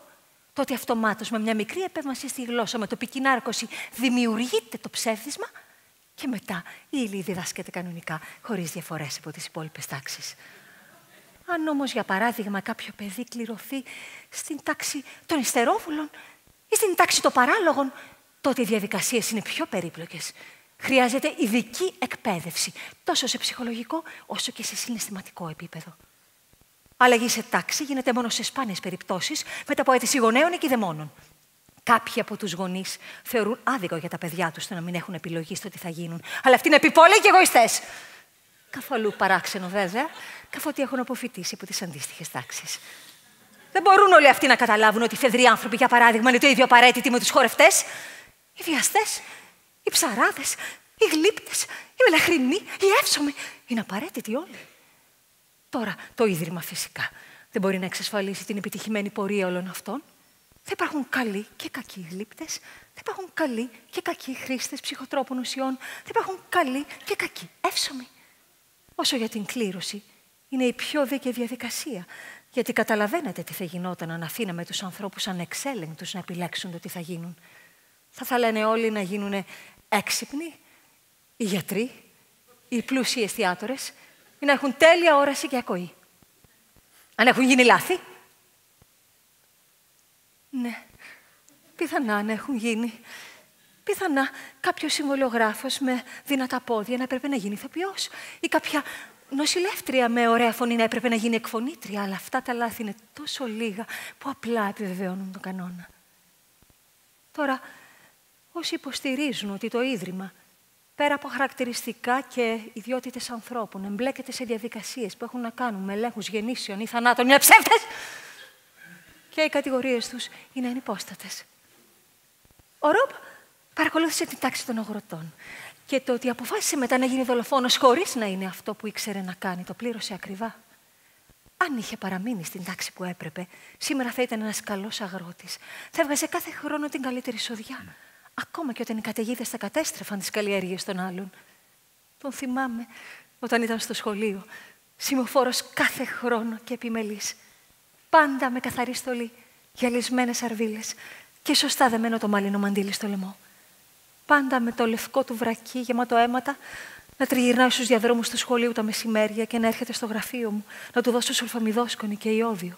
τότε αυτομάτως με μια μικρή επέμβαση στη γλώσσα, με τοπική νάρκωση, δημιουργείται το ψεύδισμα και μετά η ύλη διδάσκεται κανονικά, χωρίς διαφορές από τις υπόλοιπες τάξεις. Αν όμως, για παράδειγμα, κάποιο παιδί κληρωθεί στην τάξη των υστερόβουλων ή στην τάξη των παράλογων, τότε οι διαδικασίες είναι πιο περίπλοκες. Χρειάζεται ειδική εκπαίδευση, τόσο σε ψυχολογικό όσο και σε συναισθηματικό επίπεδο. Αλλαγή σε τάξη γίνεται μόνο σε σπάνιες περιπτώσεις, μετά από αίτηση γονέων ή κηδεμόνων. Κάποιοι από τους γονείς θεωρούν άδικο για τα παιδιά τους το να μην έχουν επιλογή στο τι θα γίνουν. Αλλά αυτοί είναι επιπόλαιοι και εγωιστές. Καθόλου παράξενο, βέβαια, καθότι έχουν αποφοιτήσει από τις αντίστοιχες τάξεις. Δεν μπορούν όλοι αυτοί να καταλάβουν ότι οι φεδροί άνθρωποι, για παράδειγμα, είναι το ίδιο απαραίτητοι με τους χορευτές, οι βιαστές, οι ψαράδες, οι γλύπτες, οι μελαχρινοί, οι εύσωμοι. Είναι απαραίτητοι όλοι. Τώρα, το Ίδρυμα φυσικά δεν μπορεί να εξασφαλίσει την επιτυχημένη πορεία όλων αυτών. Θα υπάρχουν καλοί και κακοί γλύπτες, θα υπάρχουν καλοί και κακοί χρήστες ψυχοτρόπων ουσιών, θα υπάρχουν καλοί και κακοί εύσωμοι. Όσο για την κλήρωση, είναι η πιο δίκαιη διαδικασία. Γιατί καταλαβαίνετε τι θα γινόταν αν αφήναμε τους ανθρώπους ανεξέλεγκτους να επιλέξουν το τι θα γίνουν. Θα θέλανε όλοι να γίνουν έξυπνοι, οι γιατροί, οι πλούσιοι εστιατόρες, ή να έχουν τέλεια όραση και ακοή. Αν έχουν γίνει λάθη. Ναι, πιθανά να έχουν γίνει. Πιθανά κάποιος συμβολιογράφος με δυνατά πόδια να έπρεπε να γίνει ηθοποιός. Ή κάποια νοσηλεύτρια με ωραία φωνή να έπρεπε να γίνει εκφωνήτρια. Αλλά αυτά τα λάθη είναι τόσο λίγα που απλά επιβεβαιώνουν τον κανόνα. Τώρα, όσοι υποστηρίζουν ότι το Ίδρυμα, πέρα από χαρακτηριστικά και ιδιότητες ανθρώπων, εμπλέκεται σε διαδικασίες που έχουν να κάνουν με ελέγχους γεννήσεων ή θανάτων, είναι ψεύτες! Και οι κατηγορίες τους είναι ανυπόστατες. Ο Ρομπ παρακολούθησε την τάξη των αγροτών. Και το ότι αποφάσισε μετά να γίνει δολοφόνος χωρίς να είναι αυτό που ήξερε να κάνει, το πλήρωσε ακριβά. Αν είχε παραμείνει στην τάξη που έπρεπε, σήμερα θα ήταν ένας καλός αγρότης. Θα έβγαζε κάθε χρόνο την καλύτερη εισοδιά. Ακόμα και όταν οι καταιγίδες θα κατέστρεφαν τις καλλιέργειες των άλλων. Τον θυμάμαι όταν ήταν στο σχολείο, σημοφόρος κάθε χρόνο και επιμελής. Πάντα με καθαρή στολή, γυαλισμένες αρβίλες και σωστά δεμένο το μαλλινό μαντίλι στο λαιμό. Πάντα με το λευκό του βρακί γεμάτο αίματα να τριγυρνάει στους διαδρόμους του σχολείου τα μεσημέρια και να έρχεται στο γραφείο μου να του δώσω σουλφαμιδόσκονη και ιόδιο.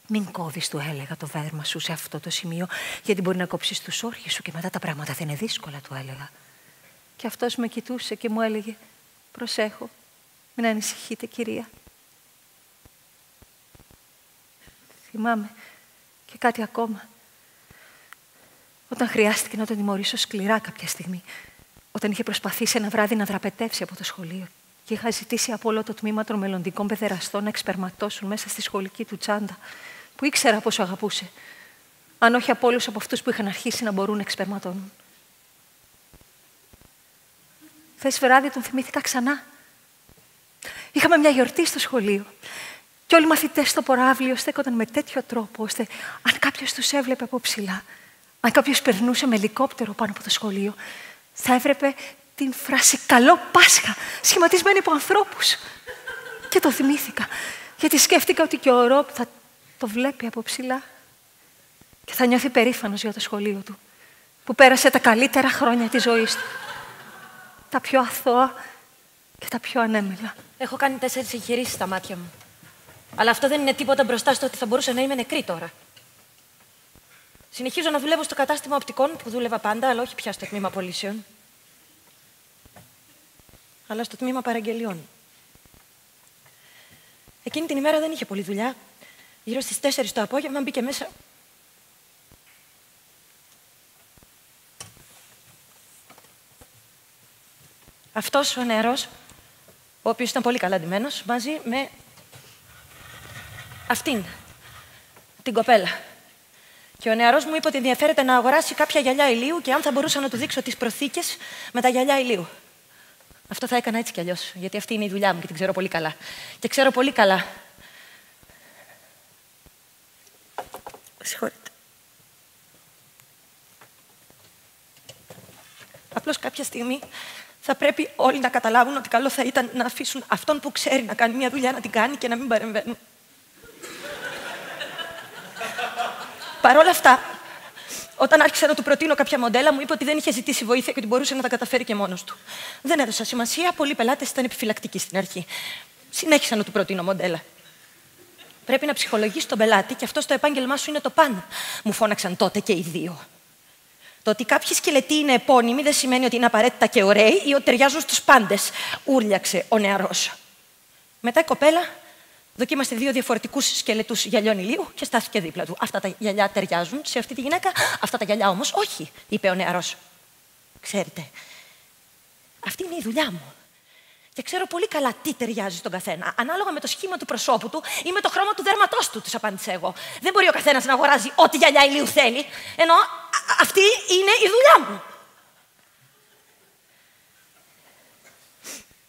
Μην κόβεις, του έλεγα, το δέρμα σου σε αυτό το σημείο, γιατί μπορεί να κόψεις τους όρχες σου και μετά τα πράγματα θα είναι δύσκολα, του έλεγα. Και αυτός με κοιτούσε και μου έλεγε: προσέχω, μην ανησυχείτε, κυρία. Θυμάμαι και κάτι ακόμα. Όταν χρειάστηκε να τον τιμωρήσω σκληρά κάποια στιγμή, όταν είχε προσπαθήσει ένα βράδυ να δραπετεύσει από το σχολείο και είχα ζητήσει από όλο το τμήμα των μελλοντικών παιδεραστών να εξπερματώσουν μέσα στη σχολική του τσάντα, που ήξερα πόσο αγαπούσε, αν όχι από όλους από αυτούς που είχαν αρχίσει να μπορούν να εξπερματώνουν. Χθες βράδυ τον θυμήθηκα ξανά. Είχαμε μια γιορτή στο σχολείο και όλοι οι μαθητές στο ποράβλιο στέκονταν με τέτοιο τρόπο, ώστε αν κάποιος τους έβλεπε από ψηλά, αν κάποιος περνούσε με ελικόπτερο πάνω από το σχολείο, θα έβλεπε την φράση «Καλό Πάσχα», σχηματισμένη από ανθρώπους. Και το θυμήθηκα, γιατί σκέφτηκα ότι και ο Ρομπ θα το βλέπει από ψηλά και θα νιώθει περήφανος για το σχολείο του, που πέρασε τα καλύτερα χρόνια της ζωής του. Τα πιο αθώα και τα πιο ανέμελα. Έχω κάνει 4 εγχειρήσεις στα μάτια μου. Αλλά αυτό δεν είναι τίποτα μπροστά στο ότι θα μπορούσα να είμαι νεκρή τώρα. Συνεχίζω να δουλεύω στο κατάστημα οπτικών που δούλευα πάντα, αλλά όχι πια στο τμήμα πωλήσεων. Αλλά στο τμήμα παραγγελιών. Εκείνη την ημέρα δεν είχε πολλή δουλειά. Γύρω στις 4 το απόγευμα μπήκε μέσα. Αυτός ο νεαρός, ο οποίος ήταν πολύ καλά ντυμένος, μαζί με αυτήν, την κοπέλα. Και ο νεαρός μου είπε ότι ενδιαφέρεται να αγοράσει κάποια γυαλιά ηλίου και αν θα μπορούσα να του δείξω τις προθήκες με τα γυαλιά ηλίου. Αυτό θα έκανα έτσι κι αλλιώς, γιατί αυτή είναι η δουλειά μου και την ξέρω πολύ καλά. Και ξέρω πολύ καλά. Συγχωρείτε. Απλώς κάποια στιγμή θα πρέπει όλοι να καταλάβουν ότι καλό θα ήταν να αφήσουν αυτόν που ξέρει να κάνει μια δουλειά να την κάνει και να μην παρεμβαίνουν. Παρ' όλα αυτά, όταν άρχισα να του προτείνω κάποια μοντέλα, μου είπε ότι δεν είχε ζητήσει βοήθεια και ότι μπορούσε να τα καταφέρει και μόνος του. Δεν έδωσα σημασία. Πολλοί πελάτες ήταν επιφυλακτικοί στην αρχή. Συνέχισα να του προτείνω μοντέλα. Πρέπει να ψυχολογείς τον πελάτη και αυτό στο επάγγελμά σου είναι το παν. Μου φώναξαν τότε και οι δύο. Το ότι κάποιοι σκελετοί είναι επώνυμοι δεν σημαίνει ότι είναι απαραίτητα και ωραίοι ή ότι ταιριάζουν στους πάντες, ούρλιαξε ο νεαρός. Μετά η κοπέλα δοκίμασε 2 διαφορετικούς σκελετούς γυαλιών ηλίου και στάθηκε δίπλα του. Αυτά τα γυαλιά ταιριάζουν σε αυτή τη γυναίκα, αυτά τα γυαλιά όμως όχι, είπε ο νεαρός. Ξέρετε, αυτή είναι η δουλειά μου. Και ξέρω πολύ καλά τι ταιριάζει στον καθένα. Ανάλογα με το σχήμα του προσώπου του ή με το χρώμα του δέρματός του, τους απάντησα εγώ. Δεν μπορεί ο καθένας να αγοράζει ό,τι γυαλιά ηλίου θέλει, ενώ αυτή είναι η δουλειά μου.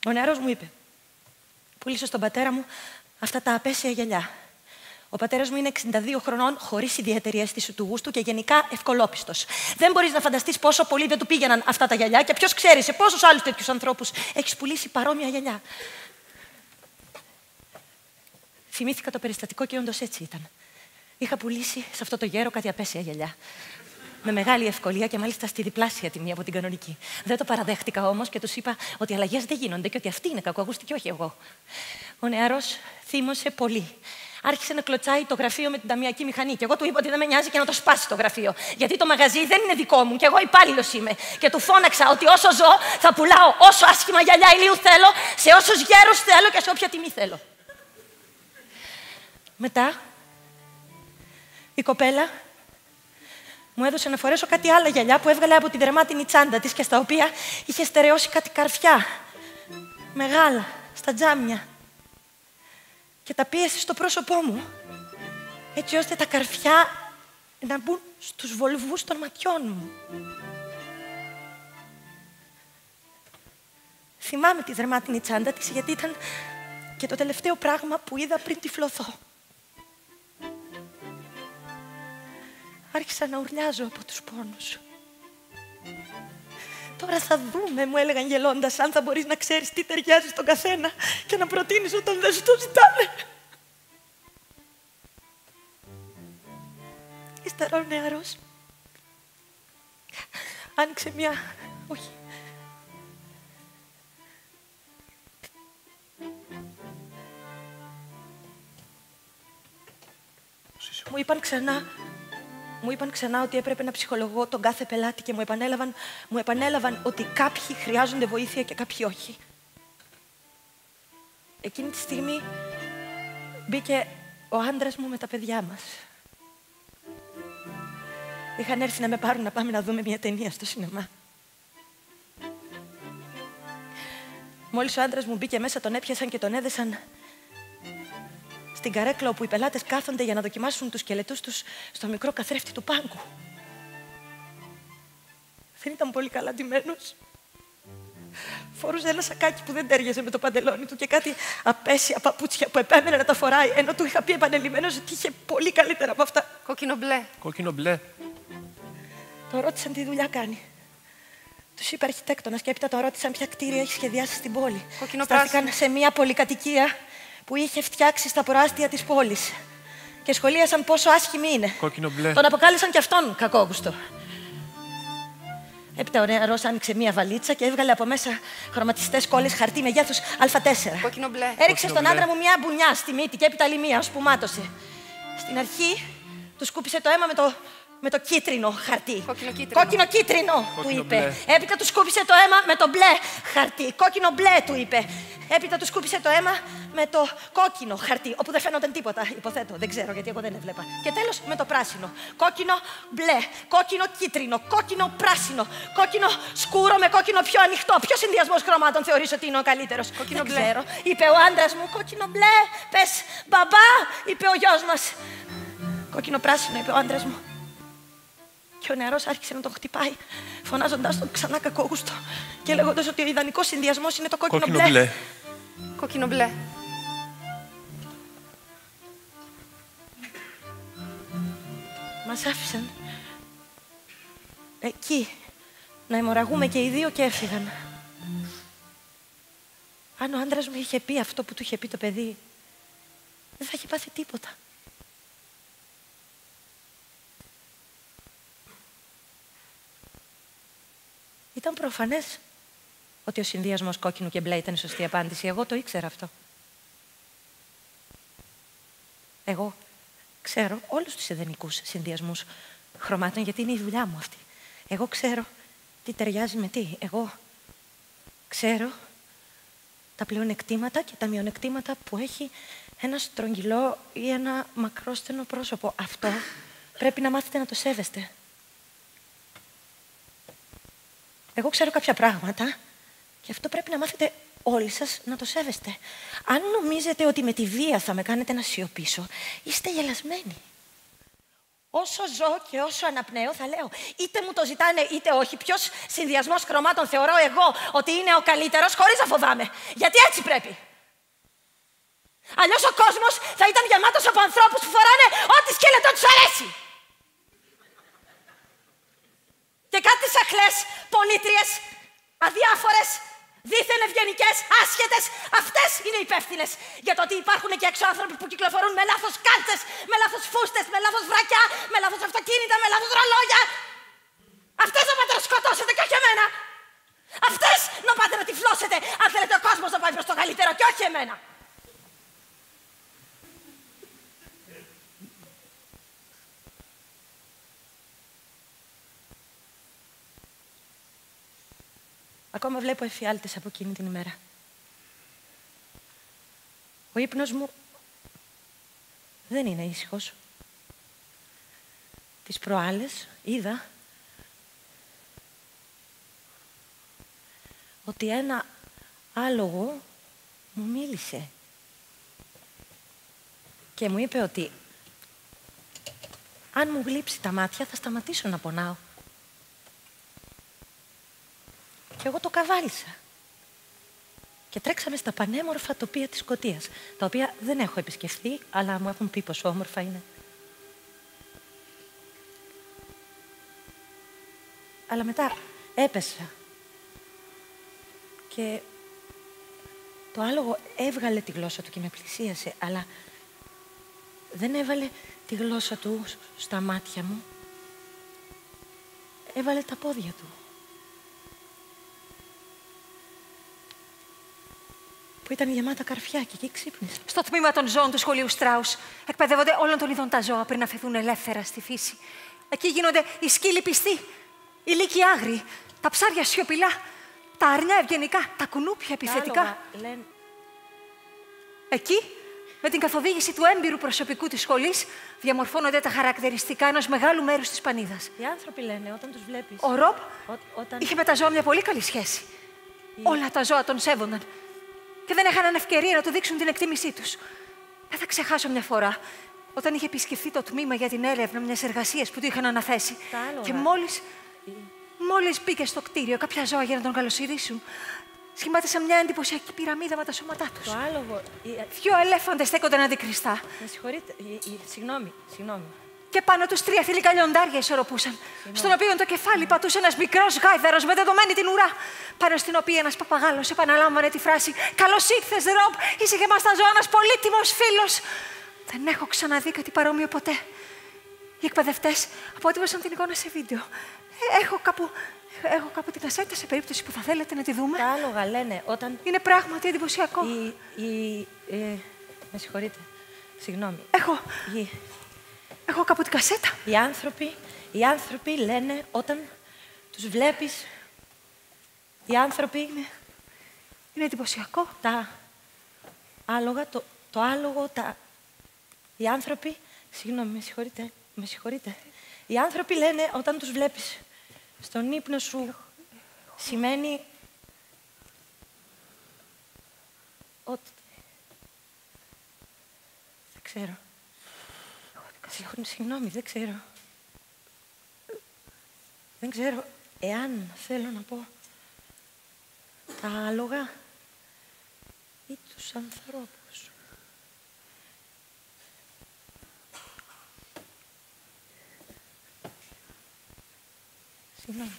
Ο νεαρός μου είπε: πούλησε στον πατέρα μου αυτά τα απέσια γυαλιά. Ο πατέρας μου είναι 62 χρονών, χωρίς ιδιαίτερη αίσθηση του γούστου και γενικά ευκολόπιστος. Δεν μπορείς να φανταστείς πόσο πολύ δεν του πήγαιναν αυτά τα γυαλιά και ποιος ξέρει σε πόσους άλλους τέτοιους ανθρώπους έχεις πουλήσει παρόμοια γυαλιά. Θυμήθηκα το περιστατικό και όντως έτσι ήταν. Είχα πουλήσει σε αυτό το γέρο κάτι απέσια γυαλιά. Με μεγάλη ευκολία και μάλιστα στη διπλάσια τιμή από την κανονική. Δεν το παραδέχτηκα όμως και τους είπα ότι αλλαγές δεν γίνονται και ότι αυτή είναι κακοαγούστη και όχι εγώ. Ο νεαρός θύμωσε πολύ. Άρχισε να κλωτσάει το γραφείο με την ταμιακή μηχανή. Και εγώ του είπα ότι δεν με νοιάζει και να το σπάσει το γραφείο. Γιατί το μαγαζί δεν είναι δικό μου και εγώ υπάλληλος είμαι. Και του φώναξα ότι όσο ζω θα πουλάω όσο άσχημα γυαλιά ηλίου θέλω, σε όσους γέρους θέλω και σε όποια τιμή θέλω. Μετά η κοπέλα μου έδωσε να φορέσω κάτι άλλα γυαλιά που έβγαλε από τη δερμάτινη τσάντα της και στα οποία είχε στερεώσει κάτι καρφιά. Μεγάλα, στα τζάμια. Και τα πίεσε στο πρόσωπό μου, έτσι ώστε τα καρφιά να μπουν στους βολβούς των ματιών μου. Θυμάμαι τη δερμάτινη τσάντα της, γιατί ήταν και το τελευταίο πράγμα που είδα πριν τυφλωθώ. Άρχισα να ουρλιάζω από τους πόνους. Τώρα θα δούμε, μου έλεγαν γελώντας, αν θα μπορείς να ξέρεις τι ταιριάζει στον καθένα και να προτείνεις όταν δεν σου το ζητάνε. Ύστερα ο νεαρός άνοιξε μια... όχι. Μου είπαν ξανά ότι έπρεπε να ψυχολογώ τον κάθε πελάτη και μου επανέλαβαν ότι κάποιοι χρειάζονται βοήθεια και κάποιοι όχι. Εκείνη τη στιγμή μπήκε ο άντρας μου με τα παιδιά μας. Είχαν έρθει να με πάρουν να πάμε να δούμε μια ταινία στο σινεμά. Μόλις ο άντρας μου μπήκε μέσα, τον έπιασαν και τον έδεσαν στην καρέκλα όπου οι πελάτες κάθονται για να δοκιμάσουν τους σκελετούς τους στο μικρό καθρέφτη του πάγκου. Δεν ήταν πολύ καλά ντυμένος. Φορούσε ένα σακάκι που δεν τέριαζε με το παντελόνι του και κάτι απέσια παπούτσια που επέμενε να τα φοράει, ενώ του είχα πει επανελειμμένος ότι είχε πολύ καλύτερα από αυτά. Κόκκινο μπλε. Κόκκινο μπλε. Το ρώτησαν τι δουλειά κάνει. Τους είπε αρχιτέκτονας και έπειτα το ρώτησαν ποια κτίρια έχει σχεδιάσει στην πόλη. Στάθηκαν σε μια πολυκατοικία που είχε φτιάξει στα προάστια της πόλης. Και σχολίασαν πόσο άσχημη είναι. Κόκκινο μπλε. Τον αποκάλεσαν κι αυτόν κακόγουστο. Έπειτα ο νεαρός άνοιξε μία βαλίτσα και έβγαλε από μέσα χρωματιστές κόλλες χαρτί μεγέθους Α4. Κόκκινο μπλε. Έριξε στον άντρα μου μία μπουνιά στη μύτη και έπειτα άλλη μία, σπουμάτωσε. Στην αρχή του σκούπισε το αίμα με το κίτρινο χαρτί. Κόκκινο-κίτρινο, του είπε. Μπλε. Έπειτα του σκούπισε το αίμα με το μπλε χαρτί. Κόκκινο μπλε, του είπε. Έπειτα του σκούπισε το αίμα με το κόκκινο χαρτί, όπου δεν φαίνονταν τίποτα. Υποθέτω, δεν ξέρω γιατί εγώ δεν έβλεπα. Και τέλος με το πράσινο. Κόκκινο μπλε, κόκκινο κίτρινο, κόκκινο πράσινο, κόκκινο σκούρο με κόκκινο πιο ανοιχτό. Ποιο συνδυασμό χρωμάτων θεωρείς ότι είναι ο καλύτερος? Κόκκινο μπλε. Ξέρω, είπε ο άντρας μου. Κόκκινο μπλε, πες μπαμπά, είπε ο γιος μας. Κόκκινο πράσινο, είπε ο άντρας μου. Και ο νεαρός άρχισε να τον χτυπάει, φωνάζοντας τον ξανά κακόγουστο και λέγοντας ότι ο ιδανικός συνδυασμός είναι το κόκκινο μπλε. Κόκκινο μπλε. Μας άφησαν εκεί να αιμορραγούμε και οι δύο και έφυγαν. Αν ο άντρας μου είχε πει αυτό που του είχε πει το παιδί, δεν θα είχε πάθει τίποτα. Ήταν προφανές ότι ο συνδυασμός κόκκινου και μπλε ήταν η σωστή απάντηση. Εγώ το ήξερα αυτό. Εγώ ξέρω όλους τους ιδανικούς συνδυασμούς χρωμάτων, γιατί είναι η δουλειά μου αυτή. Εγώ ξέρω τι ταιριάζει με τι. Εγώ ξέρω τα πλεονεκτήματα και τα μειονεκτήματα που έχει ένα στρογγυλό ή ένα μακρόστενο πρόσωπο. Αυτό πρέπει να μάθετε να το σέβεστε. Εγώ ξέρω κάποια πράγματα και αυτό πρέπει να μάθετε όλοι σας να το σέβεστε. Αν νομίζετε ότι με τη βία θα με κάνετε να σιωπήσω, είστε γελασμένοι. Όσο ζω και όσο αναπνέω θα λέω, είτε μου το ζητάνε είτε όχι, ποιος συνδυασμός χρωμάτων θεωρώ εγώ ότι είναι ο καλύτερος, χωρίς να φοβάμαι. Γιατί έτσι πρέπει. Αλλιώς ο κόσμος θα ήταν γεμάτος από ανθρώπους που φοράνε ό,τι σκέλετο τους αρέσει. Και κάτι σαχλές, πολίτριες, αδιάφορες, δίθεν ευγενικές, άσχετες, αυτές είναι υπεύθυνες για το ότι υπάρχουν και έξω άνθρωποι που κυκλοφορούν με λάθος κάλτσες, με λάθος φούστες, με λάθος βρακιά, με λάθος αυτοκίνητα, με λάθος ρολόγια. Αυτές να πάτε να σκοτώσετε και όχι εμένα. Αυτές να πάτε να τυφλώσετε αν θέλετε ο κόσμος να πάει προς το καλύτερο και όχι εμένα. Ακόμα βλέπω εφιάλτες από εκείνη την ημέρα. Ο ύπνος μου δεν είναι ήσυχος. Τις προάλλες είδα ότι ένα άλογο μου μίλησε και μου είπε ότι αν μου γλύψει τα μάτια θα σταματήσω να πονάω. Και εγώ το καβάλισα. Και τρέξαμε στα πανέμορφα τοπία της Σκωτίας, τα οποία δεν έχω επισκεφθεί, αλλά μου έχουν πει πόσο όμορφα είναι. Αλλά μετά έπεσα. Και το άλογο έβγαλε τη γλώσσα του και με πλησίασε, αλλά δεν έβαλε τη γλώσσα του στα μάτια μου. Έβαλε τα πόδια του. Που ήταν γεμάτα καρφιά και εκεί ξύπνησε. Στο τμήμα των ζώων του σχολείου Στράους εκπαιδεύονται όλων των ειδών τα ζώα πριν να φεθούν ελεύθερα στη φύση. Εκεί γίνονται οι σκύλοι πιστοί, οι λύκοι άγριοι, τα ψάρια σιωπηλά, τα αρνιά ευγενικά, τα κουνούπια επιθετικά. Εκεί, με την καθοδήγηση του έμπειρου προσωπικού της σχολής, διαμορφώνονται τα χαρακτηριστικά ενός μεγάλου μέρους της πανίδας. Οι άνθρωποι λένε όταν τους βλέπεις. Ο Ρομπ είχε με τα ζώα μια πολύ καλή σχέση. Όλα τα ζώα τον σέβονταν. Και δεν έχαναν ευκαιρία να του δείξουν την εκτίμησή τους. Δεν θα ξεχάσω μια φορά, όταν είχε επισκεφθεί το τμήμα για την έρευνα μιας εργασίας που του είχαν αναθέσει. Και μόλις μπήκε στο κτίριο κάποια ζώα για να τον καλωσορίσουν, σχημάτισαν μια εντυπωσιακή πυραμίδα με τα σώματά τους. Το άλογο. Δυο ελέφαντες στέκονταν αντικριστά. Με συγχωρείτε. Συγγνώμη. Και πάνω τους 3 θηλυκά λιοντάρια ισορροπούσαν, στον οποίο το κεφάλι πατούσε ένας μικρός γάιδαρος με δεδομένη την ουρά, πάνω στην οποία ένας παπαγάλος επαναλάμβανε τη φράση «Καλώς ήρθες, Ρομπ, είσαι και μας τα ζώα ένας πολύτιμος φίλος». Δεν έχω ξαναδεί κάτι παρόμοιο ποτέ. Οι εκπαιδευτές αποτύπωσαν την εικόνα σε βίντεο. Έχω κάπου την κασέτα σε περίπτωση που θα θέλετε να τη δούμε. Τα άλογα λένε όταν... Είναι πράγματι εντυπωσιακό. Με συγχωρείτε. Συγγνώμη. Έχω κάπου την κασέτα. Οι άνθρωποι λένε όταν τους βλέπεις... Οι άνθρωποι... Είναι εντυπωσιακό. Τα άλογα, το άλογο, οι άνθρωποι... Συγγνώμη, με συγχωρείτε. Οι άνθρωποι λένε όταν τους βλέπεις στον ύπνο σου σημαίνει ότι... Δεν ξέρω. Συγγνώμη, δεν ξέρω. Δεν ξέρω εάν θέλω να πω τα άλογα ή τους ανθρώπους. Συγγνώμη.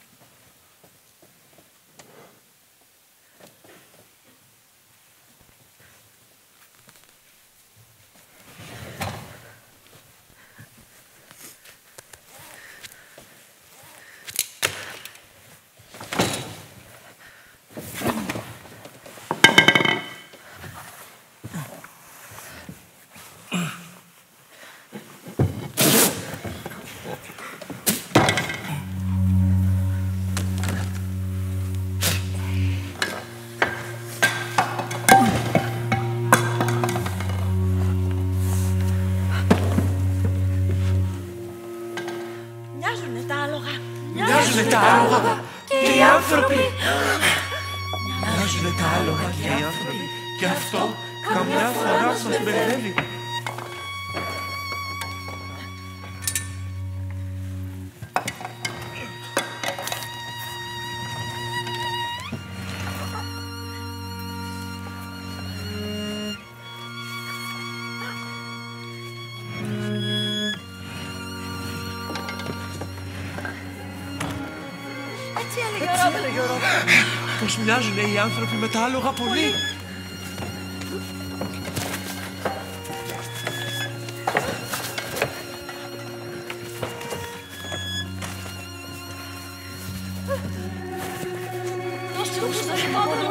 Μοιάζουνε τα άλογα και οι άνθρωποι. Μοιάζουνε τα άλογα και οι άνθρωποι. Και αυτό καμιά φορά μας μπερδεύει. Πώς μοιάζουνε οι άνθρωποι με τα άλογα πολύ.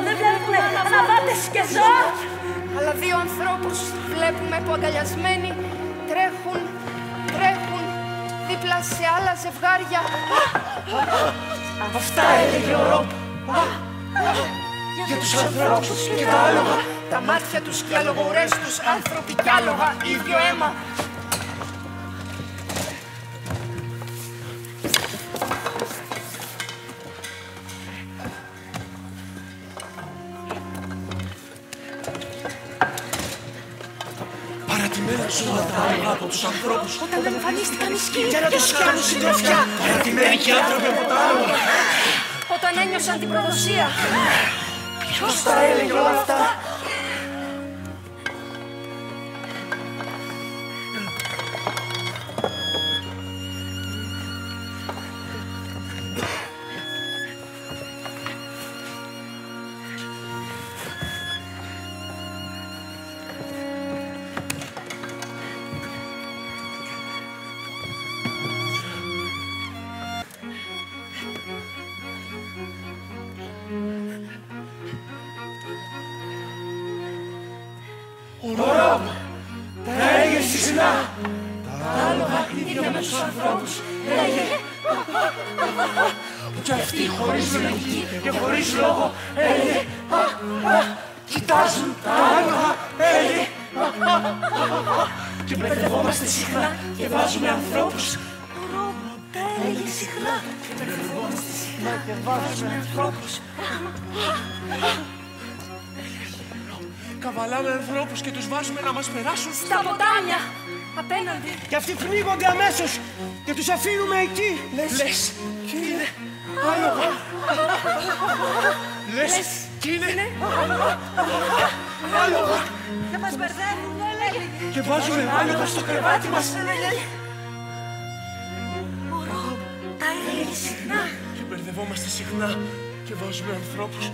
Δεν βλέπουμε αναβάτες και ζώα. Αλλά δύο ανθρώπους βλέπουμε που αγκαλιασμένοι τρέχουν δίπλα σε άλλα ζευγάρια. Αυτά έλεγε ο Ρομπ. Για τους ανθρώπους και τα άλογα. Τα μάτια τους και οι αλογοουρές τους, άνθρωποι κι άλογα, ίδιο αίμα. Παρατημένα ζώα τα άλογα από τους ανθρώπους. Όταν εμφανίστηκαν οι σκύλοι Για να τους κάνουν συντροφιά. Παρατημένοι και οι άνθρωποι από τα άλογα. Όταν ένιωσαν την προδοσία. Ποιος τα έλεγε όλα αυτά. Ο Ρομπ τα έλεγε συχνά. Τα άλογα ίδια με τους ανθρώπους. Έλεγε κι αυτοί χωρίς λογική και χωρίς λόγο. Έλεγε κοιτάζουν τα άλογα. Έλεγε και μπερδευόμαστε συχνά και βάζουμε ανθρώπους. Ο Ρομπ τα έλεγε συχνά και μπερδευόμαστε συχνά και βάζουμε ανθρώπους. Καβαλάμε ανθρώπους και τους βάζουμε να μας περάσουν Στα ποτάμια, απέναντι. Και αυτοί πνίγονται αμέσως και τους αφήνουμε εκεί. Λες κι είναι άλογα. Λες κι είναι άλογα. Δεν μας μπερδεύουν, έλεγε. Και βάζουμε άλογα στο κρεβάτι μας. Ο Ρομπ τα έλεγε συχνά. Και μπερδευόμαστε συχνά και βάζουμε ανθρώπους.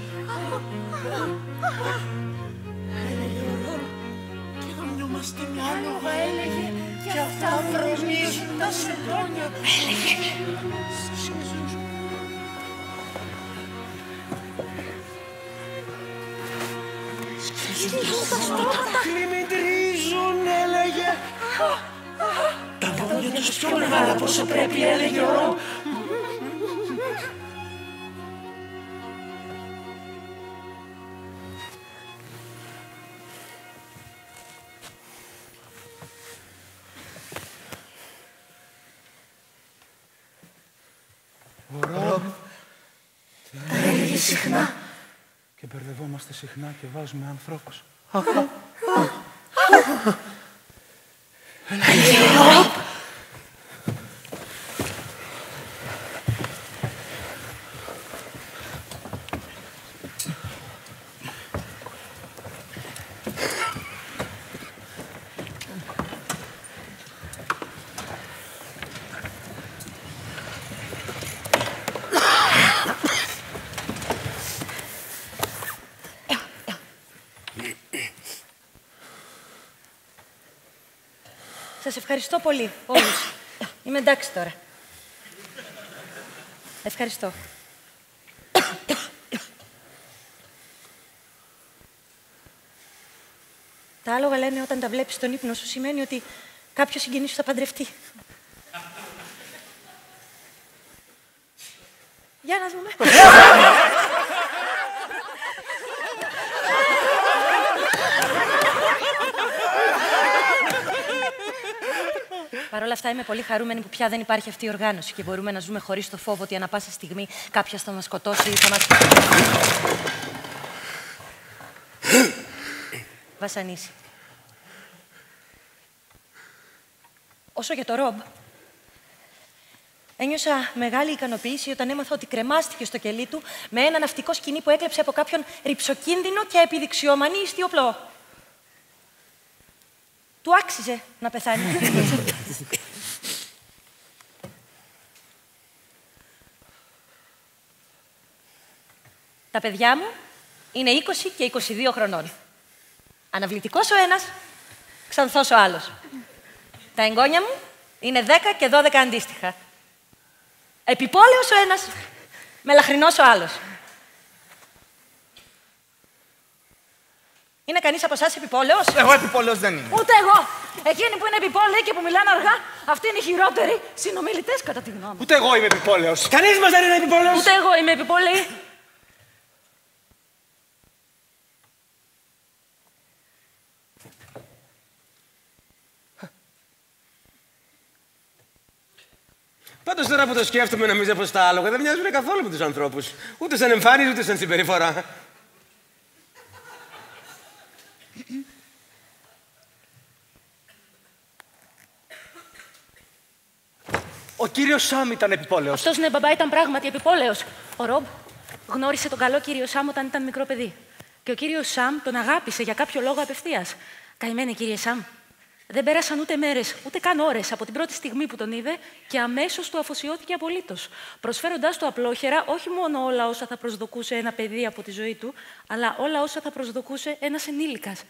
Και γαμιόμαστε με άλογα, έλεγε. Και αυτά βρωμίζουν τα σεντόνια. Έλεγε. Σκίζουν τα στόματα. Κλιμητρίζουν, έλεγε. Τα δόντια τους πιο μεγάλα από όσο πρέπει, έλεγε ο Ρομπ. Ο Ρομπ τα έλεγε συχνά. Και μπερδευόμαστε συχνά και βάζουμε ανθρώπους. Έλεγε ο Ρομπ. Σας ευχαριστώ πολύ, όλους. Είμαι εντάξει τώρα. Ευχαριστώ. Τα άλογα λένε όταν τα βλέπεις στον ύπνο σου σημαίνει ότι κάποιος συγγενής σου θα παντρευτεί. Για να δούμε. Παρ' όλα αυτά, είμαι πολύ χαρούμενη που πια δεν υπάρχει αυτή η οργάνωση και μπορούμε να ζούμε χωρίς το φόβο ότι ανά πάσα στιγμή κάποιος θα μας σκοτώσει ή θα μας βασανίσει. Όσο για το Ρομπ, ένιωσα μεγάλη ικανοποίηση όταν έμαθα ότι κρεμάστηκε στο κελί του με ένα ναυτικό σκοινί που έκλεψε από κάποιον ρυψοκίνδυνο και επιδειξιομανή ιστιοπλό. Του άξιζε να πεθάνει. Τα παιδιά μου είναι 20 και 22 χρονών. Αναβλητικός ο ένας, ξανθός ο άλλος. Τα εγγόνια μου είναι 10 και 12 αντίστοιχα. Επιπόλαιος ο ένας, μελαχρινός ο άλλος. Είναι κανείς από εσάς επιπόλαιος? Εγώ επιπόλαιος δεν είμαι. Ούτε εγώ. Εκείνοι που είναι επιπόλαιοι και που μιλάνε αργά, αυτοί είναι οι χειρότεροι συνομιλητές, κατά τη γνώμη μου. Ούτε εγώ είμαι επιπόλαιος. Κανείς μας δεν είναι επιπόλαιος. Ούτε εγώ είμαι επιπόλαιη. Πάντως τώρα που το σκέφτομαι, νομίζω πως τα άλογα δεν μοιάζουν καθόλου με τους ανθρώπους. Ούτε σαν εμφάνιση, ούτε σαν συμπεριφορά. Ο κύριος Σαμ ήταν επιπόλαιος. Αυτός, ναι, μπαμπά, ήταν πράγματι επιπόλαιος. Ο Ρομπ γνώρισε τον καλό κύριο Σαμ όταν ήταν μικρό παιδί. Και ο κύριος Σαμ τον αγάπησε για κάποιο λόγο απευθείας. Καημένε, κύριε Σαμ. Δεν πέρασαν ούτε μέρες, ούτε καν ώρες από την πρώτη στιγμή που τον είδε και αμέσως του αφοσιώθηκε απολύτως. Προσφέροντάς του απλόχερα όχι μόνο όλα όσα θα προσδοκούσε ένα παιδί από τη ζωή του, αλλά όλα όσα θα προσδοκούσε ένας ενήλικας.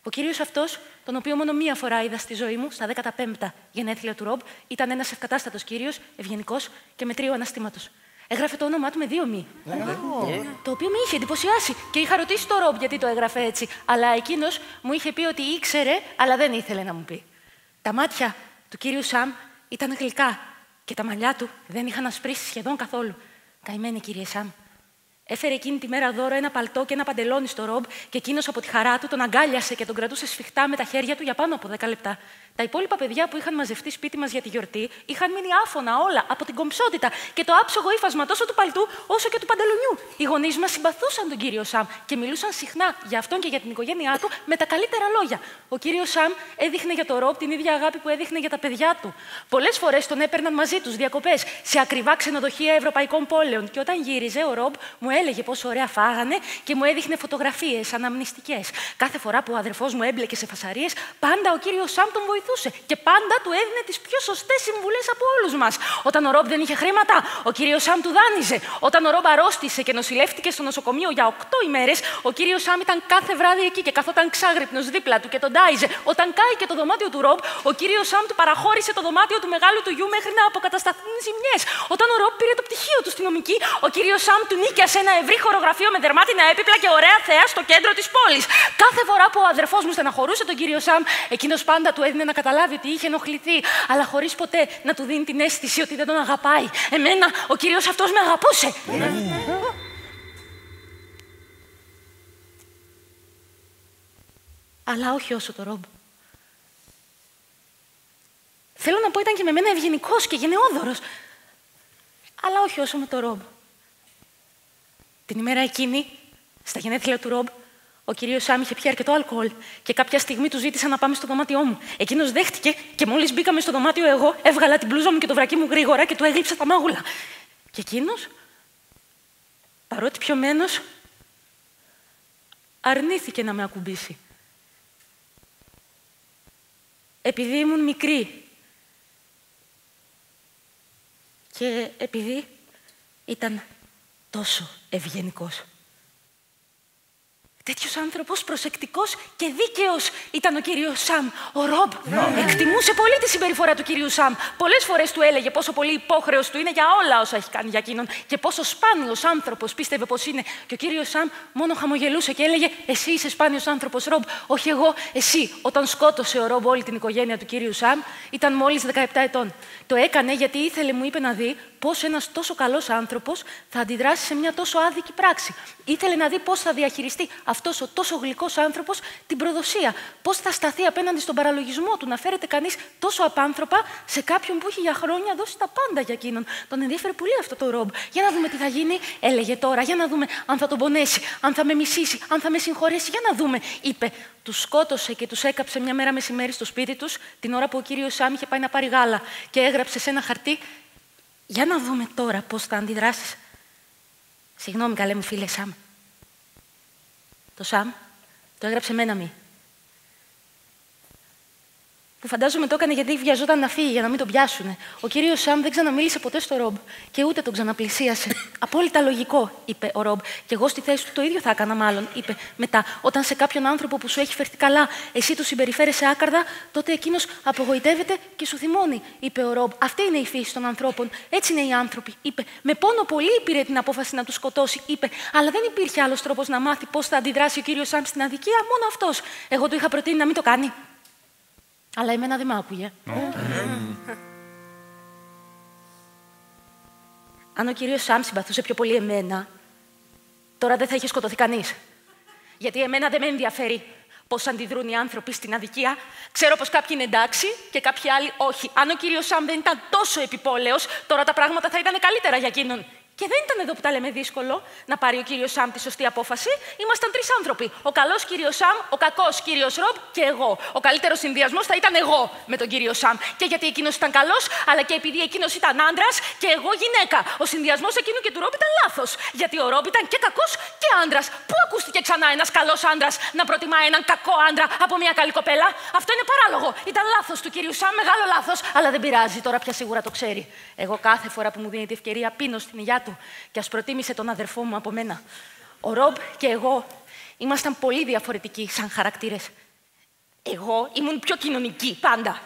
Ο κύριος αυτός, τον οποίο μόνο μία φορά είδα στη ζωή μου, στα 15 γενέθλια του Ρομπ, ήταν ένας ευκατάστατος κύριος, ευγενικός και μετρίου αναστήματος. Έγραφε το όνομά του με 2 μη. Το οποίο με είχε εντυπωσιάσει και είχα ρωτήσει τον Ρομπ γιατί το έγραφε έτσι. Αλλά εκείνος μου είχε πει ότι ήξερε, αλλά δεν ήθελε να μου πει. Τα μάτια του κύριου Σαμ ήταν γλυκά και τα μαλλιά του δεν είχαν ασπρίσει σχεδόν καθόλου. Καημένε, κύριε Σαμ. Έφερε εκείνη τη μέρα δώρο ένα παλτό και ένα παντελόνι στο Ρομπ και εκείνος από τη χαρά του τον αγκάλιασε και τον κρατούσε σφιχτά με τα χέρια του για πάνω από 10 λεπτά. Τα υπόλοιπα παιδιά που είχαν μαζευτεί σπίτι μας για τη γιορτή είχαν μείνει άφωνα όλα από την κομψότητα και το άψογο ύφασμα τόσο του παλτού όσο και του παντελονιού. Οι γονείς μας συμπαθούσαν τον κύριο Σαμ και μιλούσαν συχνά για αυτόν και για την οικογένειά του με τα καλύτερα λόγια. Ο κύριος Σαμ έδειχνε για το Ρομπ την ίδια αγάπη που έδειχνε για τα παιδιά του. Πολλές φορές τον έπαιρναν μαζί τους διακοπές σε ακριβά ξενοδοχεία ευρωπαϊκών πόλεων και όταν γύριζε ο Ρομπ μου έλεγε πόσο ωραία φάγανε και μου έδειχνε φωτογραφίες αναμνηστικές. Κάθε φορά που ο αδερφός μου έμπλεκε σε φασαρίες, πάντα ο κύριος Σαμ τον βοηθούσε και πάντα του έδινε τις πιο σωστές συμβουλές από όλους μας. Όταν ο Ρομπ δεν είχε χρήματα, ο κύριος Σαμ του δάνειζε. Όταν ο Ρομπ αρρώστησε και νοσηλεύτηκε στο νοσοκομείο για 8 ημέρες, ο κύριος Σαμ ήταν κάθε βράδυ εκεί και καθόταν ξάγρυπνος δίπλα του και τον τάιζε. Όταν κάηκε το δωμάτιο του Ρομπ, ο κύριος Σαμ του παραχώρησε το δωμάτιο του μεγάλου του γιου μέχρι να αποκατασταθούν ζημιές. Όταν ο Ρομπ πήρε το πτυχίο του στην νομική, ο κύριος Σαμ του νίκιασε ένα ευρύ χορογραφείο με δερμάτινα έπιπλα και ωραία θέα στο κέντρο της πόλης. Κάθε φορά που ο αδερφός μου στεναχωρούσε τον κύριο Σαμ, εκείνος πάντα του έδινε να καταλάβει ότι είχε ενοχληθεί, αλλά χωρίς ποτέ να του δίνει την αίσθηση ότι δεν τον αγαπάει. Εμένα, ο κύριος αυτός με αγαπούσε. Αλλά όχι όσο το Ρομπ. Θέλω να πω, ήταν και με μένα ευγενικός και γενναιόδωρος. Αλλά όχι όσο με το Ρομπ. Την ημέρα εκείνη, στα γενέθλια του Ρομπ, ο κύριος Σαμ είχε πιει αρκετό αλκοόλ και κάποια στιγμή του ζήτησα να πάμε στο δωμάτιό μου. Εκείνος δέχτηκε και μόλις μπήκαμε στο δωμάτιο εγώ, έβγαλα την μπλούζα μου και το βρακί μου γρήγορα και του έγλειψα τα μάγουλα. Και εκείνος, παρότι πιωμένος, αρνήθηκε να με ακουμπήσει. Επειδή ήμουν μικρή και επειδή ήταν τόσο ευγενικός. Τέτοιος άνθρωπος, προσεκτικός και δίκαιος ήταν ο κύριος Σαμ. Ο Ρομπ εκτιμούσε πολύ τη συμπεριφορά του κυρίου Σαμ. Πολλές φορές του έλεγε πόσο πολύ υπόχρεος του είναι για όλα όσα έχει κάνει για εκείνον και πόσο σπάνιος άνθρωπος πίστευε πως είναι. Και ο κύριος Σαμ μόνο χαμογελούσε και έλεγε: «Εσύ είσαι σπάνιος άνθρωπος, Ρομπ, όχι εγώ, εσύ». Όταν σκότωσε ο Ρομπ όλη την οικογένεια του κυρίου Σαμ, ήταν μόλις 17 ετών. Το έκανε γιατί ήθελε, μου είπε, να δει πώς ένας τόσο καλός άνθρωπος θα αντιδράσει σε μια τόσο άδικη πράξη. Ήθελε να δει πώς θα διαχειριστεί αυτός ο τόσο γλυκός άνθρωπος την προδοσία? Πώς θα σταθεί απέναντι στον παραλογισμό του να φέρεται κανείς τόσο απάνθρωπα σε κάποιον που έχει για χρόνια δώσει τα πάντα για εκείνον? Τον ενδιαφέρει πολύ αυτό το Ρομπ. Για να δούμε τι θα γίνει, έλεγε τώρα. Για να δούμε αν θα τον πονέσει, αν θα με μισήσει, αν θα με συγχωρέσει. Για να δούμε, είπε. Τους σκότωσε και τους έκαψε μια μέρα μεσημέρι στο σπίτι τους, την ώρα που ο κύριος Σάμ είχε πάει να πάρει γάλα, και έγραψε σε ένα χαρτί: για να δούμε τώρα πώς θα αντιδράσεις. Συγγνώμη, καλέ μου φίλε Σάμ. Το Σάμ το έγραψε με ένα μη. Που φαντάζομαι το έκανε γιατί βιαζόταν να φύγει για να μην τον πιάσουνε. Ο κύριος Σάμ δεν ξαναμίλησε ποτέ στο Ρομπ και ούτε τον ξαναπλησίασε. Απόλυτα λογικό, είπε ο Ρομπ. Και εγώ στη θέση του το ίδιο θα έκανα, μάλλον, είπε μετά. Όταν σε κάποιον άνθρωπο που σου έχει φερθεί καλά, εσύ του συμπεριφέρεσαι άκαρδα, τότε εκείνος απογοητεύεται και σου θυμώνει, είπε ο Ρομπ. Αυτή είναι η φύση των ανθρώπων. Έτσι είναι οι άνθρωποι, είπε. Με πόνο πολύ πήρε την απόφαση να του σκοτώσει, είπε. Αλλά δεν υπήρχε άλλος τρόπος να μάθει πώς θα αντιδράσει ο κύριος Σάμ στην αδικία, μόνο αυτός. Εγώ του είχα προτείνει να μην το κάνει. Αλλά εμένα δεν μ' άκουγε. Αν ο κύριος Σάμ συμπαθούσε πιο πολύ εμένα, τώρα δεν θα είχε σκοτωθεί κανείς. Γιατί εμένα δεν με ενδιαφέρει πώς αντιδρούν οι άνθρωποι στην αδικία. Ξέρω πως κάποιοι είναι εντάξει και κάποιοι άλλοι όχι. Αν ο κύριος Σάμ δεν ήταν τόσο επιπόλαιος, τώρα τα πράγματα θα ήταν καλύτερα για εκείνον. Και δεν ήταν εδώ που τα λέμε δύσκολο να πάρει ο κύριος Σάμ τη σωστή απόφαση. Ήμασταν τρεις άνθρωποι. Ο καλός κύριος Σάμ, ο κακός κύριος Ρομπ και εγώ. Ο καλύτερος συνδυασμός θα ήταν εγώ με τον κύριο Σάμ. Και γιατί εκείνος ήταν καλός, αλλά και επειδή εκείνος ήταν άντρας και εγώ γυναίκα. Ο συνδυασμός εκείνου και του Ρομπ ήταν λάθος. Γιατί ο Ρομπ ήταν και κακός και άντρας. Πού ακούστηκε ξανά ένας καλός άντρας να προτιμά έναν κακό άντρα από μια καλή κοπέλα? Αυτό είναι παράλογο. Ήταν λάθος του κύριου Σάμ, μεγάλο λάθος. Αλλά δεν πειράζει, τώρα πια σίγουρα το ξέρει. Εγώ κάθε φορά που μου δίνει την ευκαιρία πίνω στην υγειά του. Και ας προτίμησε τον αδερφό μου από μένα. Ο Ρομπ και εγώ ήμασταν πολύ διαφορετικοί σαν χαρακτήρες. Εγώ ήμουν πιο κοινωνική πάντα.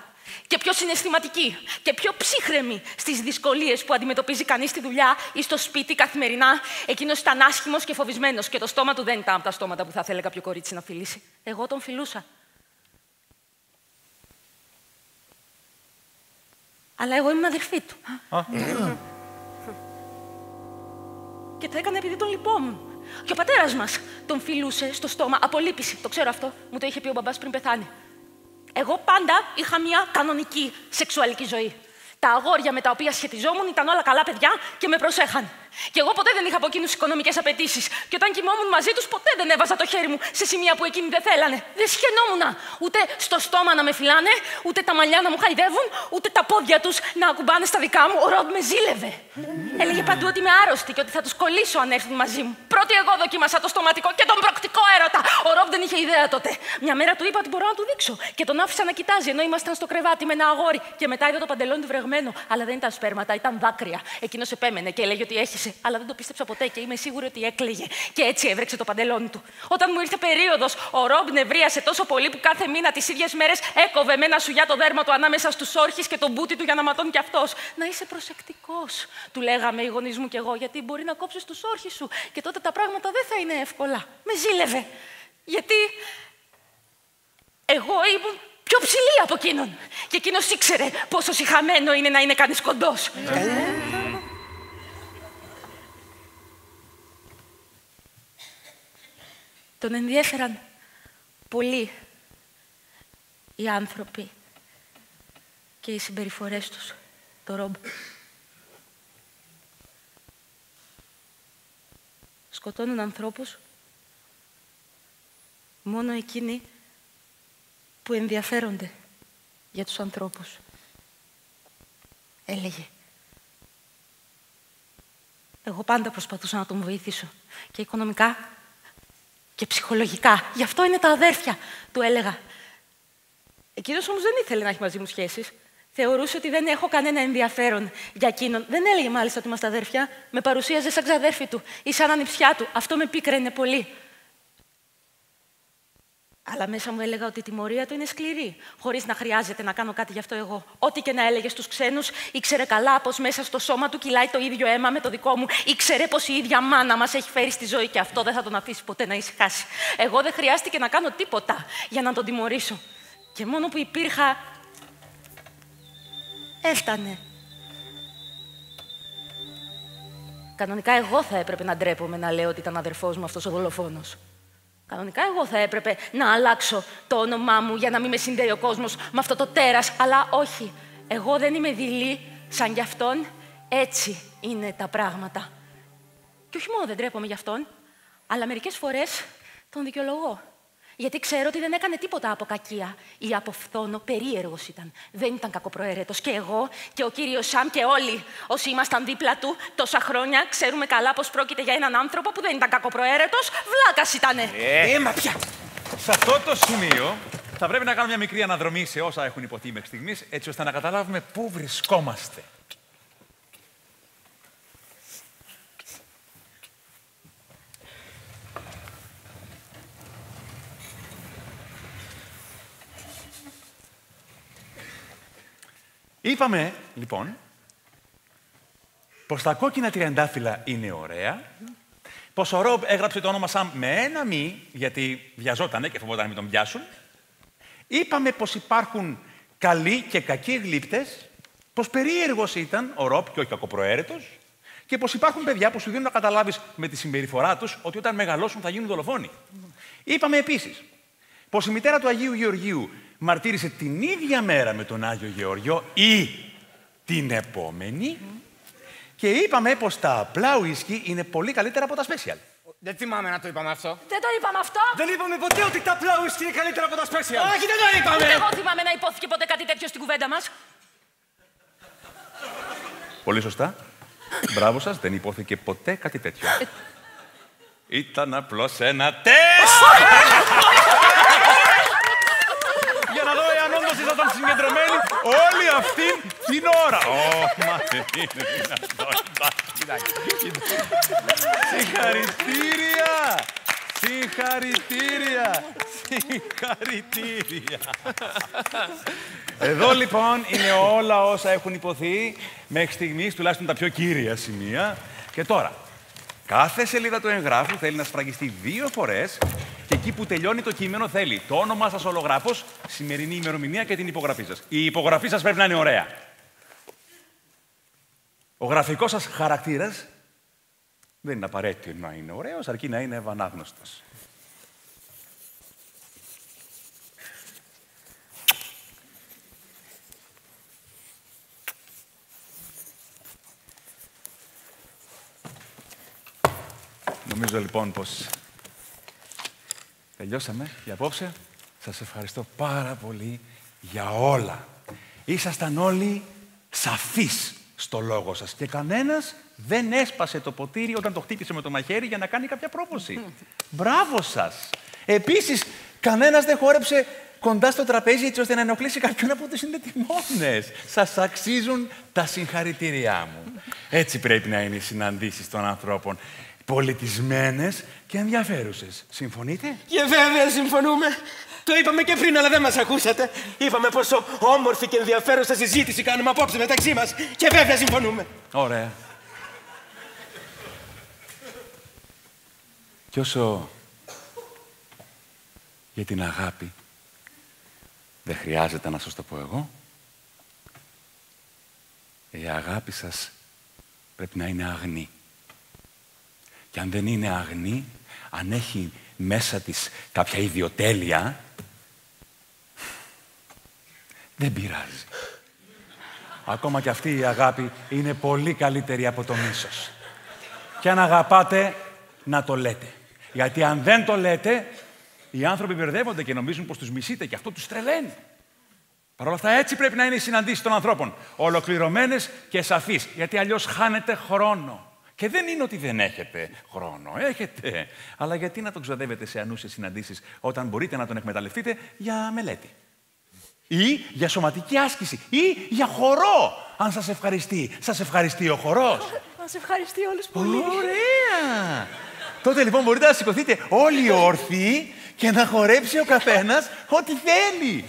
Και πιο συναισθηματική. Και πιο ψύχρεμη στις δυσκολίες που αντιμετωπίζει κανείς στη δουλειά ή στο σπίτι καθημερινά. Εκείνος ήταν άσχημος και φοβισμένος. Και το στόμα του δεν ήταν από τα στόματα που θα θέλει κάποιο κορίτσι να φιλήσει. Εγώ τον φιλούσα. Αλλά εγώ ήμουν αδερφή του. Και το έκανε επειδή τον λυπόμουν. Και ο πατέρας μας τον φιλούσε στο στόμα από λύπηση. Το ξέρω αυτό. Μου το είχε πει ο μπαμπάς πριν πεθάνει. Εγώ πάντα είχα μια κανονική σεξουαλική ζωή. Τα αγόρια με τα οποία σχετιζόμουν ήταν όλα καλά παιδιά και με προσέχαν. Και εγώ ποτέ δεν είχα από εκείνους οικονομικές απαιτήσεις. Και όταν κοιμόμουν μαζί τους, ποτέ δεν έβαζα το χέρι μου σε σημεία που εκείνοι δεν θέλανε. Δεν σχαινόμουν ούτε στο στόμα να με φυλάνε, ούτε τα μαλλιά να μου χαϊδεύουν, ούτε τα πόδια τους να ακουμπάνε στα δικά μου. Ο Ρομπ με ζήλευε. Έλεγε παντού ότι είμαι άρρωστη και ότι θα τους κολλήσω αν έρθουν μαζί μου. Πρώτη εγώ δοκίμασα το στοματικό και τον προκτικό έρωτα. Ο Ρομπ δεν είχε ιδέα τότε. Μια μέρα του είπα ότι μπορώ να του δείξω. Και τον άφησα να κοιτάζει ενώ ήμασταν στο κρεβάτι με ένα αγόρι. Και μετά είδα το παντελόνι του βρεγμένο. Αλλά δεν ήταν σπέρματα, ήταν δάκρυα. Εκείνος επέμενε και έλεγε ότι έχισε. Αλλά δεν το πίστεψα ποτέ και είμαι σίγουρη ότι έκλαιγε. Και έτσι έβρεξε το παντελόνι του. Όταν μου ήρθε περίοδος, ο Ρομπ νευρίασε τόσο πολύ που κάθε μήνα τις ίδιες μέρες έκοβε με ένα σουγιά το δέρμα του ανάμεσα στους όρχες και τον μπούτι του για να ματώνει κι αυτός. Να είσαι προσεκτικός, του λέγαμε οι γονείς μου κι εγώ, γιατί μπορεί να κόψεις τους όρχες σου και τότε τα πράγματα δεν θα είναι εύκολα. Με ζήλευε. Γιατί εγώ ήμουν πιο ψηλή από εκείνον. Και εκείνος ήξερε πόσο σιχαμένο είναι να είναι κανείς κοντός. Τον ενδιέφεραν πολύ οι άνθρωποι και οι συμπεριφορές τους, το Ρομπ. Σκοτώνουν ανθρώπους μόνο εκείνοι που ενδιαφέρονται για τους ανθρώπους. Έλεγε. Εγώ πάντα προσπαθούσα να τον βοηθήσω και οικονομικά και ψυχολογικά. Γι' αυτό είναι τα αδέρφια, του έλεγα. Εκείνος όμως δεν ήθελε να έχει μαζί μου σχέσεις. Θεωρούσε ότι δεν έχω κανένα ενδιαφέρον για εκείνον. Δεν έλεγε μάλιστα ότι είμαστε αδέρφια. Με παρουσίαζε σαν ξαδέρφη του ή σαν ανιψιά του. Αυτό με πίκραινε πολύ. Αλλά μέσα μου έλεγα ότι η τιμωρία του είναι σκληρή, χωρίς να χρειάζεται να κάνω κάτι γι' αυτό εγώ. Ό,τι και να έλεγε στους ξένους, ήξερε καλά πως μέσα στο σώμα του κυλάει το ίδιο αίμα με το δικό μου. Ήξερε πως η ίδια μάνα μας έχει φέρει στη ζωή και αυτό δεν θα τον αφήσει ποτέ να ησυχάσει. Εγώ δεν χρειάστηκε να κάνω τίποτα για να τον τιμωρήσω. Και μόνο που υπήρχα, έφτανε. Κανονικά εγώ θα έπρεπε να ντρέπομαι να λέω ότι ήταν αδερφός μου αυτός ο δολοφόνος. Κανονικά εγώ θα έπρεπε να αλλάξω το όνομά μου για να μην με συνδέει ο κόσμος με αυτό το τέρας, αλλά όχι. Εγώ δεν είμαι δειλή σαν κι αυτόν. Έτσι είναι τα πράγματα. Και όχι μόνο δεν ντρέπομαι γι' αυτόν, αλλά μερικές φορές τον δικαιολογώ. Γιατί ξέρω ότι δεν έκανε τίποτα από κακία ή από φθόνο, περίεργος ήταν. Δεν ήταν κακοπροαίρετος. Και εγώ και ο κύριος Σαμ και όλοι όσοι ήμασταν δίπλα του τόσα χρόνια ξέρουμε καλά πως πρόκειται για έναν άνθρωπο που δεν ήταν κακοπροαίρετος, βλάκας ήτανε. Μα πια! Σε αυτό το σημείο θα πρέπει να κάνω μια μικρή αναδρομή σε όσα έχουν υποθεί μέχρι στιγμής, έτσι ώστε να καταλάβουμε πού βρισκόμαστε. Είπαμε, λοιπόν, πως τα κόκκινα τριαντάφυλλα είναι ωραία, πως ο Ρομπ έγραψε το όνομα Σαμ με ένα μη, γιατί βιαζότανε και φοβόταν να μην τον πιάσουν. Είπαμε πως υπάρχουν καλοί και κακοί γλύπτες, πως περίεργος ήταν ο Ρομπ και όχι κακοπροαίρετος, και πως υπάρχουν παιδιά που σου δίνουν να καταλάβεις με τη συμπεριφορά τους ότι όταν μεγαλώσουν θα γίνουν δολοφόνοι. Είπαμε επίσης πως η μητέρα του Αγίου Γεωργίου μαρτύρησε την ίδια μέρα με τον Άγιο Γεωργιό ή την επόμενη. Και είπαμε πως τα απλά ουίσκι είναι πολύ καλύτερα από τα special. Δεν θυμάμαι να το είπαμε αυτό. Δεν το είπαμε αυτό. Δεν είπαμε ποτέ ότι τα απλά ουίσκι είναι καλύτερα από τα special. Όχι, δεν το είπαμε! Ούτε εγώ θυμάμαι να υπόθηκε ποτέ κάτι τέτοιο στην κουβέντα μας. Πολύ σωστά. Μπράβο σας, δεν υπόθηκε ποτέ κάτι τέτοιο. Ήταν απλώς ένα τεστ! Για να δω εάν όντως ήσασταν συγκεντρωμένοι όλη αυτή την ώρα. Μα δεν είναι δυνατόν. Συγχαρητήρια! Συγχαρητήρια! Συγχαρητήρια! Εδώ λοιπόν είναι όλα όσα έχουν υποθεί μέχρι στιγμής, τουλάχιστον τα πιο κύρια σημεία. Και τώρα, κάθε σελίδα του εγγράφου θέλει να σφραγιστεί 2 φορές και εκεί που τελειώνει το κείμενο θέλει το όνομά σας ολογράφος, σημερινή ημερομηνία και την υπογραφή σας. Η υπογραφή σας πρέπει να είναι ωραία. Ο γραφικός σας χαρακτήρας δεν είναι απαραίτητο να είναι ωραίος, αρκεί να είναι ευανάγνωστος. Νομίζω λοιπόν πως τελειώσαμε για απόψε. Σας ευχαριστώ πάρα πολύ για όλα. Ήσασταν όλοι σαφείς στο λόγο σας και κανένας δεν έσπασε το ποτήρι όταν το χτύπησε με το μαχαίρι για να κάνει κάποια πρόποση. Μπράβο σας! Επίσης, κανένας δεν χόρεψε κοντά στο τραπέζι έτσι ώστε να ενοχλήσει κάποιον από τους συνδετημόνες. Σας αξίζουν τα συγχαρητήριά μου. Έτσι πρέπει να είναι οι συναντήσεις των ανθρώπων. Πολιτισμένες και ενδιαφέρουσες. Συμφωνείτε? Και βέβαια συμφωνούμε. Το είπαμε και πριν, αλλά δεν μας ακούσατε. Είπαμε πόσο όμορφη και ενδιαφέρουσα συζήτηση κάνουμε απόψε μεταξύ μας. Και βέβαια συμφωνούμε. Ωραία. Κι όσο για την αγάπη δεν χρειάζεται να σας το πω εγώ. Η αγάπη σας πρέπει να είναι αγνή. Και αν δεν είναι αγνή, αν έχει μέσα της κάποια ιδιοτέλεια, δεν πειράζει. Ακόμα κι αυτή η αγάπη είναι πολύ καλύτερη από το μίσος. Και αν αγαπάτε, να το λέτε. Γιατί αν δεν το λέτε, οι άνθρωποι μπερδεύονται και νομίζουν πως τους μισείτε και αυτό τους τρελαίνει. Παρ' όλα αυτά, έτσι πρέπει να είναι οι συναντήσεις των ανθρώπων. Ολοκληρωμένες και σαφείς. Γιατί αλλιώς χάνετε χρόνο. Και δεν είναι ότι δεν έχετε χρόνο. Έχετε. Αλλά γιατί να τον ξοδεύετε σε ανούσιες συναντήσεις όταν μπορείτε να τον εκμεταλλευτείτε για μελέτη. Ή για σωματική άσκηση. Ή για χορό. Αν σας ευχαριστεί. Σας ευχαριστεί ο χορός. Μας ευχαριστεί όλους πολύ. Ωραία. Τότε λοιπόν μπορείτε να σηκωθείτε όλοι όρθιοι και να χορέψει ο καθένας ό,τι θέλει.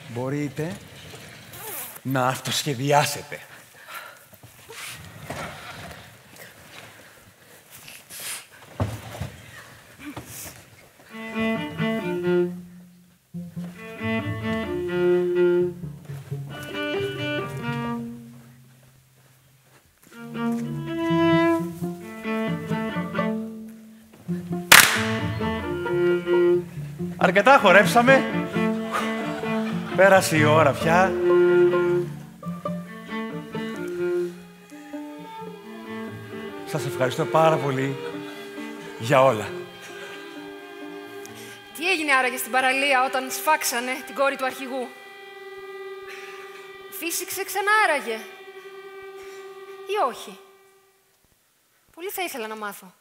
Μπορείτε να αυτοσχεδιάσετε. Αρκετά χορέψαμε. Πέρασε η ώρα πια. Σας ευχαριστώ πάρα πολύ για όλα. Τι έγινε άραγε στην παραλία όταν σφάξανε την κόρη του αρχηγού? Φύσηξε ξανά άραγε? Ή όχι? Πολύ θα ήθελα να μάθω.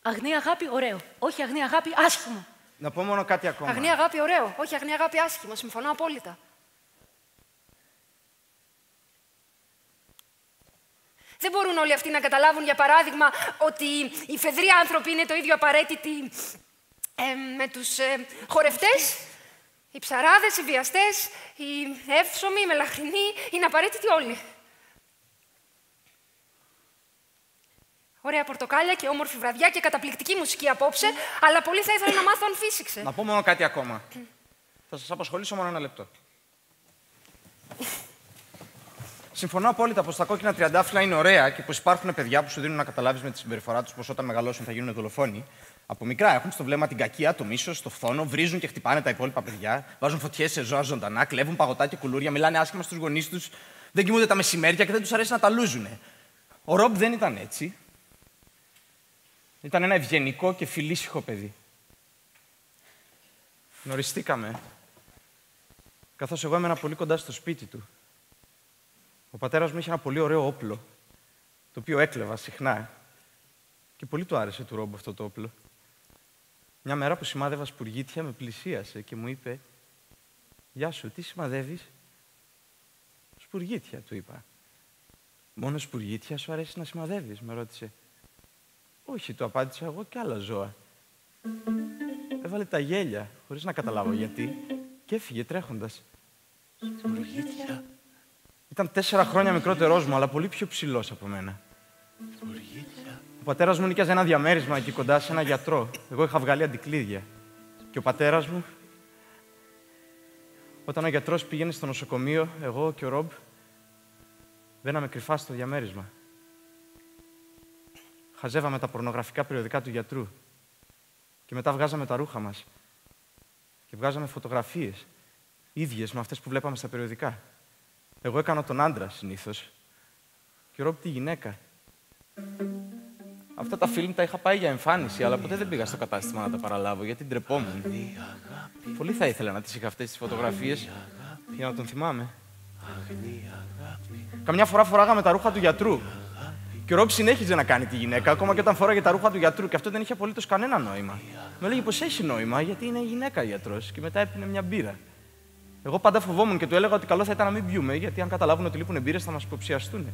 Αγνή αγάπη, ωραίο. Όχι αγνή αγάπη, άσχημο. Να πω μόνο κάτι ακόμα. Αγνή αγάπη, ωραίο. Όχι αγνή αγάπη, άσχημο. Συμφωνώ απόλυτα. Δεν μπορούν όλοι αυτοί να καταλάβουν, για παράδειγμα, ότι οι φεδροί άνθρωποι είναι το ίδιο απαραίτητοι με τους χορευτές. Οι ψαράδες, οι βιαστές, οι εύσωμοι, οι μελαχρινοί, είναι απαραίτητοι όλοι. Ωραία πορτοκάλια και όμορφη βραδιά και καταπληκτική μουσική απόψε, αλλά πολύ θα ήθελα να μάθω αν φύσηξε. Να πω μόνο κάτι ακόμα. Θα σας απασχολήσω μόνο ένα λεπτό. Συμφωνώ απόλυτα πως τα κόκκινα τριαντάφυλλα είναι ωραία και πως υπάρχουν παιδιά που σου δίνουν να καταλάβεις με τη συμπεριφορά τους πως όταν μεγαλώσουν θα γίνουν δολοφόνοι. Από μικρά έχουν στο βλέμμα την κακία, το μίσος, το φθόνο, βρίζουν και χτυπάνε τα υπόλοιπα παιδιά, βάζουν φωτιές σε ζώα ζωντανά, κλέβουν παγωτά και κουλούρια, μιλάνε άσχημα στους γονείς τους, δεν κοιμούνται τα μεσημέρια και δεν τους αρέσει να τα λούζουνε. Ο Ρομπ δεν ήταν έτσι. Ήταν ένα ευγενικό και φιλήσυχο παιδί. Γνωριστήκαμε καθώς εγώ έμενα πολύ κοντά στο σπίτι του. Ο πατέρας μου είχε ένα πολύ ωραίο όπλο, το οποίο έκλεβα συχνά. Και πολύ του άρεσε του Ρομπ αυτό το όπλο. Μια μέρα που σημάδευα σπουργίτια, με πλησίασε και μου είπε «Γεια σου, τι σημαδεύεις?» «Σπουργίτια», του είπα. «Μόνο σπουργίτια σου αρέσει να σημαδεύεις?» με ρώτησε. «Όχι», του απάντησα εγώ, «και άλλα ζώα». Έβαλε τα γέλια, χωρίς να καταλάβω γιατί, και έφυγε τρέχοντας. «Σπουργίτια». Ήταν 4 χρόνια μικρότερός μου, αλλά πολύ πιο ψηλός από μένα. Ο πατέρας μου νοικιάζε ένα διαμέρισμα εκεί κοντά σε ένα γιατρό. Εγώ είχα βγάλει αντικλείδια. Και ο πατέρας μου, όταν ο γιατρός πήγαινε στο νοσοκομείο, εγώ και ο Ρομπ μπαίναμε κρυφά στο διαμέρισμα. Χαζεύαμε τα πορνογραφικά περιοδικά του γιατρού. Και μετά βγάζαμε τα ρούχα μας. Και βγάζαμε φωτογραφίες, ίδιες με αυτές που βλέπαμε στα περιοδικά. Εγώ έκανα τον άντρα συνήθως. Και ο Ρομπ τη γυναίκα. Αυτά τα φιλμ τα είχα πάει για εμφάνιση, αλλά ποτέ δεν πήγα στο κατάστημα να τα παραλάβω, γιατί ντρεπόμουν. Πολύ θα ήθελα να τις είχα αυτές τις φωτογραφίες για να τον θυμάμαι. Καμιά φορά φοράγαμε τα ρούχα του γιατρού. Και ο Ρομπ συνέχιζε να κάνει τη γυναίκα, ακόμα και όταν φόραγε τα ρούχα του γιατρού. Και αυτό δεν είχε απολύτως κανένα νόημα. Μου έλεγε πως έχει νόημα, γιατί είναι γυναίκα γιατρός. Και μετά έπινε μια μπύρα. Εγώ πάντα φοβόμουν και του έλεγα ότι καλό θα ήταν να μην πιούμε, γιατί αν καταλάβουν ότι λείπουν μπύρες θα μας υποψιαστούν.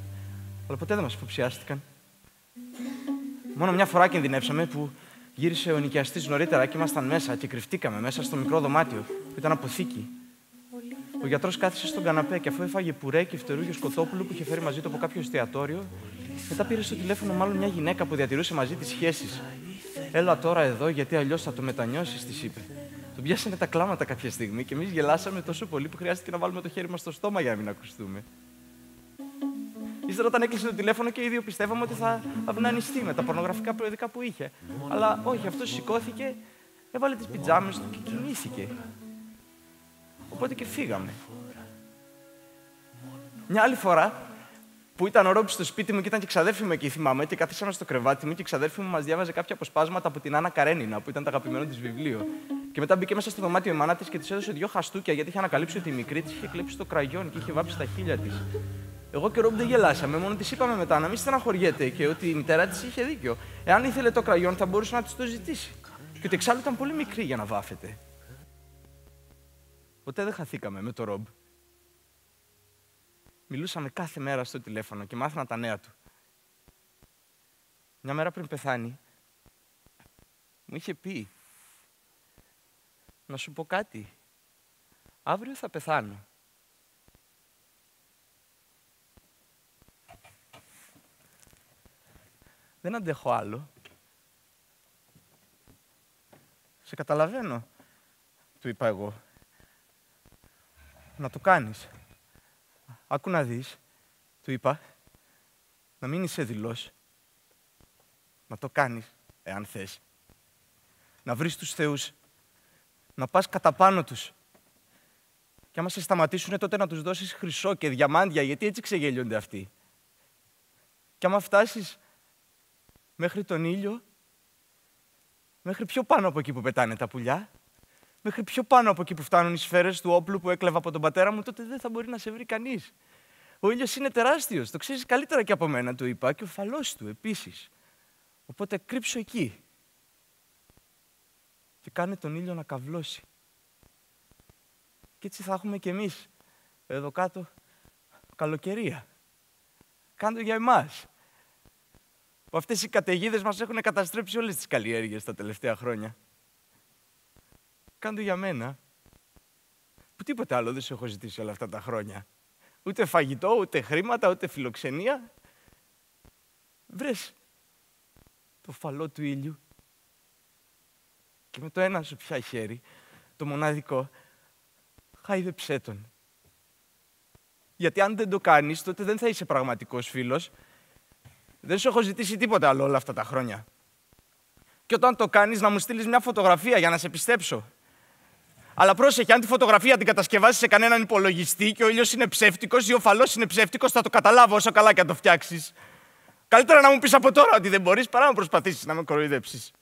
Αλλά ποτέ δεν μας υποψιάστηκαν. Μόνο μια φορά κινδυνεύσαμε που γύρισε ο νοικιαστής νωρίτερα και ήμασταν μέσα και κρυφτήκαμε μέσα στο μικρό δωμάτιο που ήταν αποθήκη. Ο γιατρός κάθισε στον καναπέ και αφού έφαγε πουρέ και φτερούγιο σκοτόπουλο που είχε φέρει μαζί του από κάποιο εστιατόριο, μετά πήρε στο τηλέφωνο μάλλον μια γυναίκα που διατηρούσε μαζί τις σχέσεις. «Έλα τώρα εδώ, γιατί αλλιώς θα το μετανιώσεις», της είπε. Τον πιάσανε τα κλάματα κάποια στιγμή και εμείς γελάσαμε τόσο πολύ που χρειάστηκε να βάλουμε το χέρι μας στο στόμα για να μην ακουστούμε. Ύστερα, όταν έκλεισε το τηλέφωνο και οι δύο πιστεύαμε ότι θα αυνανιστεί με τα πορνογραφικά περιοδικά που είχε. Αλλά όχι, αυτός σηκώθηκε, έβαλε τις πιτζάμες του και κοιμήθηκε. Οπότε και φύγαμε. Μια άλλη φορά που ήταν ο Ρομπ στο σπίτι μου και ήταν και η ξαδέρφη μου εκεί, θυμάμαι, και καθίσαμε στο κρεβάτι μου και η ξαδέρφη μου μας διάβαζε κάποια αποσπάσματα από την Άννα Καρένινα, που ήταν το αγαπημένο της βιβλίο. Και μετά μπήκε μέσα στο δωμάτιο η μάνα της και της έδωσε 2 χαστούκια γιατί είχε ανακαλύψει ότι η μικρή της είχε κλέψει το κραγιόν και είχε βάψει τα χείλια της. Εγώ και ο Ρομπ δεν γελάσαμε, μόνο της είπαμε μετά να μην στεναχωριέται και ότι η μητέρα της είχε δίκιο. Εάν ήθελε το κραγιόν θα μπορούσε να της το ζητήσει. Και ότι εξάλλου ήταν πολύ μικρή για να βάφεται. Ποτέ δεν χαθήκαμε με το Ρομπ. Μιλούσαμε κάθε μέρα στο τηλέφωνο και μάθαινα τα νέα του. Μια μέρα πριν πεθάνει, μου είχε πει «Να σου πω κάτι, αύριο θα πεθάνω». Δεν αντέχω άλλο. Σε καταλαβαίνω, του είπα εγώ. Να το κάνεις. Άκου να δεις, του είπα, να μην είσαι δειλός. Να το κάνεις, εάν θες. να βρεις τους θεούς, να πας κατά πάνω τους. Και άμα σε σταματήσουν, τότε να τους δώσεις χρυσό και διαμάντια, γιατί έτσι ξεγέλιονται αυτοί. Και άμα φτάσεις μέχρι τον ήλιο, μέχρι πιο πάνω από εκεί που πετάνε τα πουλιά, μέχρι πιο πάνω από εκεί που φτάνουν οι σφαίρες του όπλου που έκλεβα από τον πατέρα μου, τότε δεν θα μπορεί να σε βρει κανείς. Ο ήλιος είναι τεράστιος, το ξέρεις καλύτερα και από μένα, του είπα, και ο φαλός του επίσης. Οπότε κρύψου εκεί και κάνε τον ήλιο να καυλώσει. Και έτσι θα έχουμε κι εμείς, εδώ κάτω, καλοκαιρία. Κάντο για εμάς. Που αυτές οι καταιγίδες μας έχουν καταστρέψει όλες τις καλλιέργειες τα τελευταία χρόνια. Κάντο για μένα, που τίποτε άλλο δεν σου έχω ζητήσει όλα αυτά τα χρόνια. Ούτε φαγητό, ούτε χρήματα, ούτε φιλοξενία. Βρες το φαλό του ήλιου και με το ένα σου πια χέρι, το μοναδικό, χάιδεψέ τον. Γιατί αν δεν το κάνεις, τότε δεν θα είσαι πραγματικός φίλος. Δεν σου έχω ζητήσει τίποτα άλλο όλα αυτά τα χρόνια. Και όταν το κάνεις, να μου στείλεις μια φωτογραφία για να σε πιστέψω. Αλλά πρόσεχε, αν τη φωτογραφία την κατασκευάσεις σε κανέναν υπολογιστή και ο ήλιος είναι ψεύτικος ή ο φαλός είναι ψεύτικος, θα το καταλάβω όσο καλά και αν το φτιάξεις. Καλύτερα να μου πεις από τώρα ότι δεν μπορείς, παρά να προσπαθήσεις να με κοροϊδέψεις.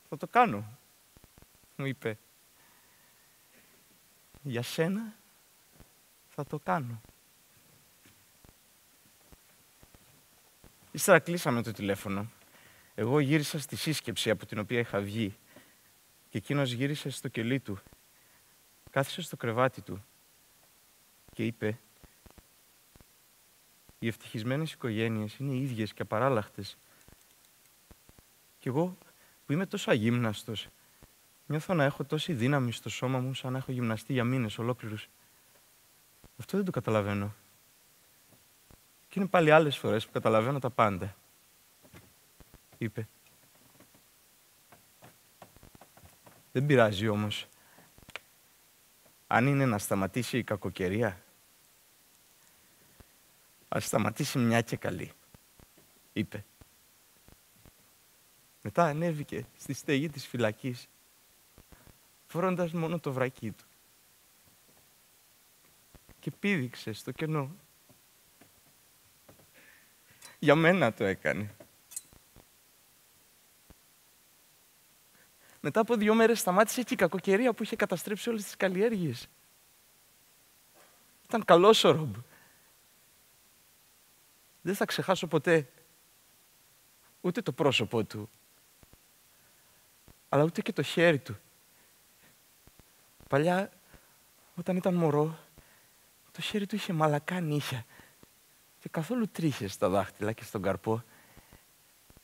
Θα το κάνω, μου είπε. Για σένα θα το κάνω. Ύστερα κλείσαμε το τηλέφωνο. Εγώ γύρισα στη σύσκεψη από την οποία είχα βγει και εκείνος γύρισε στο κελί του. Κάθισε στο κρεβάτι του και είπε: οι ευτυχισμένες οικογένειες είναι ίδιες και απαράλλαχτες. Κι εγώ που είμαι τόσο αγύμναστος, νιώθω να έχω τόση δύναμη στο σώμα μου σαν να έχω γυμναστεί για μήνες ολόκληρους. Αυτό δεν το καταλαβαίνω. Και είναι πάλι άλλες φορές που καταλαβαίνω τα πάντα. Είπε. Δεν πειράζει όμως. Αν είναι να σταματήσει η κακοκαιρία, ας σταματήσει μια και καλή, είπε. Μετά ανέβηκε στη στέγη της φυλακής, φορώντας μόνο το βρακί του. Και πήδηξε στο κενό. Για μένα το έκανε. Μετά από 2 μέρες σταμάτησε και η κακοκαιρία που είχε καταστρέψει όλες τις καλλιέργειες. Ήταν καλός ο Ρομπ. Δεν θα ξεχάσω ποτέ ούτε το πρόσωπό του, αλλά ούτε και το χέρι του. Παλιά, όταν ήταν μωρό, το χέρι του είχε μαλακά νύχια και καθόλου τρίχες στα δάχτυλα και στον καρπό.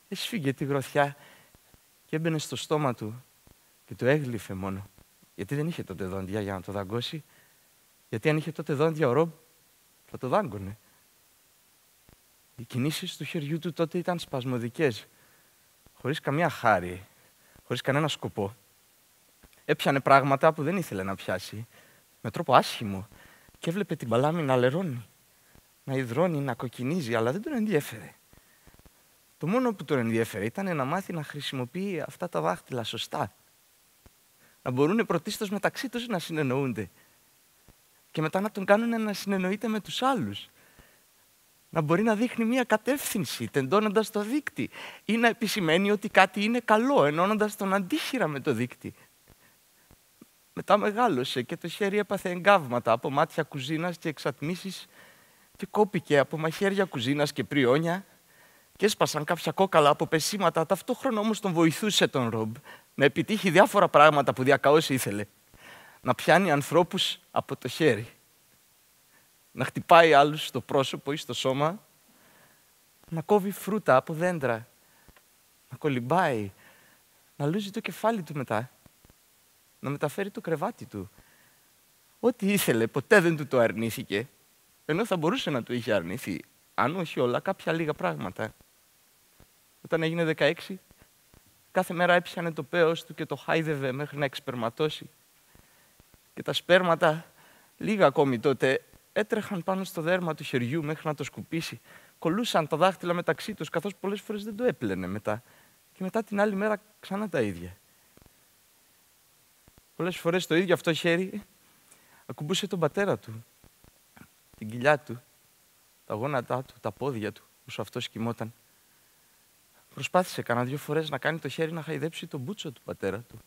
Έσφυγε τη γροθιά και έμπαινε στο στόμα του και το έγλυφε μόνο. Γιατί δεν είχε τότε δόντια για να το δαγκώσει. Γιατί αν είχε τότε δόντια ο Ρομπ, θα το δάγκωνε. Οι κινήσεις του χεριού του τότε ήταν σπασμωδικές, χωρίς καμία χάρη, χωρίς κανένα σκοπό. Έπιανε πράγματα που δεν ήθελε να πιάσει, με τρόπο άσχημο, και έβλεπε την παλάμη να λερώνει, να υδρώνει, να κοκκινίζει, αλλά δεν τον ενδιέφερε. Το μόνο που τον ενδιέφερε ήταν να μάθει να χρησιμοποιεί αυτά τα δάχτυλα σωστά. Να μπορούν πρωτίστως μεταξύ τους να συνεννοούνται και μετά να τον κάνουν να συνεννοείται με τους άλλους. Να μπορεί να δείχνει μια κατεύθυνση, τεντώνοντας το δείκτη, ή να επισημαίνει ότι κάτι είναι καλό, ενώνοντας τον αντίχειρα με το δείκτη. Μετά μεγάλωσε και το χέρι έπαθε εγκάβματα από μάτια κουζίνας και εξατμίσεις και κόπηκε από μαχαίρια κουζίνας και πριόνια και έσπασαν κάποια κόκαλα από πεσήματα. Ταυτόχρονα όμως τον βοηθούσε τον Ρομπ να επιτύχει διάφορα πράγματα που διακαώς ήθελε. Να πιάνει ανθρώπους από το χέρι, να χτυπάει άλλους στο πρόσωπο ή στο σώμα, να κόβει φρούτα από δέντρα, να κολυμπάει, να λούζει το κεφάλι του μετά, να μεταφέρει το κρεβάτι του. Ό,τι ήθελε, ποτέ δεν του το αρνήθηκε, ενώ θα μπορούσε να του είχε αρνηθεί, αν όχι όλα, κάποια λίγα πράγματα. Όταν έγινε 16, κάθε μέρα έπιανε το πέος του και το χάιδευε μέχρι να εξπερματώσει. Και τα σπέρματα, λίγα ακόμη τότε, έτρεχαν πάνω στο δέρμα του χεριού μέχρι να το σκουπίσει. Κολούσαν τα δάχτυλα μεταξύ τους, καθώς πολλές φορές δεν το έπλαινε μετά. Και μετά την άλλη μέρα ξανά τα ίδια. Πολλές φορές το ίδιο αυτό χέρι ακουμπούσε τον πατέρα του, την κοιλιά του, τα γόνατά του, τα πόδια του, όσο αυτός κοιμόταν. Προσπάθησε κανένα 2 φορές να κάνει το χέρι να χαϊδέψει τον μπούτσο του πατέρα του,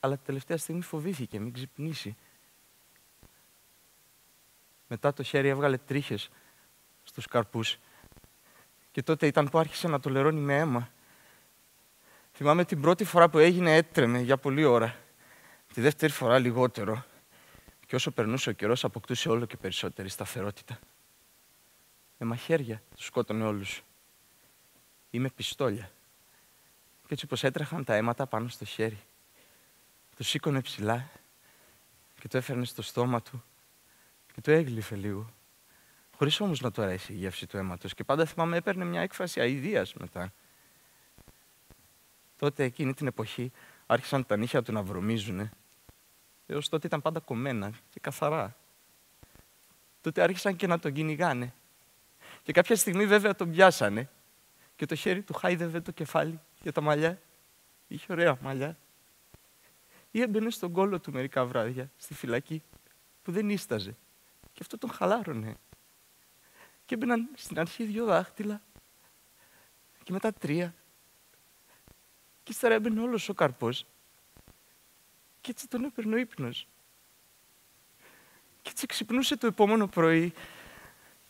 αλλά την τελευταία στιγμή φοβήθηκε μην ξυπνήσει. Μετά το χέρι έβγαλε τρίχες στους καρπούς και τότε ήταν που άρχισε να το λερώνει με αίμα. Θυμάμαι την πρώτη φορά που έγινε έτρεμε για πολλή ώρα. Τη δεύτερη φορά λιγότερο. Και όσο περνούσε ο καιρός αποκτούσε όλο και περισσότερη σταθερότητα. Με μαχαίρια τους σκότωνε όλους. Ή με πιστόλια. Και έτσι πως έτρεχαν τα αίματα πάνω στο χέρι. Το σήκωνε ψηλά και το έφερνε στο στόμα του και το έγλυφε λίγο. Χωρίς όμως να του αρέσει η γεύση του αίματος. Και πάντα θυμάμαι έπαιρνε μια έκφραση αηδίας μετά. Τότε εκείνη την εποχή άρχισαν τα νύχια του να βρωμίζουνε. Έως τότε ήταν πάντα κομμένα και καθαρά. Τότε άρχισαν και να τον κυνηγάνε. Και κάποια στιγμή βέβαια τον πιάσανε και το χέρι του χάιδευε το κεφάλι για τα μαλλιά. Είχε ωραία μαλλιά. Ή έμπαινε στον κόλο του μερικά βράδια στη φυλακή που δεν ίσταζε. Και αυτό τον χαλάρωνε. Και έμπαιναν στην αρχή 2 δάχτυλα και μετά 3. Και ύστερα έμπαινε όλος ο καρπός. Και έτσι τον έπαιρνε ο ύπνος. Και έτσι ξυπνούσε το επόμενο πρωί,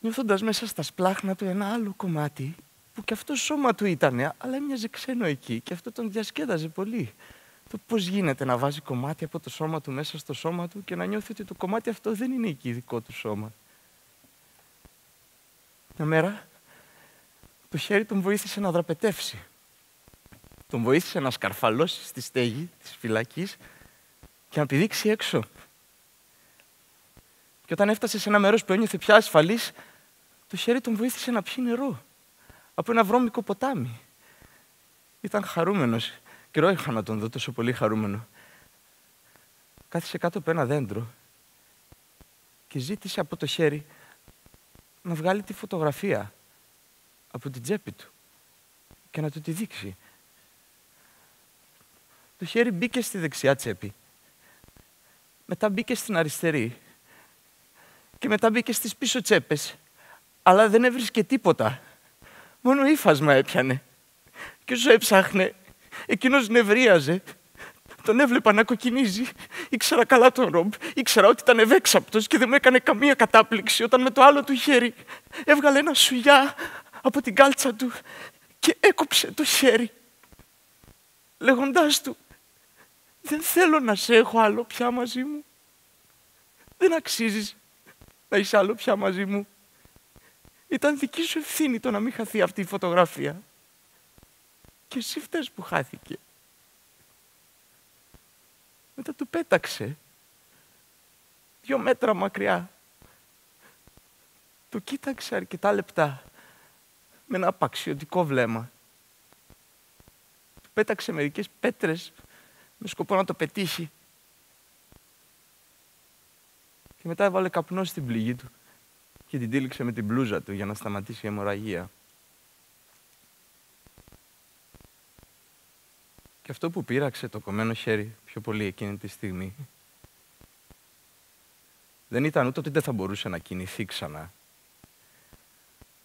νιώθοντας μέσα στα σπλάχνα του ένα άλλο κομμάτι, που και αυτό σώμα του ήτανε, αλλά έμοιαζε ξένο εκεί και αυτό τον διασκέδαζε πολύ. Το πώς γίνεται να βάζει κομμάτι από το σώμα του μέσα στο σώμα του και να νιώθει ότι το κομμάτι αυτό δεν είναι εκεί δικό του σώμα. Μια μέρα, το χέρι τον βοήθησε να δραπετεύσει. Τον βοήθησε να σκαρφαλώσει στη στέγη της φυλακής και να πηδήξει έξω. Και όταν έφτασε σε ένα μέρος που ένιωθε πια ασφαλής, το χέρι τον βοήθησε να πιει νερό από ένα βρώμικο ποτάμι. Ήταν χαρούμενος. Καιρό είχα να τον δω τόσο πολύ χαρούμενο. Κάθισε κάτω από ένα δέντρο και ζήτησε από το χέρι να βγάλει τη φωτογραφία από την τσέπη του και να του τη δείξει. Το χέρι μπήκε στη δεξιά τσέπη. Μετά μπήκε στην αριστερή. Και μετά μπήκε στις πίσω τσέπες. Αλλά δεν έβρισκε τίποτα. Μόνο ύφασμα έπιανε. Και όσο έψαχνε, εκείνος νευρίαζε. Τον έβλεπα να κοκκινίζει. Ήξερα καλά τον Ρομπ. Ήξερα ότι ήταν ευέξαπτος και δεν μου έκανε καμία κατάπληξη όταν με το άλλο του χέρι έβγαλε ένα σουλιά από την κάλτσα του και έκοψε το χέρι. Λέγοντάς του, δεν θέλω να σε έχω άλλο πια μαζί μου. Δεν αξίζεις να είσαι άλλο πια μαζί μου. Ήταν δική σου ευθύνη το να μην χαθεί αυτή η φωτογραφία. Και εσύ φταίς που χάθηκε. Μετά του πέταξε 2 μέτρα μακριά. Το κοίταξε αρκετά λεπτά με ένα απαξιωτικό βλέμμα. Του πέταξε μερικές πέτρες με σκοπό να το πετύχει. Και μετά έβαλε καπνό στην πληγή του και την τύλιξε με την μπλούζα του για να σταματήσει η αιμορραγία. Και αυτό που πείραξε το κομμένο χέρι πιο πολύ εκείνη τη στιγμή δεν ήταν ούτε ότι δεν θα μπορούσε να κινηθεί ξανά,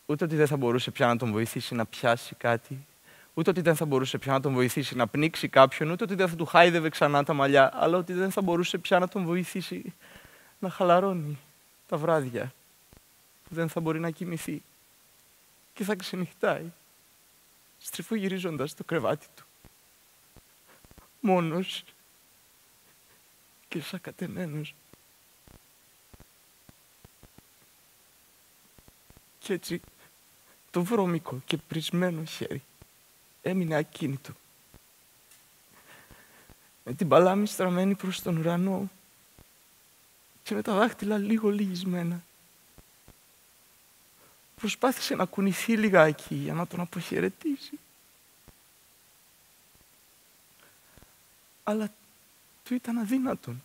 ούτε ότι δεν θα μπορούσε πια να τον βοηθήσει να πιάσει κάτι, ούτε ότι δεν θα μπορούσε πια να τον βοηθήσει να πνίξει κάποιον, ούτε ότι δεν θα του χάιδευε ξανά τα μαλλιά, αλλά ότι δεν θα μπορούσε πια να τον βοηθήσει να χαλαρώνει τα βράδια που δεν θα μπορεί να κοιμηθεί και θα ξενυχτάει στριφογυρίζοντας το κρεβάτι του, μόνος και σακατεμένος. Κι έτσι το βρώμικο και πρισμένο χέρι έμεινε ακίνητο, με την παλάμη στραμμένη προς τον ουρανό και με τα δάχτυλα λίγο λυγισμένα. Προσπάθησε να κουνηθεί λιγάκι για να τον αποχαιρετήσει. Αλλά του ήταν αδύνατον.